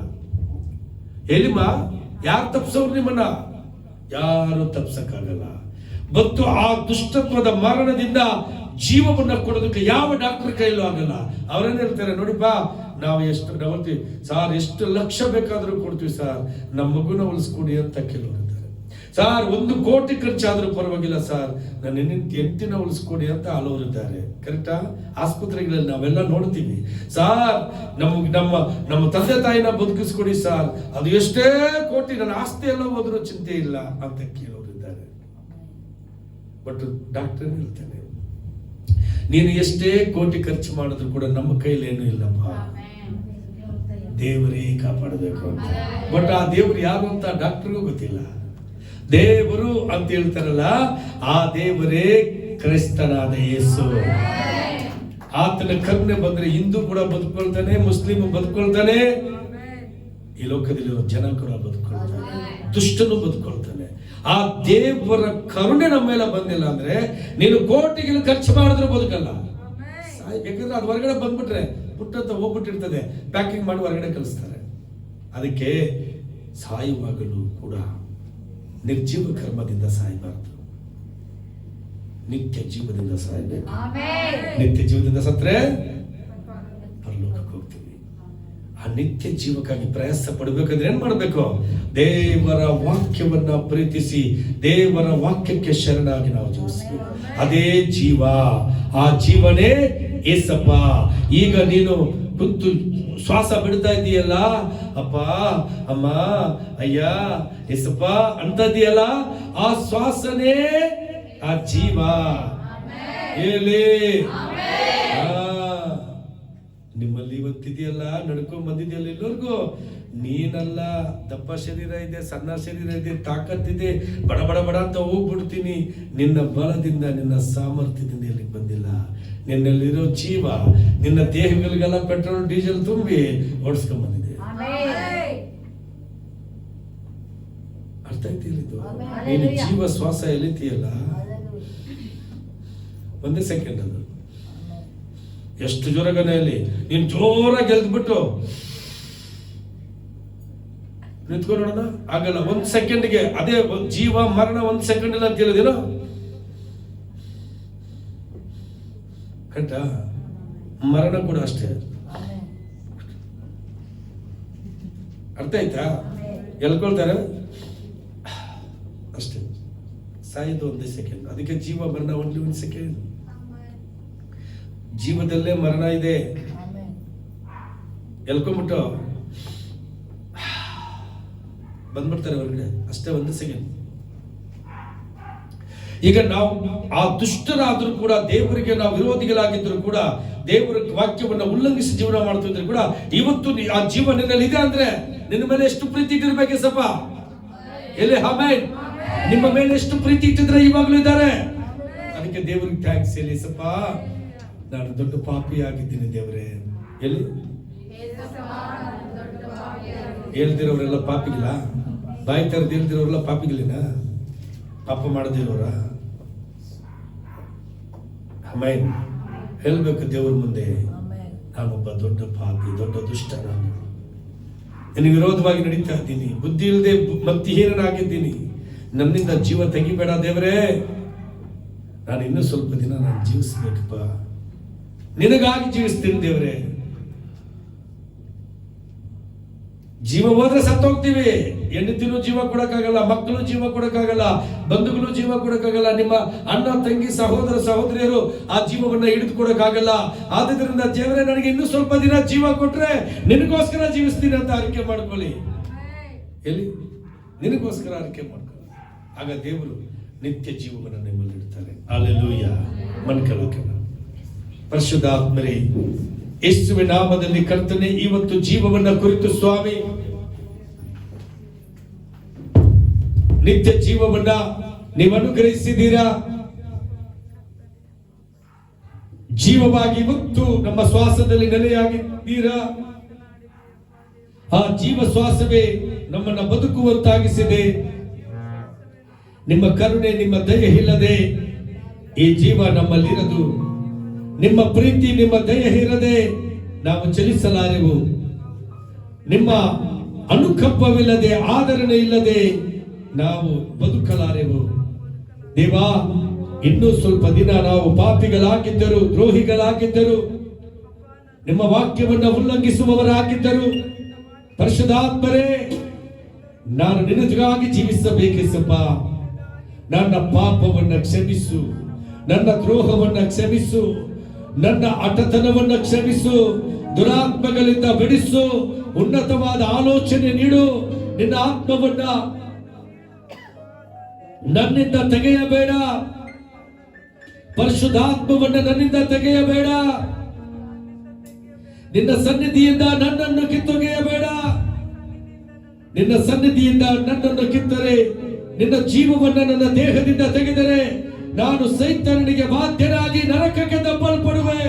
ಎಲ್ಲಿಮ ಯಾರು ತಪ್ಪಿಸೋರು? ನಿಮ್ಮನ್ನ ಯಾರು ತಪ್ಪಿಸಕ್ಕಾಗಲ್ಲ. ಮತ್ತು ಆ ದುಷ್ಟತ್ವದ ಮರಣದಿಂದ ಜೀವವನ್ನ ಕೊಡೋದಕ್ಕೆ ಯಾವ ಡಾಕ್ಟರ್ ಕೈಲೂ ಆಗಲ್ಲ. ಅವರೇನು ಹೇಳ್ತಾರೆ, ನೋಡಿಪ್ಪ ನಾವು ಎಷ್ಟು ನವಲ್ತೀವಿ ಸಾರ್, ಎಷ್ಟು ಲಕ್ಷ ಬೇಕಾದ್ರೂ ಕೊಡ್ತೀವಿ ಸಾರ್, ನಮ್ಮ ಮಗುನ ಉಳಿಸ್ಕೊಡಿ ಅಂತ ಕೆಲವರು ಇದ್ದಾರೆ. ಸಾರ್ 1 ಕೋಟಿ ಖರ್ಚಾದ್ರೂ ಪರವಾಗಿಲ್ಲ ಸಾರ್, ನನ್ನ ಹೆಂಡತಿನ ಉಳಿಸ್ಕೊಡಿ ಅಂತ ಹಲವರಿದ್ದಾರೆ. ಕರೆಕ್ಟಾ? ಆಸ್ಪತ್ರೆಗಳಲ್ಲಿ ನಾವೆಲ್ಲ ನೋಡ್ತೀವಿ. ಸಾರ್ ನಮ್ಮ ತಂದೆ ತಾಯಿನ ಬದುಕಿಸ್ಕೊಡಿ ಸಾರ್, ಅದು ಎಷ್ಟೇ ಕೋಟಿ, ನನ್ನ ಆಸ್ತಿ ಎಲ್ಲ ಹೋದ್ರೂ ಚಿಂತೆ ಇಲ್ಲ ಅಂತ ಕೇಳೋರಿದ್ದಾರೆ. ಬಟ್ ಡಾಕ್ಟರ್ ಹೇಳ್ತಾನೆ, ನೀನು ಎಷ್ಟೇ ಕೋಟಿ ಖರ್ಚು ಮಾಡಿದ್ರು ಕೂಡ ನಮ್ಮ ಕೈಲಿ ಏನೂ ಇಲ್ಲಪ್ಪ, ದೇವರೇ ಕಾಪಾಡಬೇಕು ಅಂತ. ಬಟ್ ಆ ದೇವರು ಯಾರು ಅಂತ ಡಾಕ್ಟರ್ಗೂ ಗೊತ್ತಿಲ್ಲ. ದೇವರು ಅಂತ ಹೇಳ್ತಾರಲ್ಲ, ಆ ದೇವರೇ ಕ್ರೈಸ್ತನಾದ ಯೇಸು. ಆತನ ಕರುಣೆ ಬಂದ್ರೆ ಹಿಂದೂ ಕೂಡ ಬದುಕೊಳ್ತಾನೆ, ಮುಸ್ಲಿಂ ಬದುಕೊಳ್ತಾನೆ, ಈ ಲೋಕದಲ್ಲಿರೋ ಜನ ಕೂಡ ಬದುಕೊಳ್ತಾನೆ, ದುಷ್ಟನು ಬದುಕೊಳ್ತಾನೆ. ಆ ದೇವರ ಕರುಣೆ ನಮ್ಮ ಮೇಲೆ ಬಂದಿಲ್ಲ ಅಂದ್ರೆ ನೀನು ಕೋಟಿಗಳು ಖರ್ಚು ಮಾಡಿದ್ರೆ ಬದುಕಲ್ಲ. ಯಾಕಂದ್ರೆ ಅದು ಹೊರಗಡೆ ಬಂದ್ಬಿಟ್ರೆ ಪುಟ್ಟಂತ ಹೋಗ್ಬಿಟ್ಟಿರ್ತದೆ, ಪ್ಯಾಕಿಂಗ್ ಮಾಡಿ ಹೊರಗಡೆ ಕಳಿಸ್ತಾರೆ. ಅದಕ್ಕೆ ಸಾಯುವಾಗಲೂ ಕೂಡ ನಿರ್ಜೀವ ಕರ್ಮದಿಂದ ಸಾಯಬಾರದು, ನಿತ್ಯ ಜೀವದಿಂದ ಸಾಯಬೇಕು. ನಿತ್ಯ ಜೀವದಿಂದ ಸತ್ರೆ ಪರಲೋಕಕ್ಕೆ ಹೋಗ್ತೀವಿ. ಆ ನಿತ್ಯ ಜೀವಕ್ಕಾಗಿ ಪ್ರಯಾಸ ಪಡಬೇಕಂದ್ರೆ ಏನ್ ಮಾಡ್ಬೇಕು? ದೇವರ ವಾಕ್ಯವನ್ನ ಪ್ರೀತಿಸಿ ದೇವರ ವಾಕ್ಯಕ್ಕೆ ಶರಣಾಗಿ ನಾವು ಜೀವಿಸಬೇಕು. ಅದೇ ಜೀವ, ಆ ಜೀವನೇ ಏಸಪ್ಪ. ಈಗ ನೀನು ಕುಂತು ಶ್ವಾಸ ಬಿಡ್ತಾ ಇದೆಯಲ್ಲ, ಅಪ್ಪ ಅಮ್ಮ ಅಯ್ಯ ಎಸಪ್ಪ ಅಂತ ಇದೆಯಲ್ಲ, ಆ ಶ್ವಾಸನೇ ಆ ಜೀವ. ಹೇಳಿ ನಿಮ್ಮಲ್ಲಿ ಇವತ್ತಿದೆಯಲ್ಲ, ನಡ್ಕೊಂಡ್ ಬಂದಿದೆಯಲ್ಲ ಇಲ್ಲವರೆಗೂ, ನೀನಲ್ಲ. ದಪ್ಪ ಶರೀರ ಇದೆ, ಸಣ್ಣ ಶರೀರ ಇದೆ, ತಾಕತ್ತಿದೆ, ಬಡ ಬಡ ಬಡ ಅಂತ ಹೋಗ್ಬಿಡ್ತೀನಿ. ನಿನ್ನ ಬಲದಿಂದ, ನಿನ್ನ ಸಾಮರ್ಥ್ಯದಿಂದ ಇಲ್ಲಿಗೆ ಬಂದಿಲ್ಲ. ನಿನ್ನಲ್ಲಿರೋ ಜೀವ ನಿನ್ನ ದೇಹಗಳಿಗೆಲ್ಲ ಪೆಟ್ರೋಲ್ ಡೀಸೆಲ್ ತುಂಬಿ ಓಡಿಸ್ಕೊಂಡ್ ಬಂದಿದೆ. ಅರ್ಥ ಆಯ್ತಿಲ್ಲಿದ್ದು? ನೀನು ಜೀವ ಶ್ವಾಸ ಎಲಿತೀಯಲ್ಲ, ಒಂದೇ ಸೆಕೆಂಡ್ ಅದು. ಎಷ್ಟು ಜೋರಾಗನೆಯಲ್ಲಿ ನೀನು ಜೋರಾಗಿ ಗೆಲ್ದ್ಬಿಟ್ಟು ನಿಂತ್ಕೊಂಡು ನೋಡೋಣ, ಆಗಲ್ಲ. ಒಂದ್ ಸೆಕೆಂಡ್ಗೆ ಅದೇ ಜೀವ ಮರಣ ಒಂದ್ ಸೆಕೆಂಡ್ ಇಲ್ಲ ಅಂತ ಹೇಳಿದೇನೋ ಕರೆಕ್ಟ? ಮರಣ ಕೂಡ ಅಷ್ಟೇ. ಅರ್ಥ ಆಯ್ತಾ? ಎಲ್ಕೊಳ್ತಾರೆ ಅಷ್ಟೇ, ಸಾಯೋದು ಒಂದೇ ಸೆಕೆಂಡ್. ಅದಕ್ಕೆ ಜೀವ ಮರಣ ಓನ್ಲಿ ಒಂದ್ ಸೆಕೆಂಡ್. ಜೀವದಲ್ಲೇ ಮರಣ ಇದೆ. ಎಲ್ಕೊಂಡ್ಬಿಟ್ಟು ಬಂದ್ಬಿಡ್ತಾರೆ ಹೊರಗಡೆ, ಅಷ್ಟೇ, ಒಂದು ಸೆಕೆಂಡ್. ಈಗ ನಾವು ಆ ದುಷ್ಟರಾದ್ರೂ ಕೂಡ, ದೇವರಿಗೆ ನಾವು ವಿರೋಧಿಗಳಾಗಿದ್ರು ಕೂಡ, ದೇವರ ವಾಕ್ಯವನ್ನು ಉಲ್ಲಂಘಿಸಿ ಜೀವನ ಮಾಡ್ತಿದ್ರು ಕೂಡ, ಇವತ್ತು ಆ ಜೀವ ನಿನ್ನಲ್ಲಿ ಇದೆ ಅಂದ್ರೆ ನಿನ್ನ ಮೇಲೆ ಎಷ್ಟು ಪ್ರೀತಿ ಇಟ್ಟಿರ್ಬೇಕು ಸಪ. ಎಲ್ಲಿ ಆಮೆನ್. ನಿಮ್ಮ ಮೇಲೆ ಎಷ್ಟು ಪ್ರೀತಿ ಇಟ್ಟಿದ್ರೆ ಇವಾಗಲೂ ಇದ್ದಾರೆ. ಅದಕ್ಕೆ ದೇವರಿಗೆ ಥ್ಯಾಂಕ್ಸ್ ಹೇಳಿ ಸಪ. ನಾನು ದೊಡ್ಡ ಪಾಪಿ ಆಗಿದ್ದೀನಿ ದೇವರೇ. ಎಲ್ಲಿ ಹೇಳ್ದಿರೋರೆಲ್ಲ ಪಾಪಿಗಿಲ್ಲ? ಬಾಯಿ ತೆರೆದು ಹೇಳ್ದಿರೋರೆಲ್ಲ ಪಾಪಿಗಳಿನ? ಪಾಪ ಮಾಡದಿರೋರ? ಆಮೆನ್. ಹೇಳ್ಬೇಕು ದೇವ್ರ ಮುಂದೆ, ನಾನೊಬ್ಬ ದೊಡ್ಡ ಪಾಪಿ, ದೊಡ್ಡ ದುಷ್ಟ. ನಾನು ನಿನ್ನ ವಿರೋಧವಾಗಿ ನಡೀತಾ ಇದ್ದೀನಿ, ಬುದ್ಧಿ ಇಲ್ಲದೆ ಮತ್ತಿಹೀನನಾಗಿದ್ದೀನಿ. ನನ್ನಿಂದ ಜೀವ ತೆಗಿಬೇಡ ದೇವರೇ. ನಾನು ಇನ್ನೂ ಸ್ವಲ್ಪ ದಿನ ನಾನು ಜೀವಿಸ್ಬೇಕಪ್ಪ, ನಿನಗಾಗಿ ಜೀವಿಸ್ತೀನಿ ದೇವರೇ. ಜೀವ ಹೋದ್ರೆ ಸತ್ತೋಗ್ತೀವಿ. ಹೆಂಡತಿನೂ ಜೀವ ಕೊಡಕ್ಕಾಗಲ್ಲ, ಮಕ್ಕಳು ಜೀವ ಕೊಡಕ್ಕಾಗಲ್ಲ, ಬಂಧುಗಳು ಜೀವ ಕೊಡಕ್ಕಾಗಲ್ಲ, ನಿಮ್ಮ ಅಣ್ಣ ತಂಗಿ ಸಹೋದರ ಸಹೋದರಿಯರು ಆ ಜೀವವನ್ನ ಹಿಡಿದುಕೊಡಕ್ಕಾಗಲ್ಲ. ಆದ್ರಿಂದ ದೇವರೇ ನನಗೆ ಇನ್ನೂ ಸ್ವಲ್ಪ ದಿನ ಜೀವ ಕೊಟ್ರೆ ನಿನಗೋಸ್ಕರ ಜೀವಿಸ್ತೀನಿ ಅಂತ ಅರಿಕೆ ಮಾಡ್ಕೊಳ್ಳಿ. ಎಲ್ಲಿ ನಿನಗೋಸ್ಕರ ಅರಿಕೆ ಮಾಡ್ಕೊಳ್ಳಿ. ಆಗ ದೇವರು ನಿತ್ಯ ಜೀವವನ್ನು ನಿಮ್ಮಲ್ಲಿ ಇಡ್ತಾರೆ. ಹಲ್ಲೆಲೂಯಾ. ಮನ್ಕಲಕನ ಪರಿಶುದ್ಧಾತ್ಮರೇ, ಯೇಸುವಿನ ನಾಮದಲ್ಲಿ ಕರ್ತನೆ, ಇವತ್ತು ಜೀವವನ್ನ ಕುರಿತು ಸ್ವಾಮಿ, ನಿತ್ಯ ಜೀವವನ್ನ ನೀವು ಅನುಗ್ರಹಿಸಿದ್ದೀರಾ. ಜೀವವಾಗಿ ಇವತ್ತು ನಮ್ಮ ಶ್ವಾಸದಲ್ಲಿ ನೆಲೆಯಾಗಿದ್ದೀರಾ. ಆ ಜೀವ ಶ್ವಾಸವೇ ನಮ್ಮನ್ನ ಬದುಕುವಂತಾಗಿಸಿದೆ. ನಿಮ್ಮ ಕರುಣೆ, ನಿಮ್ಮ ದಯೆ ಇಲ್ಲದೆ ಈ ಜೀವ ನಮ್ಮಲ್ಲಿರದು. ನಿಮ್ಮ ಪ್ರೀತಿ, ನಿಮ್ಮ ದಯೆ ಇರದೆ ನಾವು ಚಲಿಸಲಾರೆವು. ನಿಮ್ಮ ಅನುಕಂಪವಿಲ್ಲದೆ, ಆದರಣೆ ಇಲ್ಲದೆ ನಾವು ಬದುಕಲಾರೆವು. ದೇವಾ, ಇನ್ನೂ ಸ್ವಲ್ಪ ದಿನ ನಾವು ಪಾಪಿಗಳಾಗಿದ್ದರು, ದ್ರೋಹಿಗಳಾಗಿದ್ದರು, ನಿಮ್ಮ ವಾಕ್ಯವನ್ನು ಉಲ್ಲಂಘಿಸುವವರಾಗಿದ್ದರು, ಪರಿಶುದ್ಧಾತ್ಮರೇ, ನಾನು ನಿನಗಾಗಿ ಜೀವಿಸಬೇಕೆಸಪ್ಪ. ನನ್ನ ಪಾಪವನ್ನು ಕ್ಷಮಿಸು, ನನ್ನ ದ್ರೋಹವನ್ನು ಕ್ಷಮಿಸು, ನನ್ನ ಹಠತನವನ್ನ ಕ್ಷಮಿಸು, ದುರಾತ್ಮಗಳಿಂದ ಬಿಡಿಸು, ಉನ್ನತವಾದ ಆಲೋಚನೆ ನೀಡು. ನಿನ್ನ ಆತ್ಮವನ್ನ ನನ್ನಿಂದ ತೆಗೆಯಬೇಡ, ಪರಿಶುದ್ಧಾತ್ಮವನ್ನ ನನ್ನಿಂದ ತೆಗೆಯಬೇಡ. ನಿನ್ನ ಸನ್ನಿಧಿಯಿಂದ ನನ್ನನ್ನು ಕಿತ್ತೊಗೆಯಬೇಡ. ನಿನ್ನ ಸನ್ನಿಧಿಯಿಂದ ನನ್ನನ್ನು ಕಿತ್ತರೆ, ನಿನ್ನ ಜೀವವನ್ನ ನನ್ನ ದೇಹದಿಂದ ತೆಗೆದರೆ ನಾನು ಸೈತಾನನಿಗೆ ಬಾಧ್ಯನಾಗಿ ನರಕಕ್ಕೆ ದಬ್ಬಲ್ಪಡುವೆ.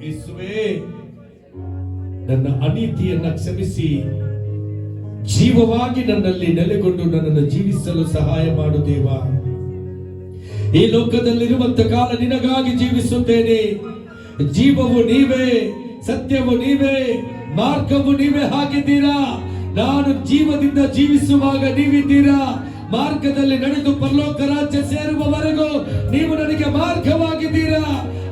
ಯೇಸುವೇ, ನನ್ನ ಅನೀತಿಯನ್ನ ಕ್ಷಮಿಸಿ ಜೀವವಾಗಿ ನನ್ನಲ್ಲಿ ನೆಲೆಗೊಂಡು ನನ್ನನ್ನು ಜೀವಿಸಲು ಸಹಾಯ ಮಾಡು ದೇವ. ಈ ಲೋಕದಲ್ಲಿರುವಂತ ಕಾಲ ನಿನಗಾಗಿ ಜೀವಿಸುತ್ತೇನೆ. ಜೀವವು ನೀವೇ, ಸತ್ಯವು ನೀವೇ, ಮಾರ್ಗವು ನೀವೇ ಆಗಿದ್ದೀರಾ. ನಾನು ಜೀವದಿಂದ ಜೀವಿಸುವಾಗ ನೀವಿದ್ದೀರಾ. ಮಾರ್ಗದಲ್ಲಿ ನಡೆದು ಪರಲೋಕ ರಾಜ್ಯ ಸೇರುವವರೆಗೂ ನೀವು ನನಗೆ ಮಾರ್ಗವಾಗಿದ್ದೀರಾ.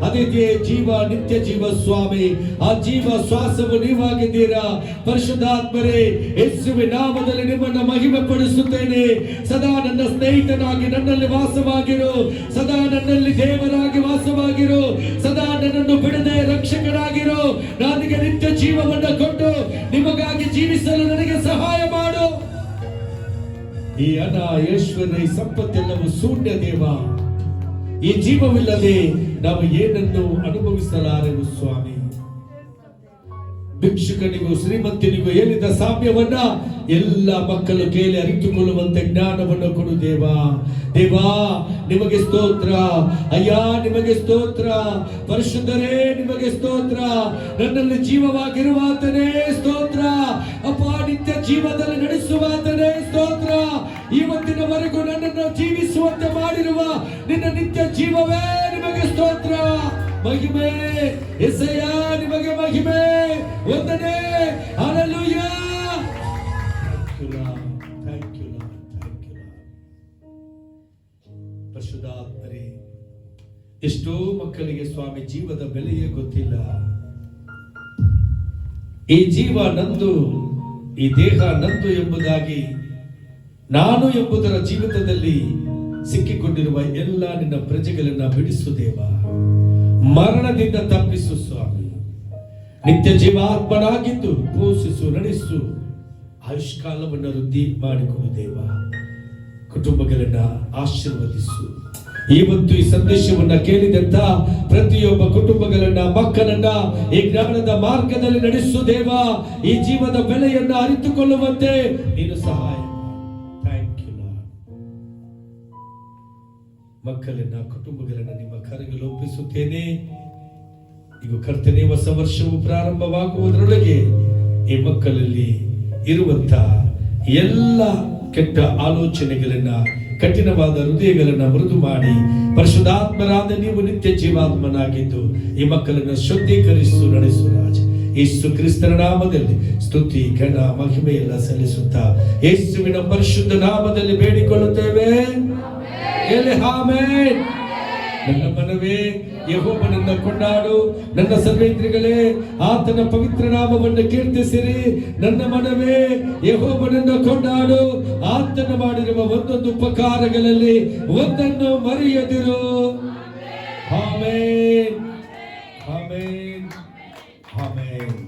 ಅದೇ ಜೀವ, ನಿತ್ಯ ಜೀವ ಸ್ವಾಮಿ. ಆ ಜೀವ ಶ್ವಾಸವು ನೀವಾಗಿದ್ದೀರಾ. ಪರಿಶುದ್ಧಾತ್ಮರೇ, ಯೇಸುವಿನ ನಾಮದಲ್ಲಿ ನಿಮ್ಮನ್ನು ಮಹಿಮೆ ಪಡಿಸುತ್ತೇನೆ. ಸದಾ ನನ್ನ ಸ್ನೇಹಿತನಾಗಿ ನನ್ನಲ್ಲಿ ವಾಸವಾಗಿರು, ಸದಾ ನನ್ನಲ್ಲಿ ದೇವರಾಗಿ ವಾಸವಾಗಿರು, ಸದಾ ನನ್ನನ್ನು ಬಿಡದೆ ರಕ್ಷಕನಾಗಿರು. ನನಗೆ ನಿತ್ಯ ಜೀವವನ್ನು ಕೊಟ್ಟು ನಿಮಗಾಗಿ ಜೀವಿಸಲು ನನಗೆ ಸಹಾಯ ಮಾಡು. ಈ ಹಣ, ಐಶ್ವರ್ಯ, ಈ ಸಂಪತ್ತೆಲ್ಲವೂ ಶೂನ್ಯ ದೇವ. ಈ ಜೀವವಿಲ್ಲದೆ ನಾವು ಏನನ್ನು ಅನುಭವಿಸಲಾರೆವು ಸ್ವಾಮಿ. ಭಿಕ್ಷುಕನಿಗೂ ಶ್ರೀಮಂತನಿಗೂ ಹೇಳಿದ ಸಾಮ್ಯವನ್ನ ಎಲ್ಲ ಮಕ್ಕಳು ಕೇಳಿ ಅರಿತುಕೊಳ್ಳುವಂತೆ ಜ್ಞಾನವನ್ನು ಕೊಡು ದೇವಾ. ದೇವಾ ನಿಮಗೆ ಸ್ತೋತ್ರ ಅಯ್ಯ, ನಿಮಗೆ ಸ್ತೋತ್ರ. ಪರಿಶುದ್ಧರೇ ನಿಮಗೆ ಸ್ತೋತ್ರ. ನನ್ನಲ್ಲಿ ಜೀವವಾಗಿರುವಾತನೇ ಸ್ತೋತ್ರ ಅಪ್ಪ. ನಿತ್ಯ ಜೀವದಲ್ಲಿ ನಡೆಸುವಾತನೇ ಸ್ತೋತ್ರ. ಇವತ್ತಿನವರೆಗೂ ನನ್ನನ್ನು ಜೀವಿಸುವಂತೆ ಮಾಡಿರುವ ನಿನ್ನ ನಿತ್ಯ ಜೀವವೇ ನಿಮಗೆ ಸ್ತೋತ್ರ. ಮಹಿಮೆ ಯೆಸಯ್ಯ, ನಿಮಗೆ ಮಹಿಮೆ, ವಂದನೆ. ಹಲ್ಲೆಲೂಯಾ. Thank you Lord. ಪರಿಶುದ್ಧಾತ್ಮರೇ, ಎಷ್ಟೋ ಮಕ್ಕಳಿಗೆ ಸ್ವಾಮಿ ಜೀವದ ಬೆಲೆಯೇ ಗೊತ್ತಿಲ್ಲ. ಈ ಜೀವ ನಂದು, ಈ ದೇಹ ನಂದು ಎಂಬುದಾಗಿ, ನಾನು ಎಂಬುದರ ಜೀವಿತದಲ್ಲಿ ಸಿಕ್ಕಿಕೊಂಡಿರುವ ಎಲ್ಲ ನಿನ್ನ ಪ್ರಜೆಗಳನ್ನ ಬಿಡಿಸು ದೇವ. ಮರಣದಿಂದ ತಪ್ಪಿಸು ಸ್ವಾಮಿ. ನಿತ್ಯ ಜೀವಾತ್ಮನಾಗಿದ್ದು ಪೋಷಿಸು, ನಡೆಸು. ಆಯುಷ್ಕಾಲವನ್ನು ವೃದ್ಧಿ ಮಾಡಿಕೊಡು ದೇವ. ಕುಟುಂಬಗಳನ್ನ ಆಶೀರ್ವದಿಸು. ಇವತ್ತು ಈ ಸಂದೇಶವನ್ನ ಕೇಳಿದಂತ ಪ್ರತಿಯೊಬ್ಬ ಕುಟುಂಬಗಳನ್ನ, ಮಕ್ಕಳನ್ನ ಈ ಜ್ಞಾನದ ಮಾರ್ಗದಲ್ಲಿ ನಡೆಸು ದೇವ. ಈ ಜೀವದ ಬೆಲೆಯನ್ನ ಅರಿತುಕೊಳ್ಳುವಂತೆ ನೀನು ಸಹಾಯ. Thank you lord. ಮಕ್ಕಳನ್ನ, ಕುಟುಂಬಗಳನ್ನ ನಿಮ್ಮ ಕರೆಗೆ ಒಪ್ಪಿಸುತ್ತೇನೆ. ಈಗ ಕರ್ತನೆ, ಹೊಸ ವರ್ಷವು ಪ್ರಾರಂಭವಾಗುವುದರೊಳಗೆ ಈ ಮಕ್ಕಳಲ್ಲಿ ಇರುವಂತ ಎಲ್ಲ ಕೆಟ್ಟ ಆಲೋಚನೆಗಳನ್ನ, ಕಠಿಣವಾದ ಹೃದಯಗಳನ್ನ ಮೃದು ಮಾಡಿ, ಪರಿಶುದ್ಧಾತ್ಮರಾದ ನೀವು ನಿತ್ಯ ಜೀವಾತ್ಮನಾಗಿದ್ದು ಈ ಮಕ್ಕಳನ್ನ ಶುದ್ಧೀಕರಿಸು, ನಡೆಸು ರಾಜ. ಯೇಸು ಕ್ರಿಸ್ತನ ನಾಮದಲ್ಲಿ ಸ್ತುತಿ, ಘನ, ಮಹಿಮೆ ಎಲ್ಲ ಸಲ್ಲಿಸುತ್ತಾ ಯೇಸುವಿನ ಪರಿಶುದ್ಧ ನಾಮದಲ್ಲಿ ಬೇಡಿಕೊಳ್ಳುತ್ತೇವೆ. ಆಮೆನ್. ನನ್ನ ಮನವೇ ಯೆಹೋವನನ್ನ ಕೊಂಡಾಡು, ನನ್ನ ಸರ್ವೇಂದ್ರಿಗಳೇ ಆತನ ಪವಿತ್ರ ನಾಮವನ್ನು ಕೀರ್ತಿಸಿರಿ. ನನ್ನ ಮನವೇ ಯೆಹೋವನನ್ನ ಕೊಂಡಾಡು, ಆತನ ಮಾಡಿರುವ ಒಂದೊಂದು ಉಪಕಾರಗಳಲ್ಲಿ ಒಂದನ್ನು ಮರೆಯದಿರು. Amen, amen, amen.